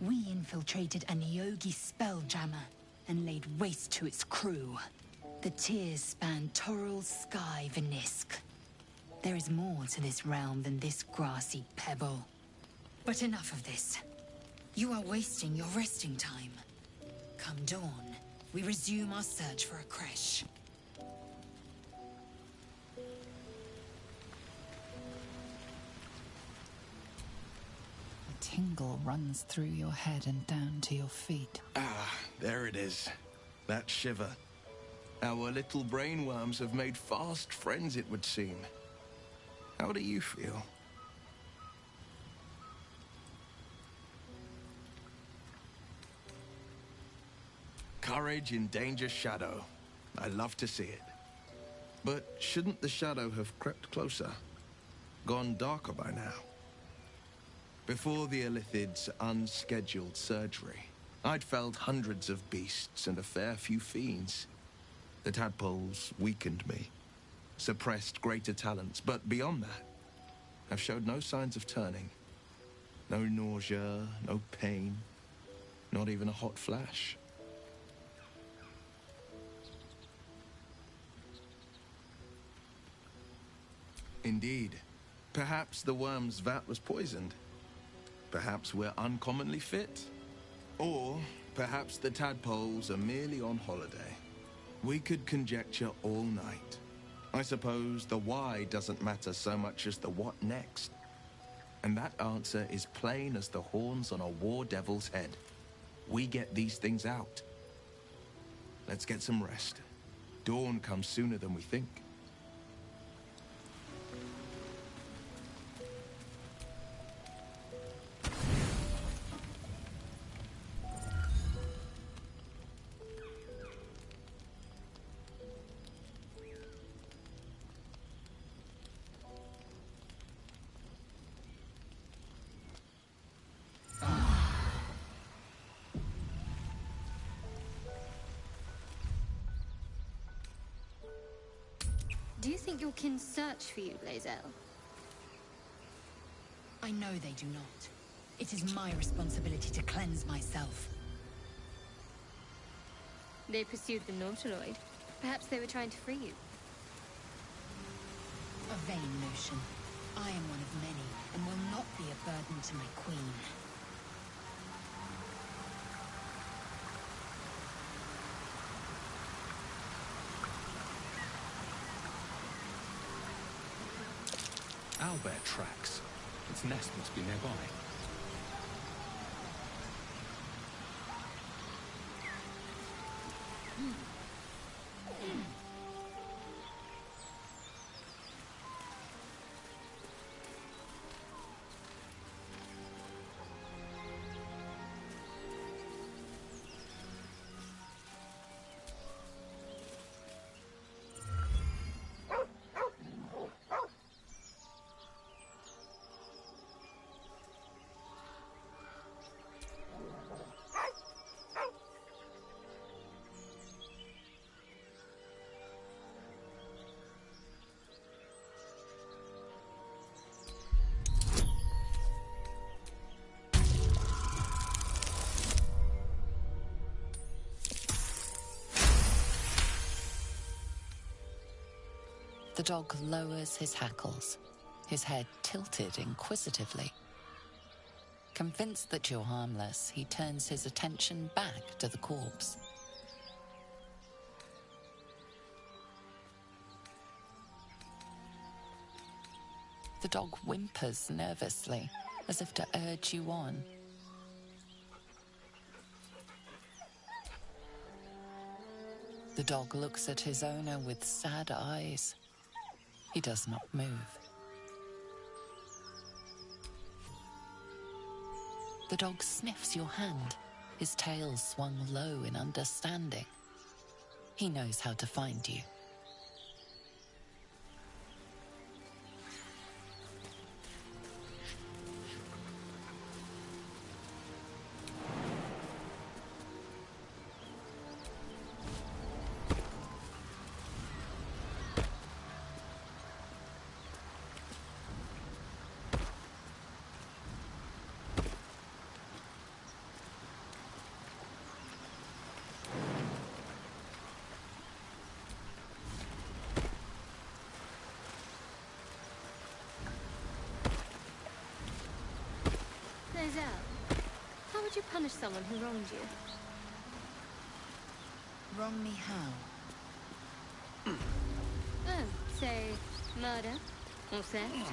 We infiltrated a Neogi spelljammer and laid waste to its crew. The tears spanned Toral's sky, Venisk. There is more to this realm than this grassy pebble. But enough of this. You are wasting your resting time. Come dawn, we resume our search for a creche. A tingle runs through your head and down to your feet. Ah, there it is. That shiver. Our little brainworms have made fast friends, it would seem. How do you feel? Courage in danger's shadow. I love to see it. But shouldn't the shadow have crept closer? Gone darker by now? Before the Illithid's unscheduled surgery, I'd felled hundreds of beasts and a fair few fiends. The tadpoles weakened me, suppressed greater talents, but beyond that, I've showed no signs of turning. No nausea, no pain, not even a hot flash. Indeed. Perhaps the worm's vat was poisoned. Perhaps we're uncommonly fit. Or Perhaps the tadpoles are merely on holiday. We could conjecture all night. I suppose the why doesn't matter so much as the what next. And that answer is plain as the horns on a war devil's head. We get these things out. Let's get some rest. Dawn comes sooner than we think. Do you think your kin search for you, Blazel? I know they do not. It is my responsibility to cleanse myself. They pursued the Nautiloid. Perhaps they were trying to free you. A vain notion. I am one of many, and will not be a burden to my queen. Owlbear tracks. Its nest must be nearby. The dog lowers his hackles, his head tilted inquisitively. Convinced that you're harmless, he turns his attention back to the corpse. The dog whimpers nervously, as if to urge you on. The dog looks at his owner with sad eyes. He does not move. The dog sniffs your hand, his tail swung low in understanding. He knows how to find you. Blazel, how would you punish someone who wronged you? Wrong me how? Oh, say, murder or theft?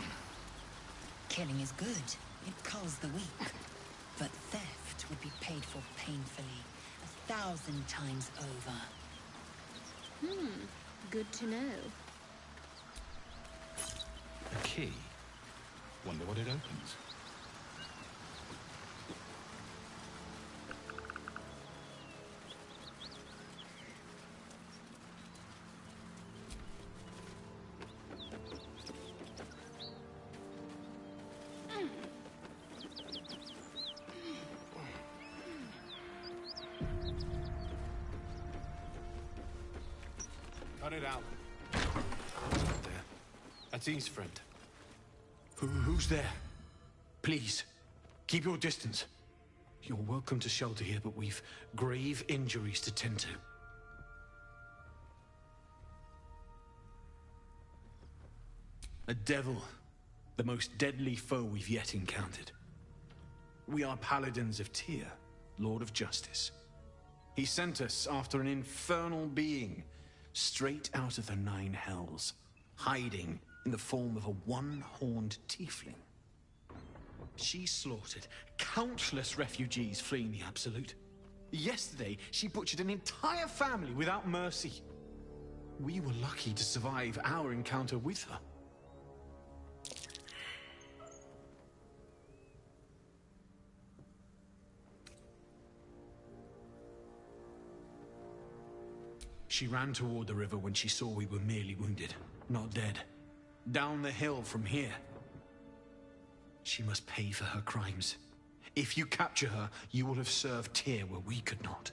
Killing is good. It culls the weak. But theft would be paid for painfully, 1,000 times over. Good to know. A key? Wonder what it opens. Cut it out. There. That's E's friend. Who's there? Please, keep your distance. You're welcome to shelter here, but we've grave injuries to tend to. A devil. The most deadly foe we've yet encountered. We are paladins of Tyr, Lord of Justice. He sent us after an infernal being, straight out of the Nine Hells, hiding in the form of a one-horned tiefling. She slaughtered countless refugees fleeing the Absolute. Yesterday, she butchered an entire family without mercy. We were lucky to survive our encounter with her. She ran toward the river when she saw we were merely wounded, not dead. Down the hill from here. She must pay for her crimes. If you capture her, you will have served Tyr where we could not.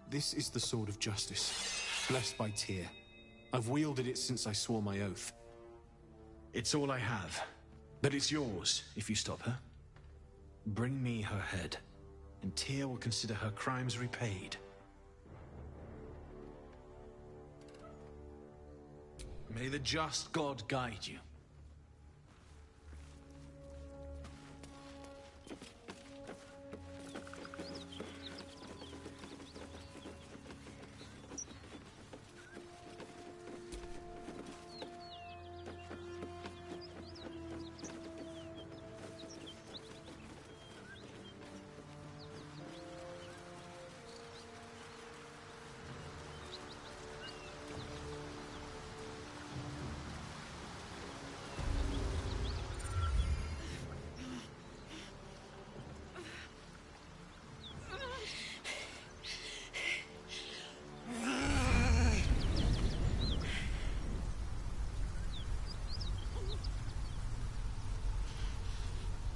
This is the sword of justice, blessed by Tyr. I've wielded it since I swore my oath. It's all I have, but it's yours if you stop her. Bring me her head, and Tyr will consider her crimes repaid. May the just God guide you.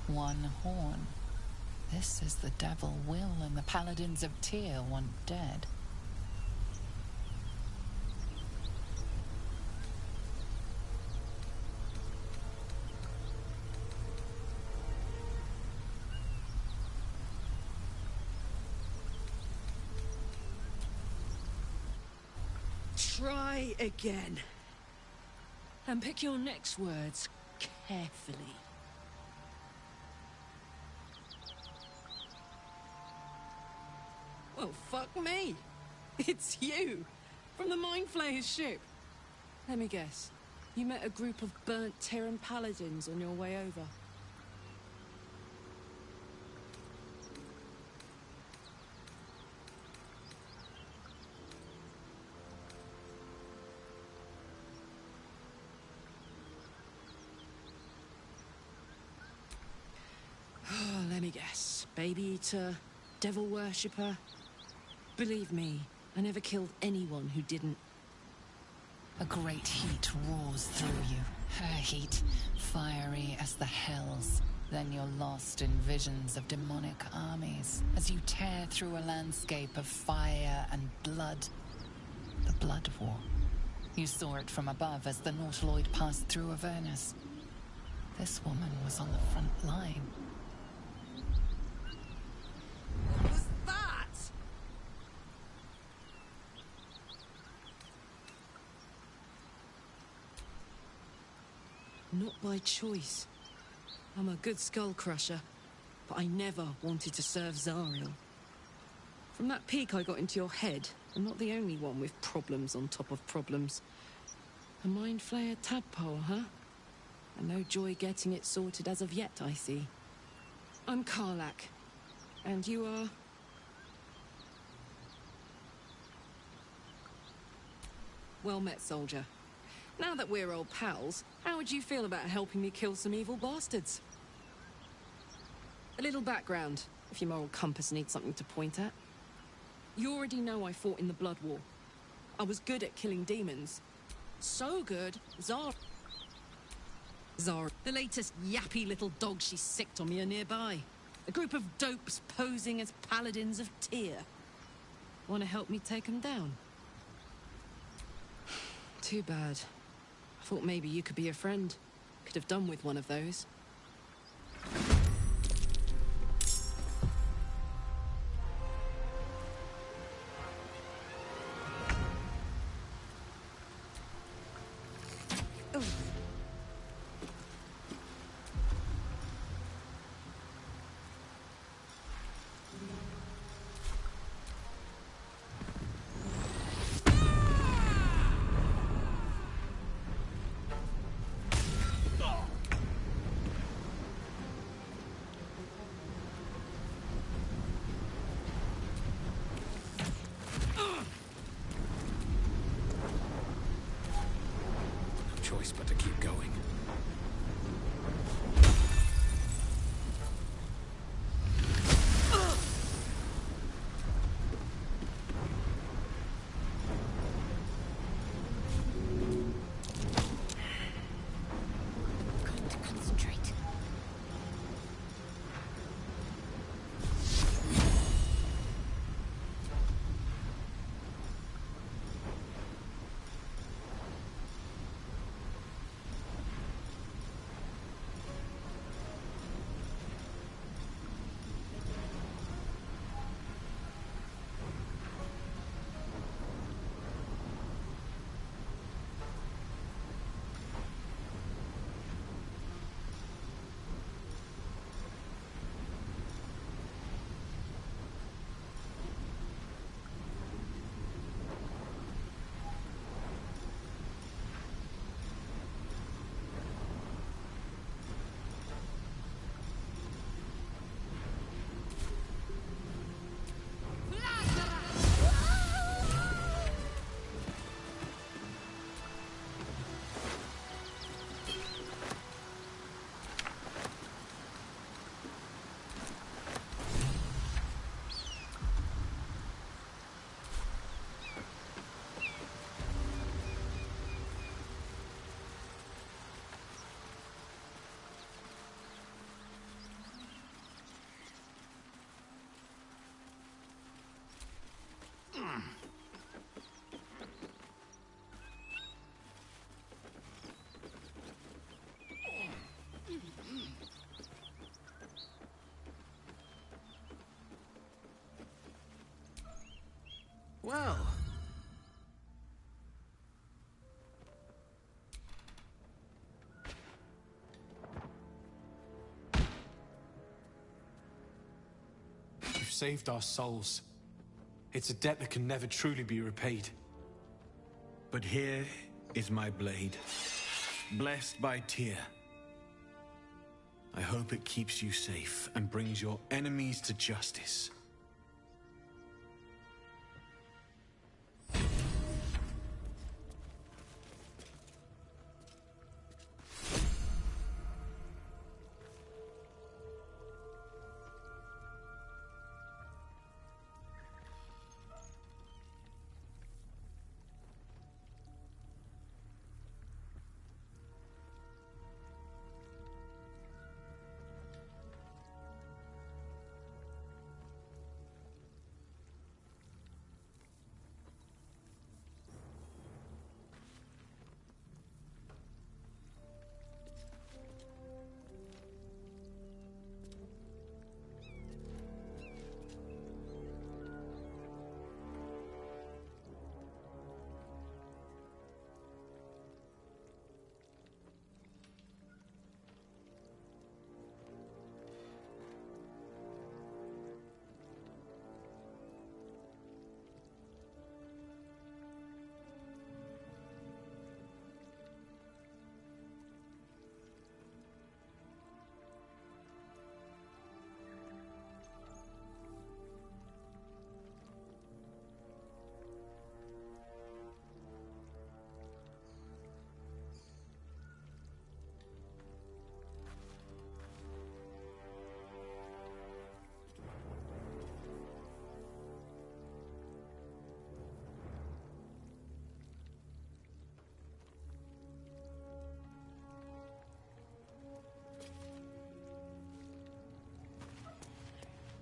One horn. This is the devil Will and the paladins of Tyr want dead. Try again. And pick your next words carefully. Well, fuck me. It's you, from the Mind Flayer's ship. Let me guess. You met a group of burnt Terran paladins on your way over. Oh, let me guess. Baby eater, devil worshipper. Believe me, I never killed anyone who didn't. A great heat roars through you. Her heat, fiery as the hells. Then you're lost in visions of demonic armies as you tear through a landscape of fire and blood. The Blood War. You saw it from above as the Nautiloid passed through Avernus. This woman was on the front line. What was that? Not by choice. I'm a good skull crusher, but I never wanted to serve Zariel. From that peek I got into your head, I'm not the only one with problems on top of problems. A Mind Flayer tadpole, huh? And no joy getting it sorted as of yet, I see. I'm Karlak. And you are? Well met, soldier. Now that we're old pals, how would you feel about helping me kill some evil bastards? A little background, if your moral compass needs something to point at. You already know I fought in the Blood War. I was good at killing demons. So good, Zara, the latest yappy little dog she sicked on me, are nearby. A group of dopes posing as paladins of Tyr. Want to help me take them down? Too bad. I thought maybe you could be a friend. Could have done with one of those. Well. You've saved our souls. It's a debt that can never truly be repaid. But here is my blade, blessed by Tyr. I hope it keeps you safe and brings your enemies to justice.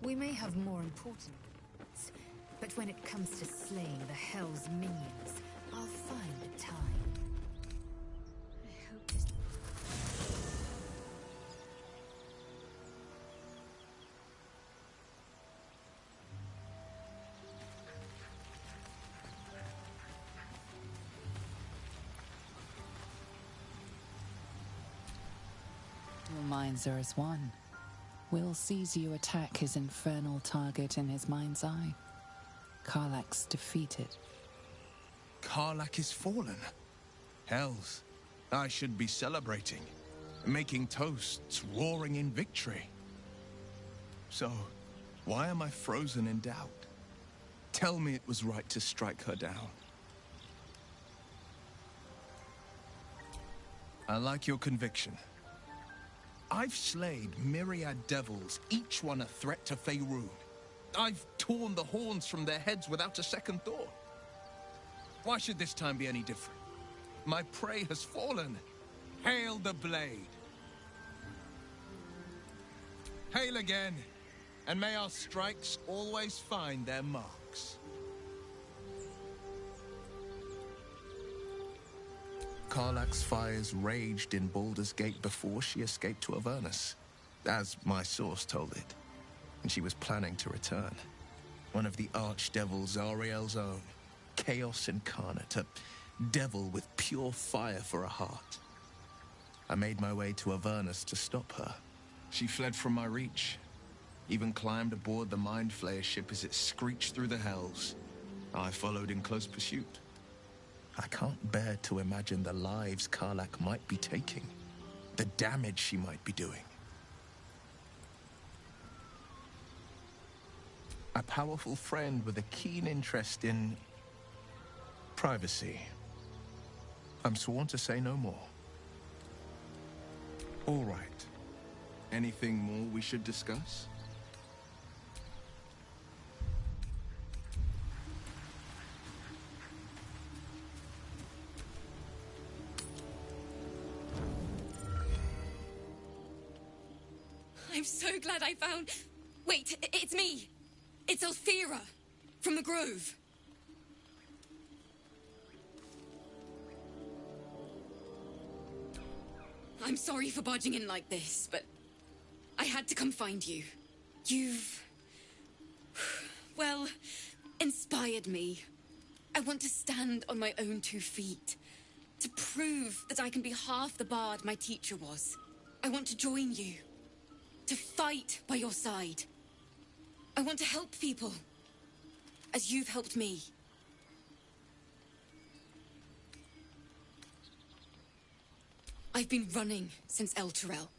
We may have more important ones, but when it comes to slaying the Hell's minions, I'll find the time. I hope this... Your minds are as one. Will sees you attack his infernal target in his mind's eye. Karlach's defeated. Karlach is fallen. Hells, I should be celebrating, making toasts, roaring in victory. So, why am I frozen in doubt? Tell me it was right to strike her down. I like your conviction. I've slayed myriad devils, each one a threat to Faerun. I've torn the horns from their heads without a second thought. Why should this time be any different? My prey has fallen. Hail the blade. Hail again, and may our strikes always find their marks. Karlach's fires raged in Baldurs Gate before she escaped to Avernus, as my source told it, and she was planning to return. One of the archdevils Zariel's own, chaos incarnate, a devil with pure fire for a heart. I made my way to Avernus to stop her. She fled from my reach, even climbed aboard the Mind Flayer ship as it screeched through the hells. I followed in close pursuit. I can't bear to imagine the lives Karlach might be taking, the damage she might be doing. A powerful friend with a keen interest in privacy. I'm sworn to say no more. All right. Anything more we should discuss? I'm so glad I found... Wait, it's me! It's Althera, from the Grove. I'm sorry for barging in like this, but I had to come find you. You've... well, inspired me I want to stand on my own 2 feet. To prove that I can be half the bard my teacher was. I want to join you. To fight by your side. I want to help people. As you've helped me. I've been running since El Turel.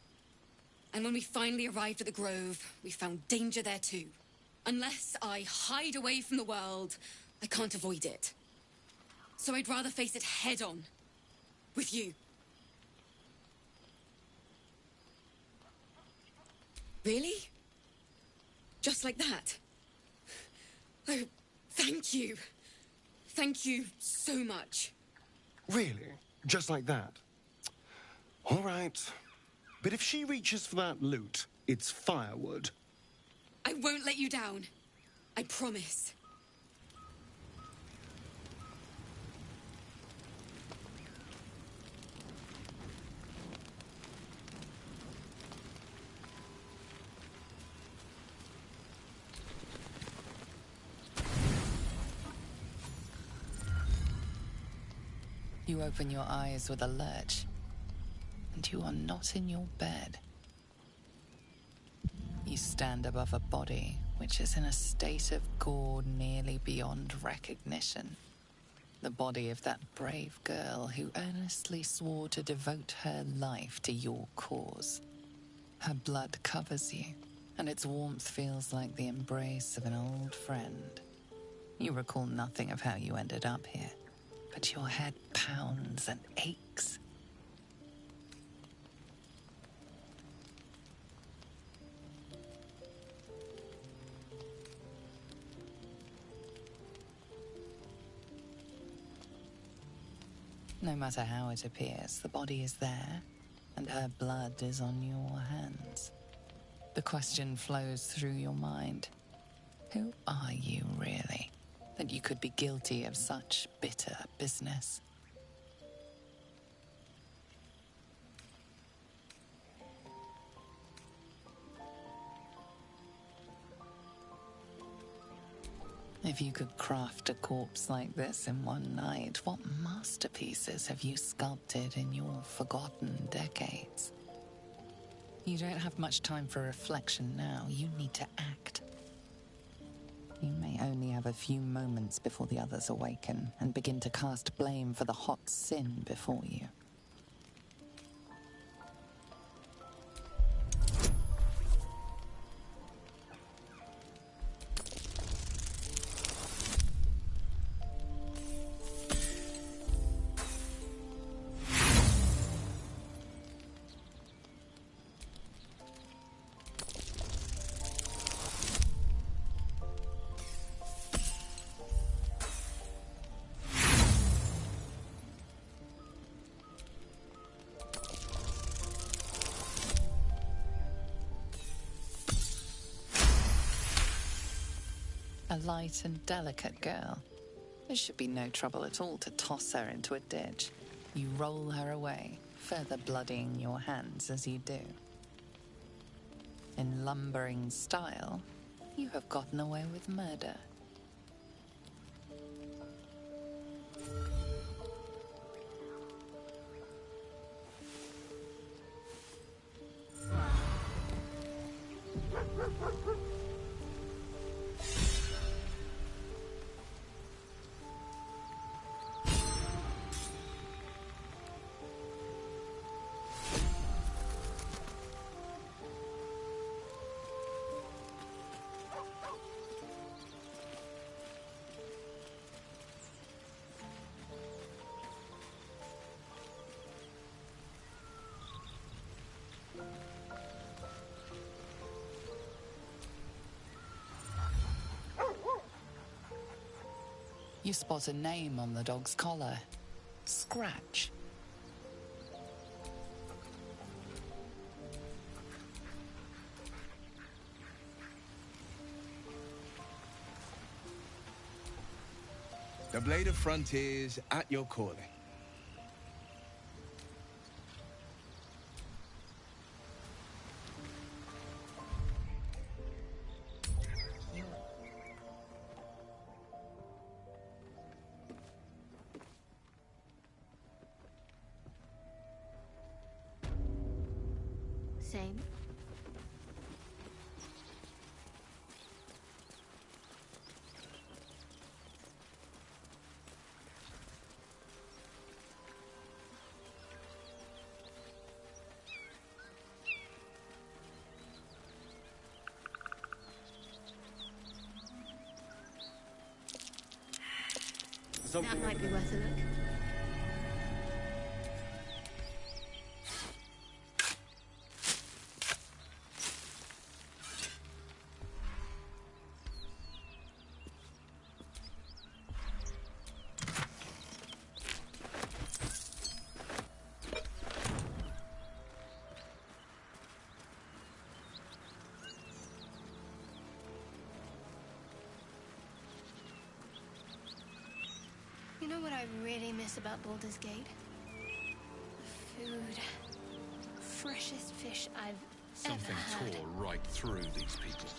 And when we finally arrived at the Grove, we found danger there too. Unless I hide away from the world, I can't avoid it. So I'd rather face it head on. With you. Really? Just like that? Oh, thank you. Thank you so much. Really? Just like that? All right. But if she reaches for that loot, it's firewood. I won't let you down. I promise. You open your eyes with a lurch, and you are not in your bed. You stand above a body which is in a state of gore nearly beyond recognition. The body of that brave girl who earnestly swore to devote her life to your cause. Her blood covers you, and its warmth feels like the embrace of an old friend. You recall nothing of how you ended up here, but your head pounds and aches. No matter how it appears, the body is there, and her blood is on your hands. The question flows through your mind. Who are you, really, that you could be guilty of such bitter business? If you could craft a corpse like this in one night, what masterpieces have you sculpted in your forgotten decades? You don't have much time for reflection now. You need to act. You may only have a few moments before the others awaken and begin to cast blame for the hot sin before you. A light and delicate girl. There should be no trouble at all to toss her into a ditch. You roll her away, further bloodying your hands as you do. In lumbering style, you have gotten away with murder. You spot a name on the dog's collar. Scratch. The Blade of Frontiers at your calling. same. That might be worth a look. You know what I really miss about Baldur's Gate? The food. Freshest fish I've Something ever had. tore right through these people.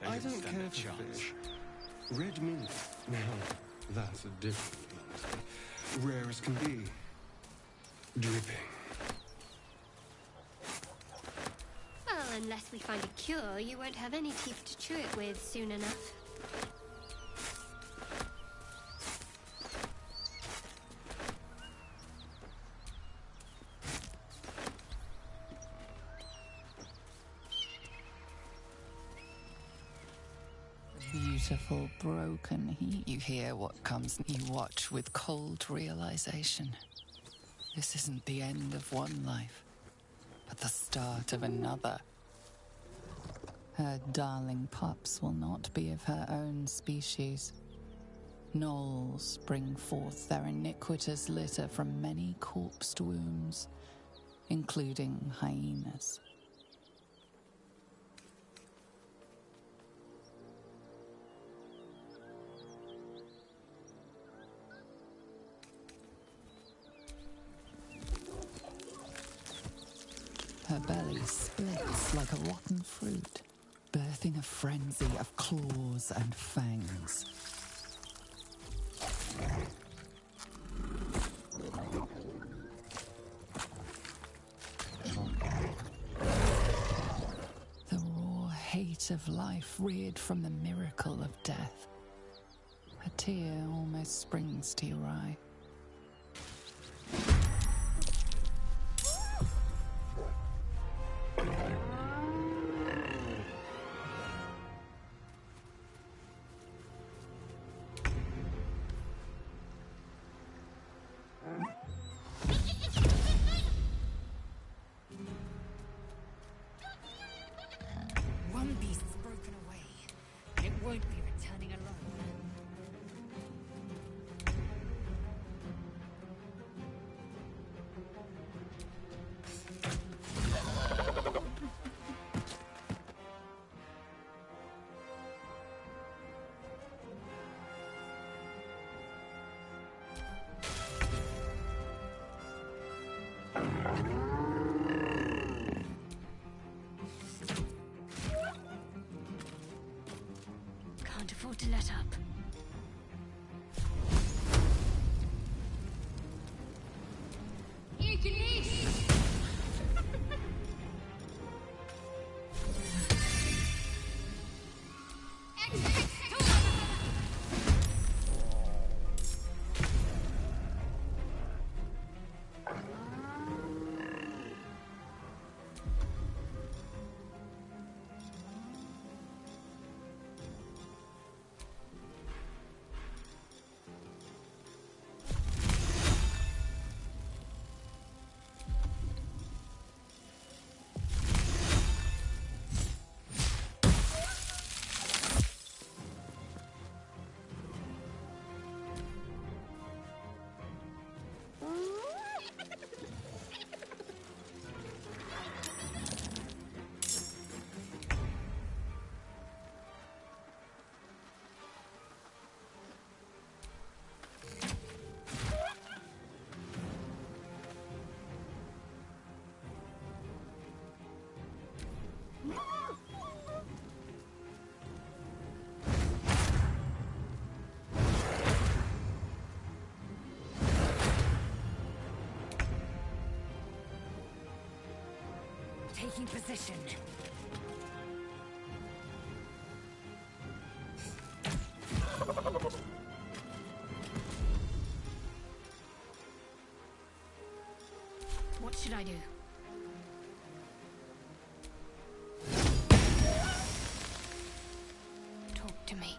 They I didn't don't stand care a for chance. fish. Red meat, now that's a different matter. Rare as can be. Dripping. Well, unless we find a cure, you won't have any teeth to chew it with soon enough. Beautiful, broken heat. You hear what comes, you watch with cold realization. This isn't the end of one life, but the start of another. Her darling pups will not be of her own species. Gnolls bring forth their iniquitous litter from many corpsed wombs, including hyenas. Her belly splits like a rotten fruit, birthing a frenzy of claws and fangs. The raw hate of life reared from the miracle of death. A tear almost springs to your eye. One beast's broken away. It won't be returning alone. Can't afford to let up. You can eat! Taking position. What should I do? Talk to me.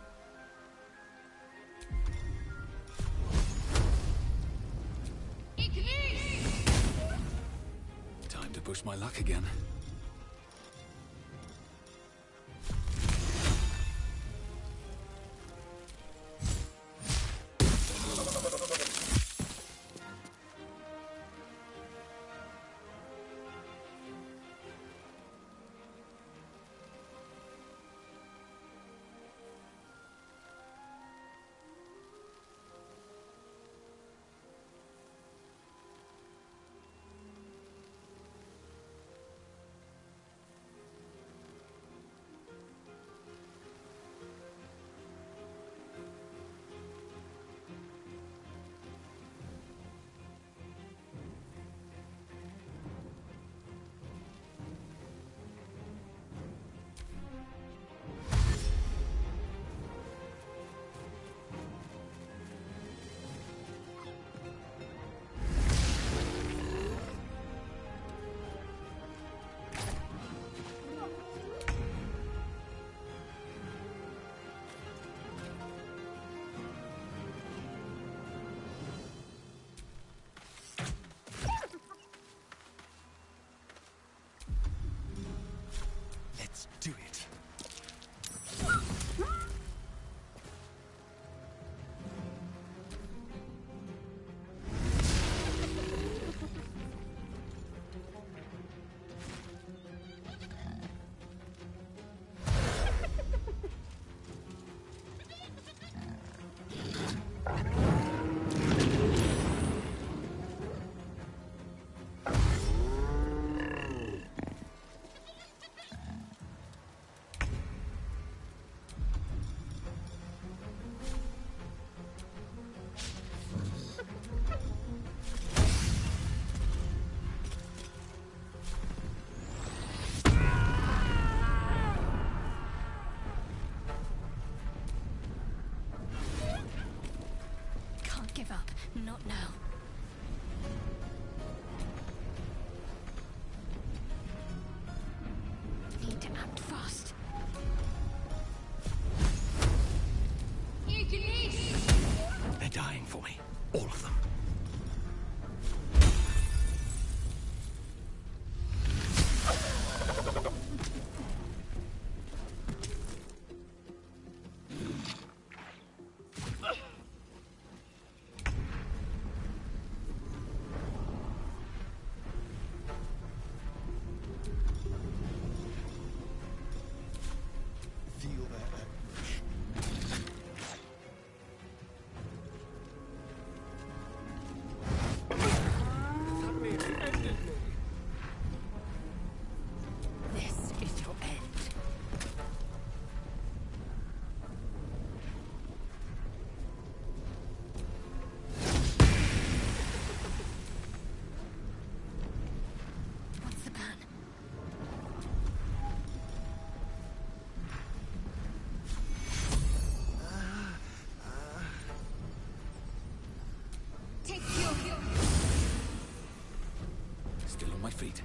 Time to push my luck again. Let's do it. Give up. Not now. Need to act fast. They're dying for me. All of them. Still on my feet.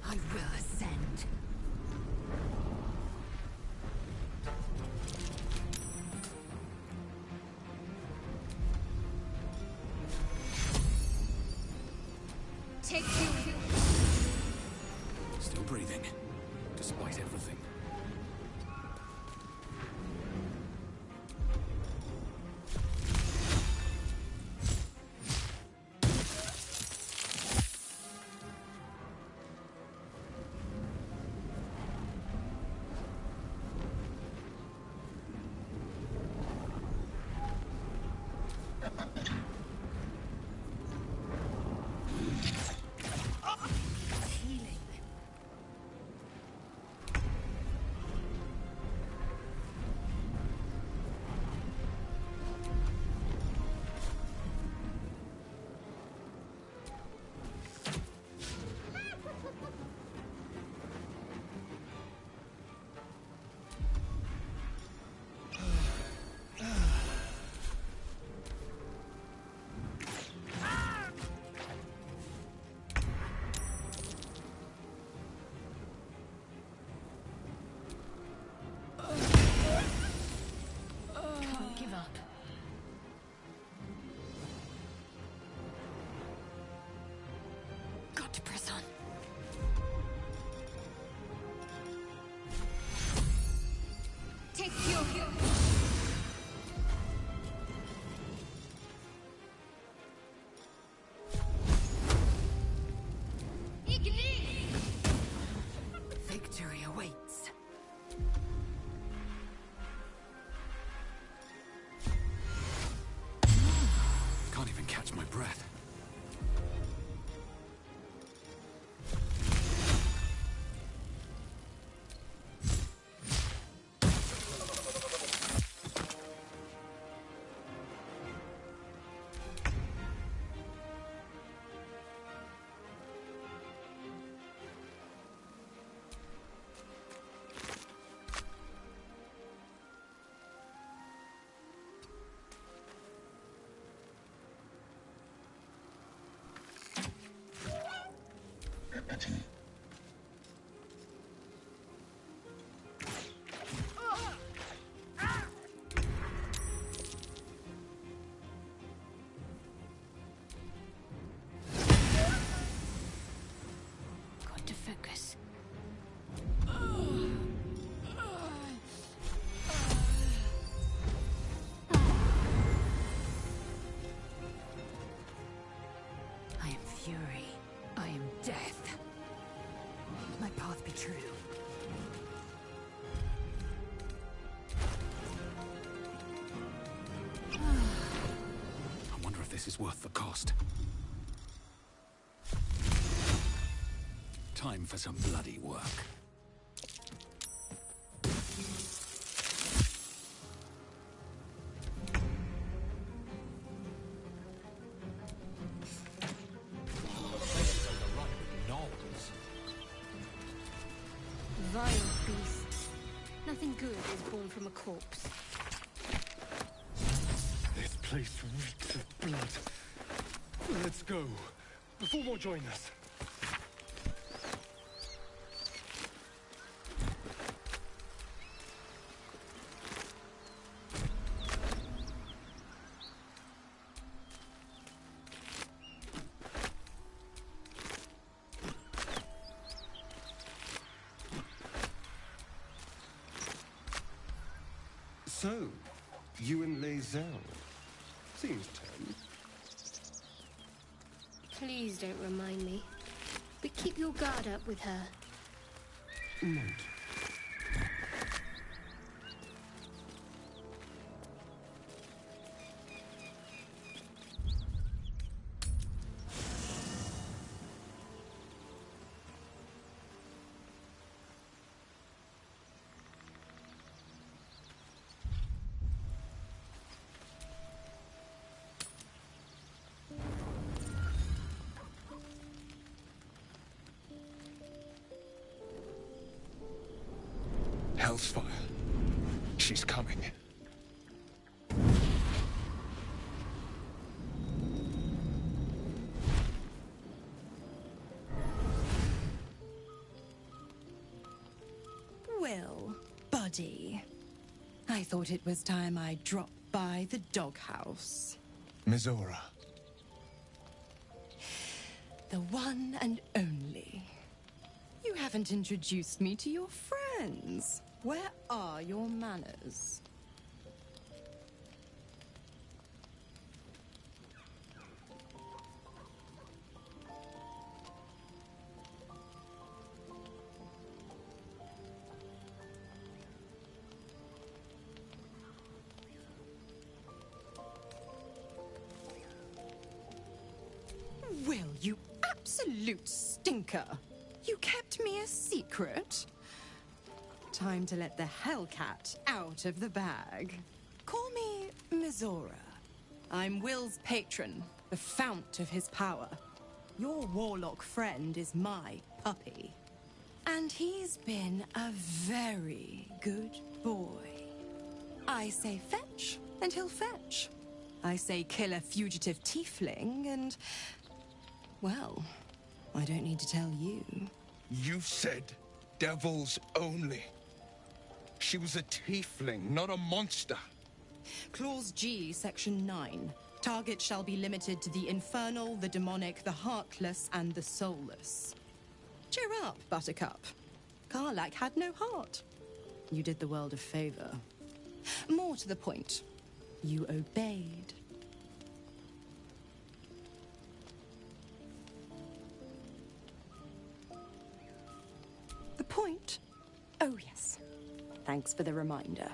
I will ascend. Take you. breathing, despite everything. Can't give up. Got to press on. Take fuel. Victory awaits. Can't even catch my breath. Got to focus. I am fury. I am death. My path be true. I wonder if this is worth the cost. Time for some bloody work. Vile beasts. Nothing good is born from a corpse. This place reeks of blood. Let's go, before more join us. So, you and Lae'zel. Seems tame. Please don't remind me. But keep your guard up with her. Note. Hellsfire. She's coming. Well, buddy, I thought it was time I dropped by the doghouse. Mizora. The one and only. You haven't introduced me to your friends. Where are your manners? Will, you absolute stinker! You kept me a secret? Time to let the Hellcat out of the bag. Call me Mizora. I'm Will's patron, the fount of his power. Your warlock friend is my puppy. And he's been a very good boy. I say fetch, and he'll fetch. I say kill a fugitive tiefling, and... well, I don't need to tell you. You said devils only. She was a tiefling, not a monster. Clause G, Section 9. Target shall be limited to the infernal, the demonic, the heartless, and the soulless. Cheer up, Buttercup. Karlach had no heart. You did the world a favor. More to the point, you obeyed. The point? Oh, yes. Thanks for the reminder.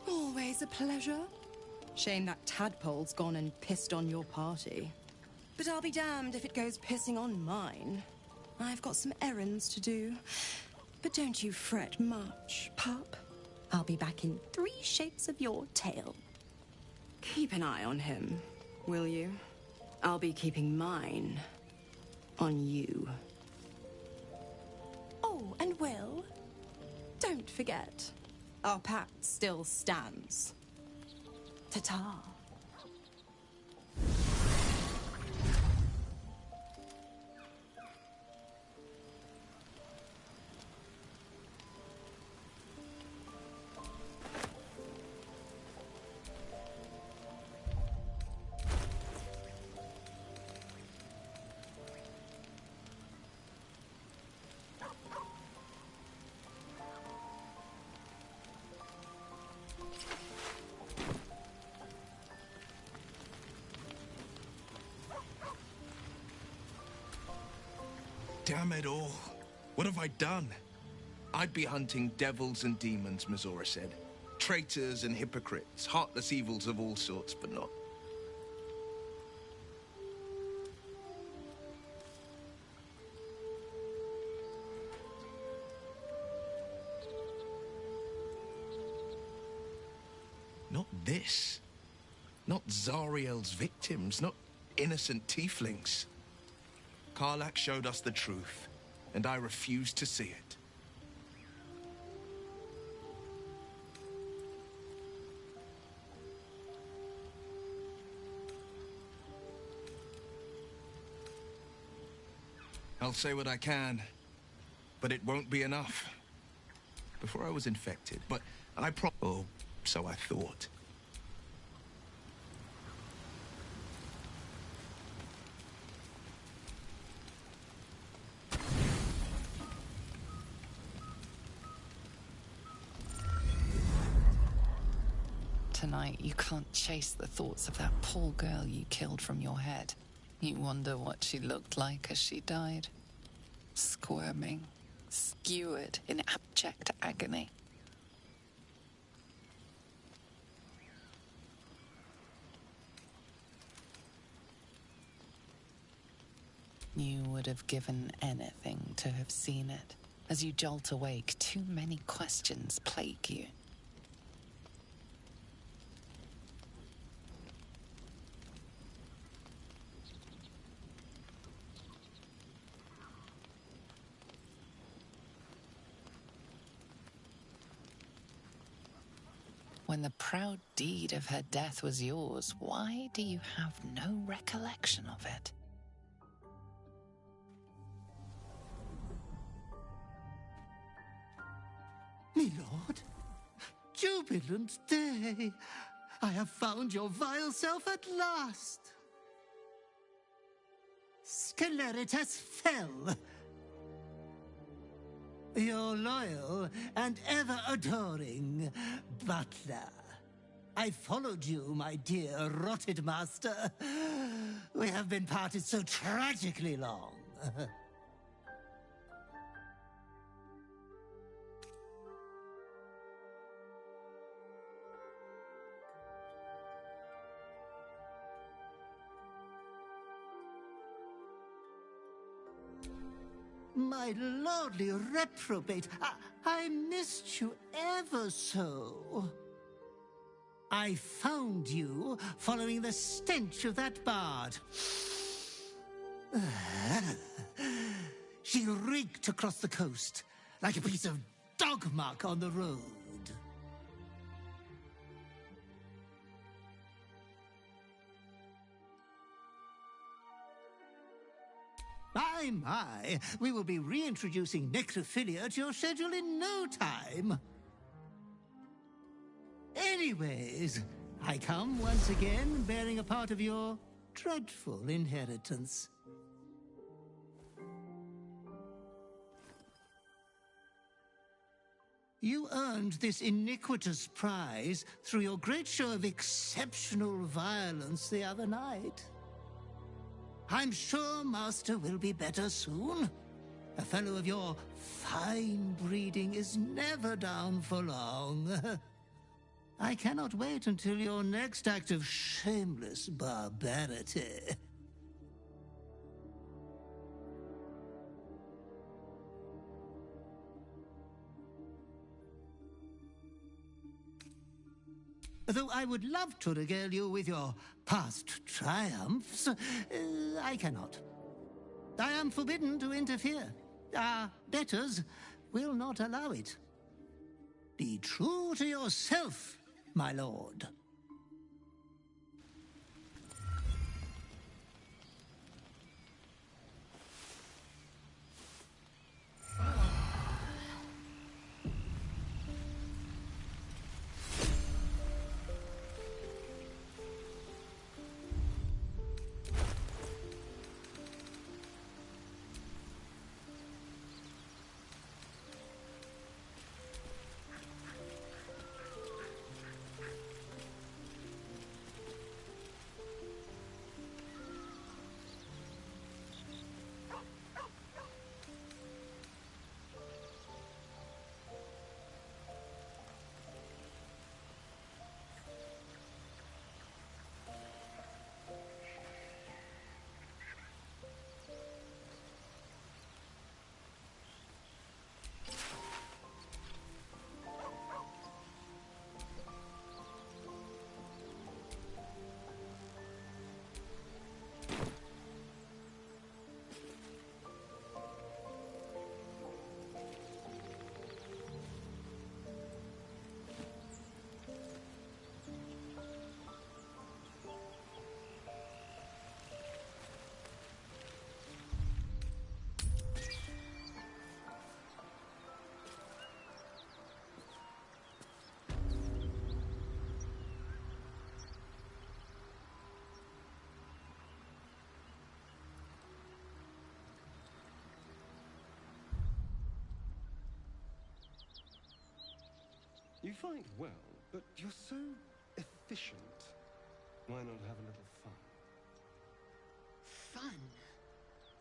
Always a pleasure. Shame that tadpole's gone and pissed on your party. But I'll be damned if it goes pissing on mine. I've got some errands to do. But don't you fret much, pup. I'll be back in 3 shakes of your tail. Keep an eye on him, will you? I'll be keeping mine on you. Oh, and Will, don't forget, our pact still stands. Ta-ta. Damn it all. What have I done? I'd be hunting devils and demons, Mizora said. Traitors and hypocrites, heartless evils of all sorts, but not. Not this. Not Zariel's victims, not innocent tieflings. Karlach showed us the truth, and I refuse to see it. I'll say what I can, but it won't be enough. Before I was infected, but oh, so I thought. Tonight, you can't chase the thoughts of that poor girl you killed from your head. You wonder what she looked like as she died. Squirming, skewered in abject agony. You would have given anything to have seen it. As you jolt awake, too many questions plague you. When the proud deed of her death was yours, why do you have no recollection of it? Milord, jubilant day! I have found your vile self at last! Sceleritas fell. Your loyal and ever-adoring butler. I followed you, my dear rotted master. We have been parted so tragically long. My lordly reprobate, I missed you ever so. I found you following the stench of that bard. She reeked across the coast like a piece of dog muck on the road. My, we will be reintroducing necrophilia to your schedule in no time. Anyways, I come once again bearing a part of your dreadful inheritance. You earned this iniquitous prize through your great show of exceptional violence the other night. I'm sure Master will be better soon. A fellow of your fine breeding is never down for long. I cannot wait until your next act of shameless barbarity. Though I would love to regale you with your past triumphs, I cannot. I am forbidden to interfere. Our betters will not allow it. Be true to yourself, my lord. You fight well, but you're so efficient. Why not have a little fun? Fun?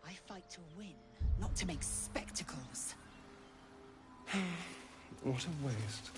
I fight to win, not to make spectacles. What a waste.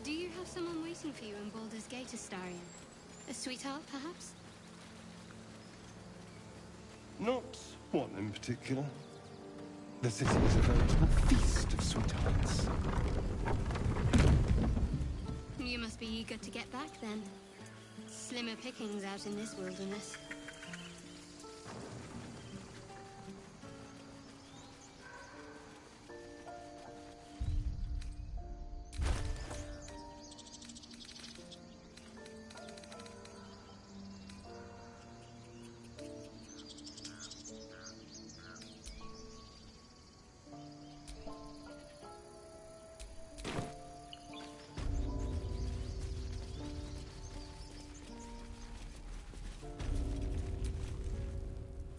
Do you have someone waiting for you in Baldurs Gate, Astarion? A sweetheart, perhaps? Not one in particular. The city is a veritable feast of sweethearts. You must be eager to get back then. Slimmer pickings out in this wilderness.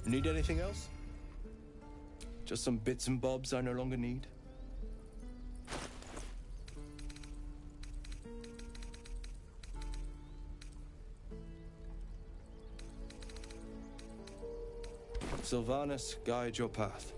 Need anything else? Just some bits and bobs I no longer need? Sylvanus, guide your path.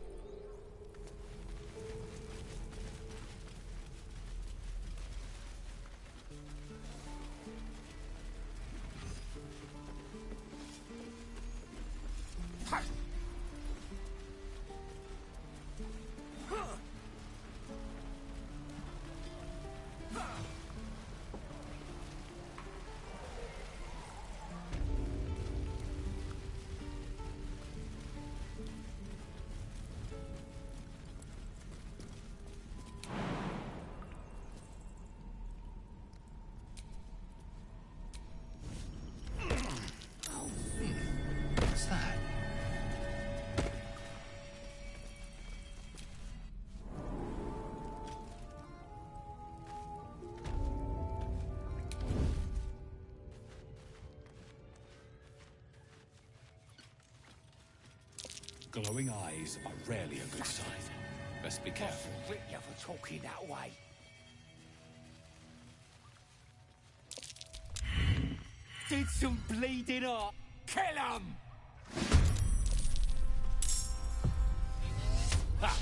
What's that? Glowing eyes are rarely a good sign. Best be careful. Rip you for talking that way. Did some bleeding art. Kill him! Ha!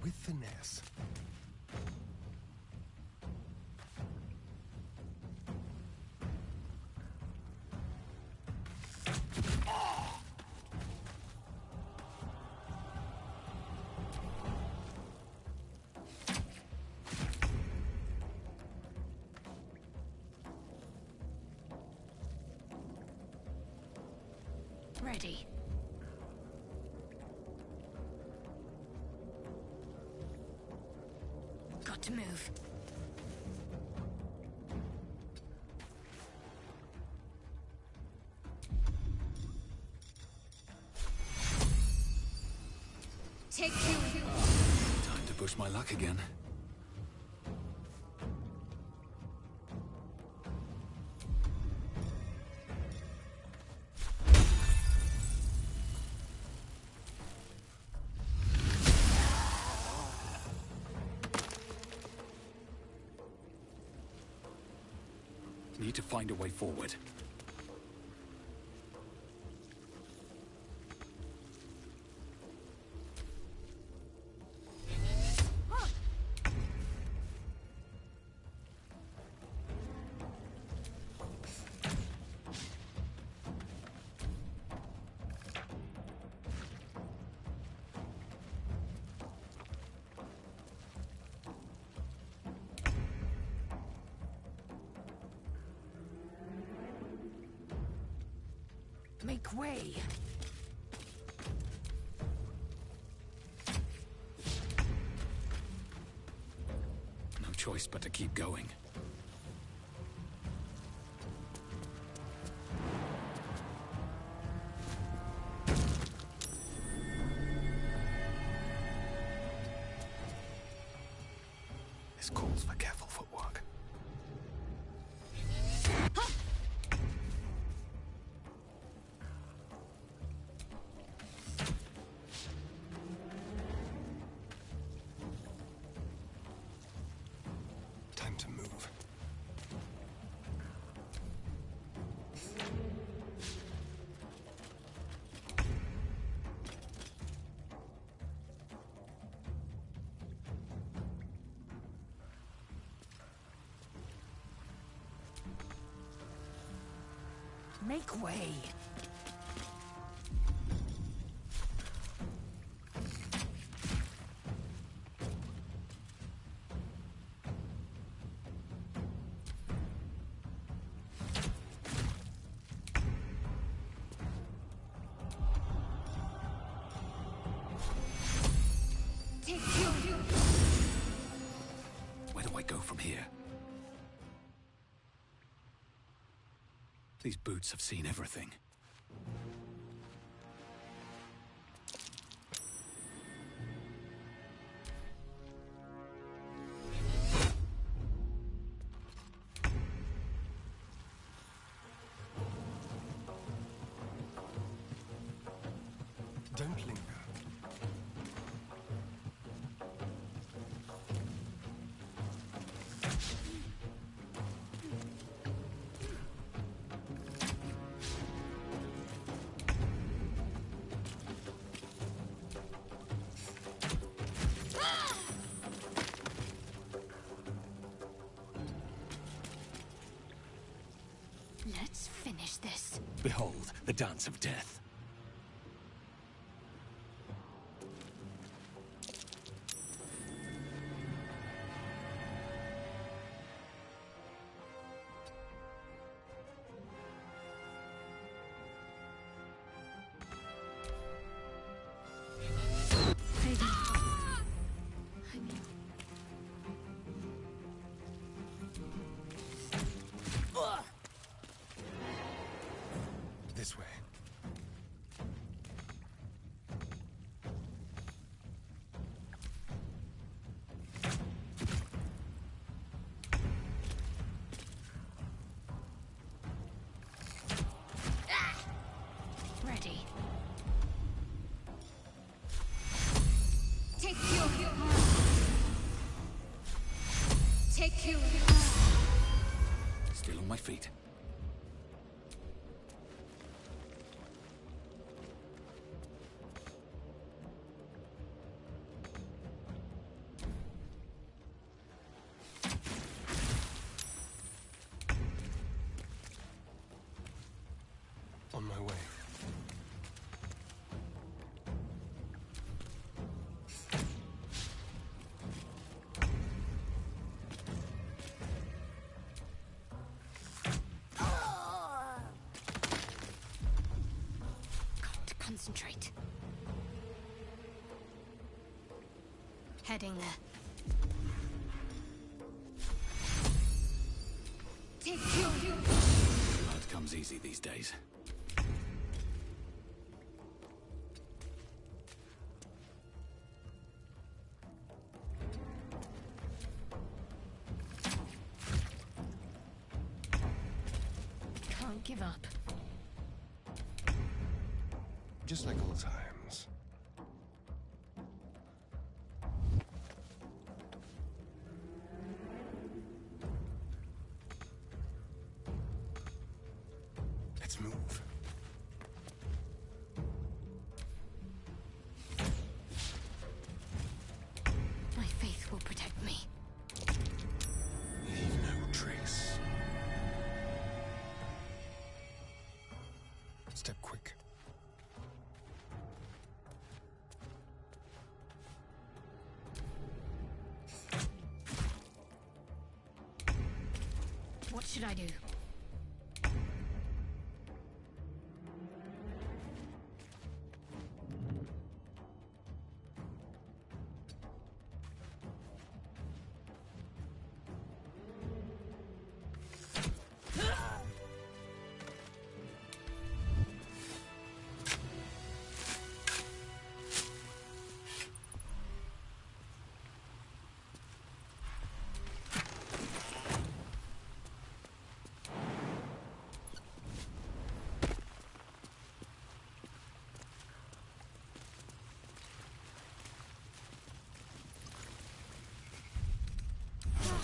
With finesse. Ready. Got to move. Take two. Time to push my luck again. Need to find a way forward. Make way. No choice but to keep going. This calls for careful footwork. Time to move. Make way. Where do I go from here? These boots have seen everything. Don't linger. Let's finish this. Behold, the dance of death. This way. Ready. Take you. Take you. Still on my feet. On my way. Got to concentrate. Heading there. Take you. Blood comes easy these days. Can't give up. Just like old times. Let's move. My faith will protect me. Leave no trace. Step quick. What should I do?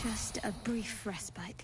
Just a brief respite.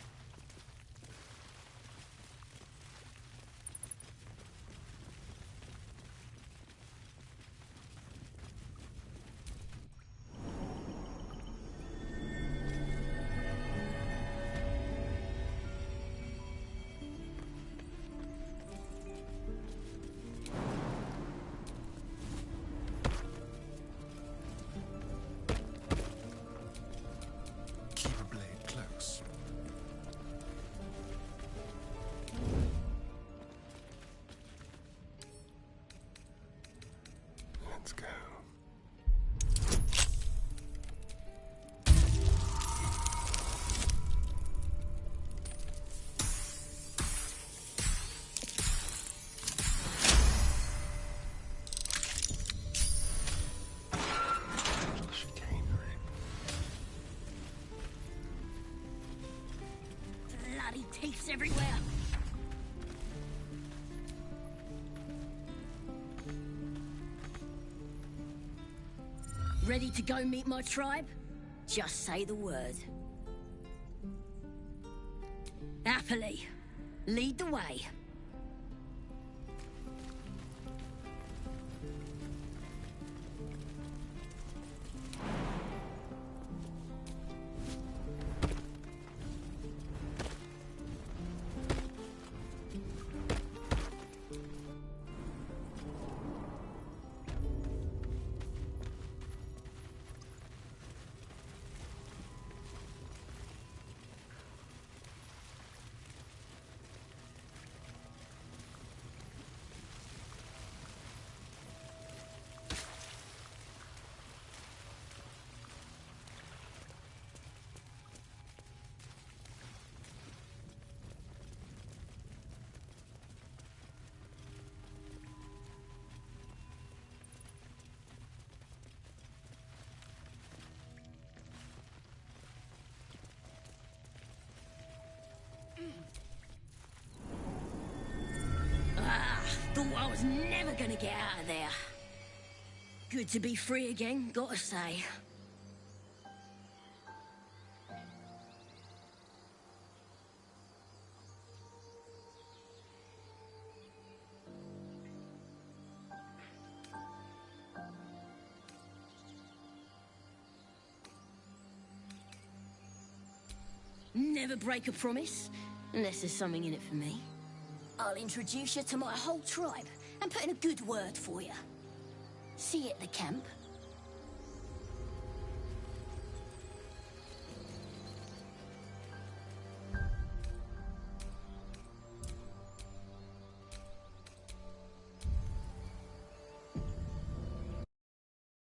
teeth's everywhere. Ready to go meet my tribe? Just say the word. Happily. Lead the way. Thought I was never gonna get out of there. Good to be free again, gotta say. Never break a promise, unless there's something in it for me. I'll introduce you to my whole tribe and put in a good word for you. See you at the camp.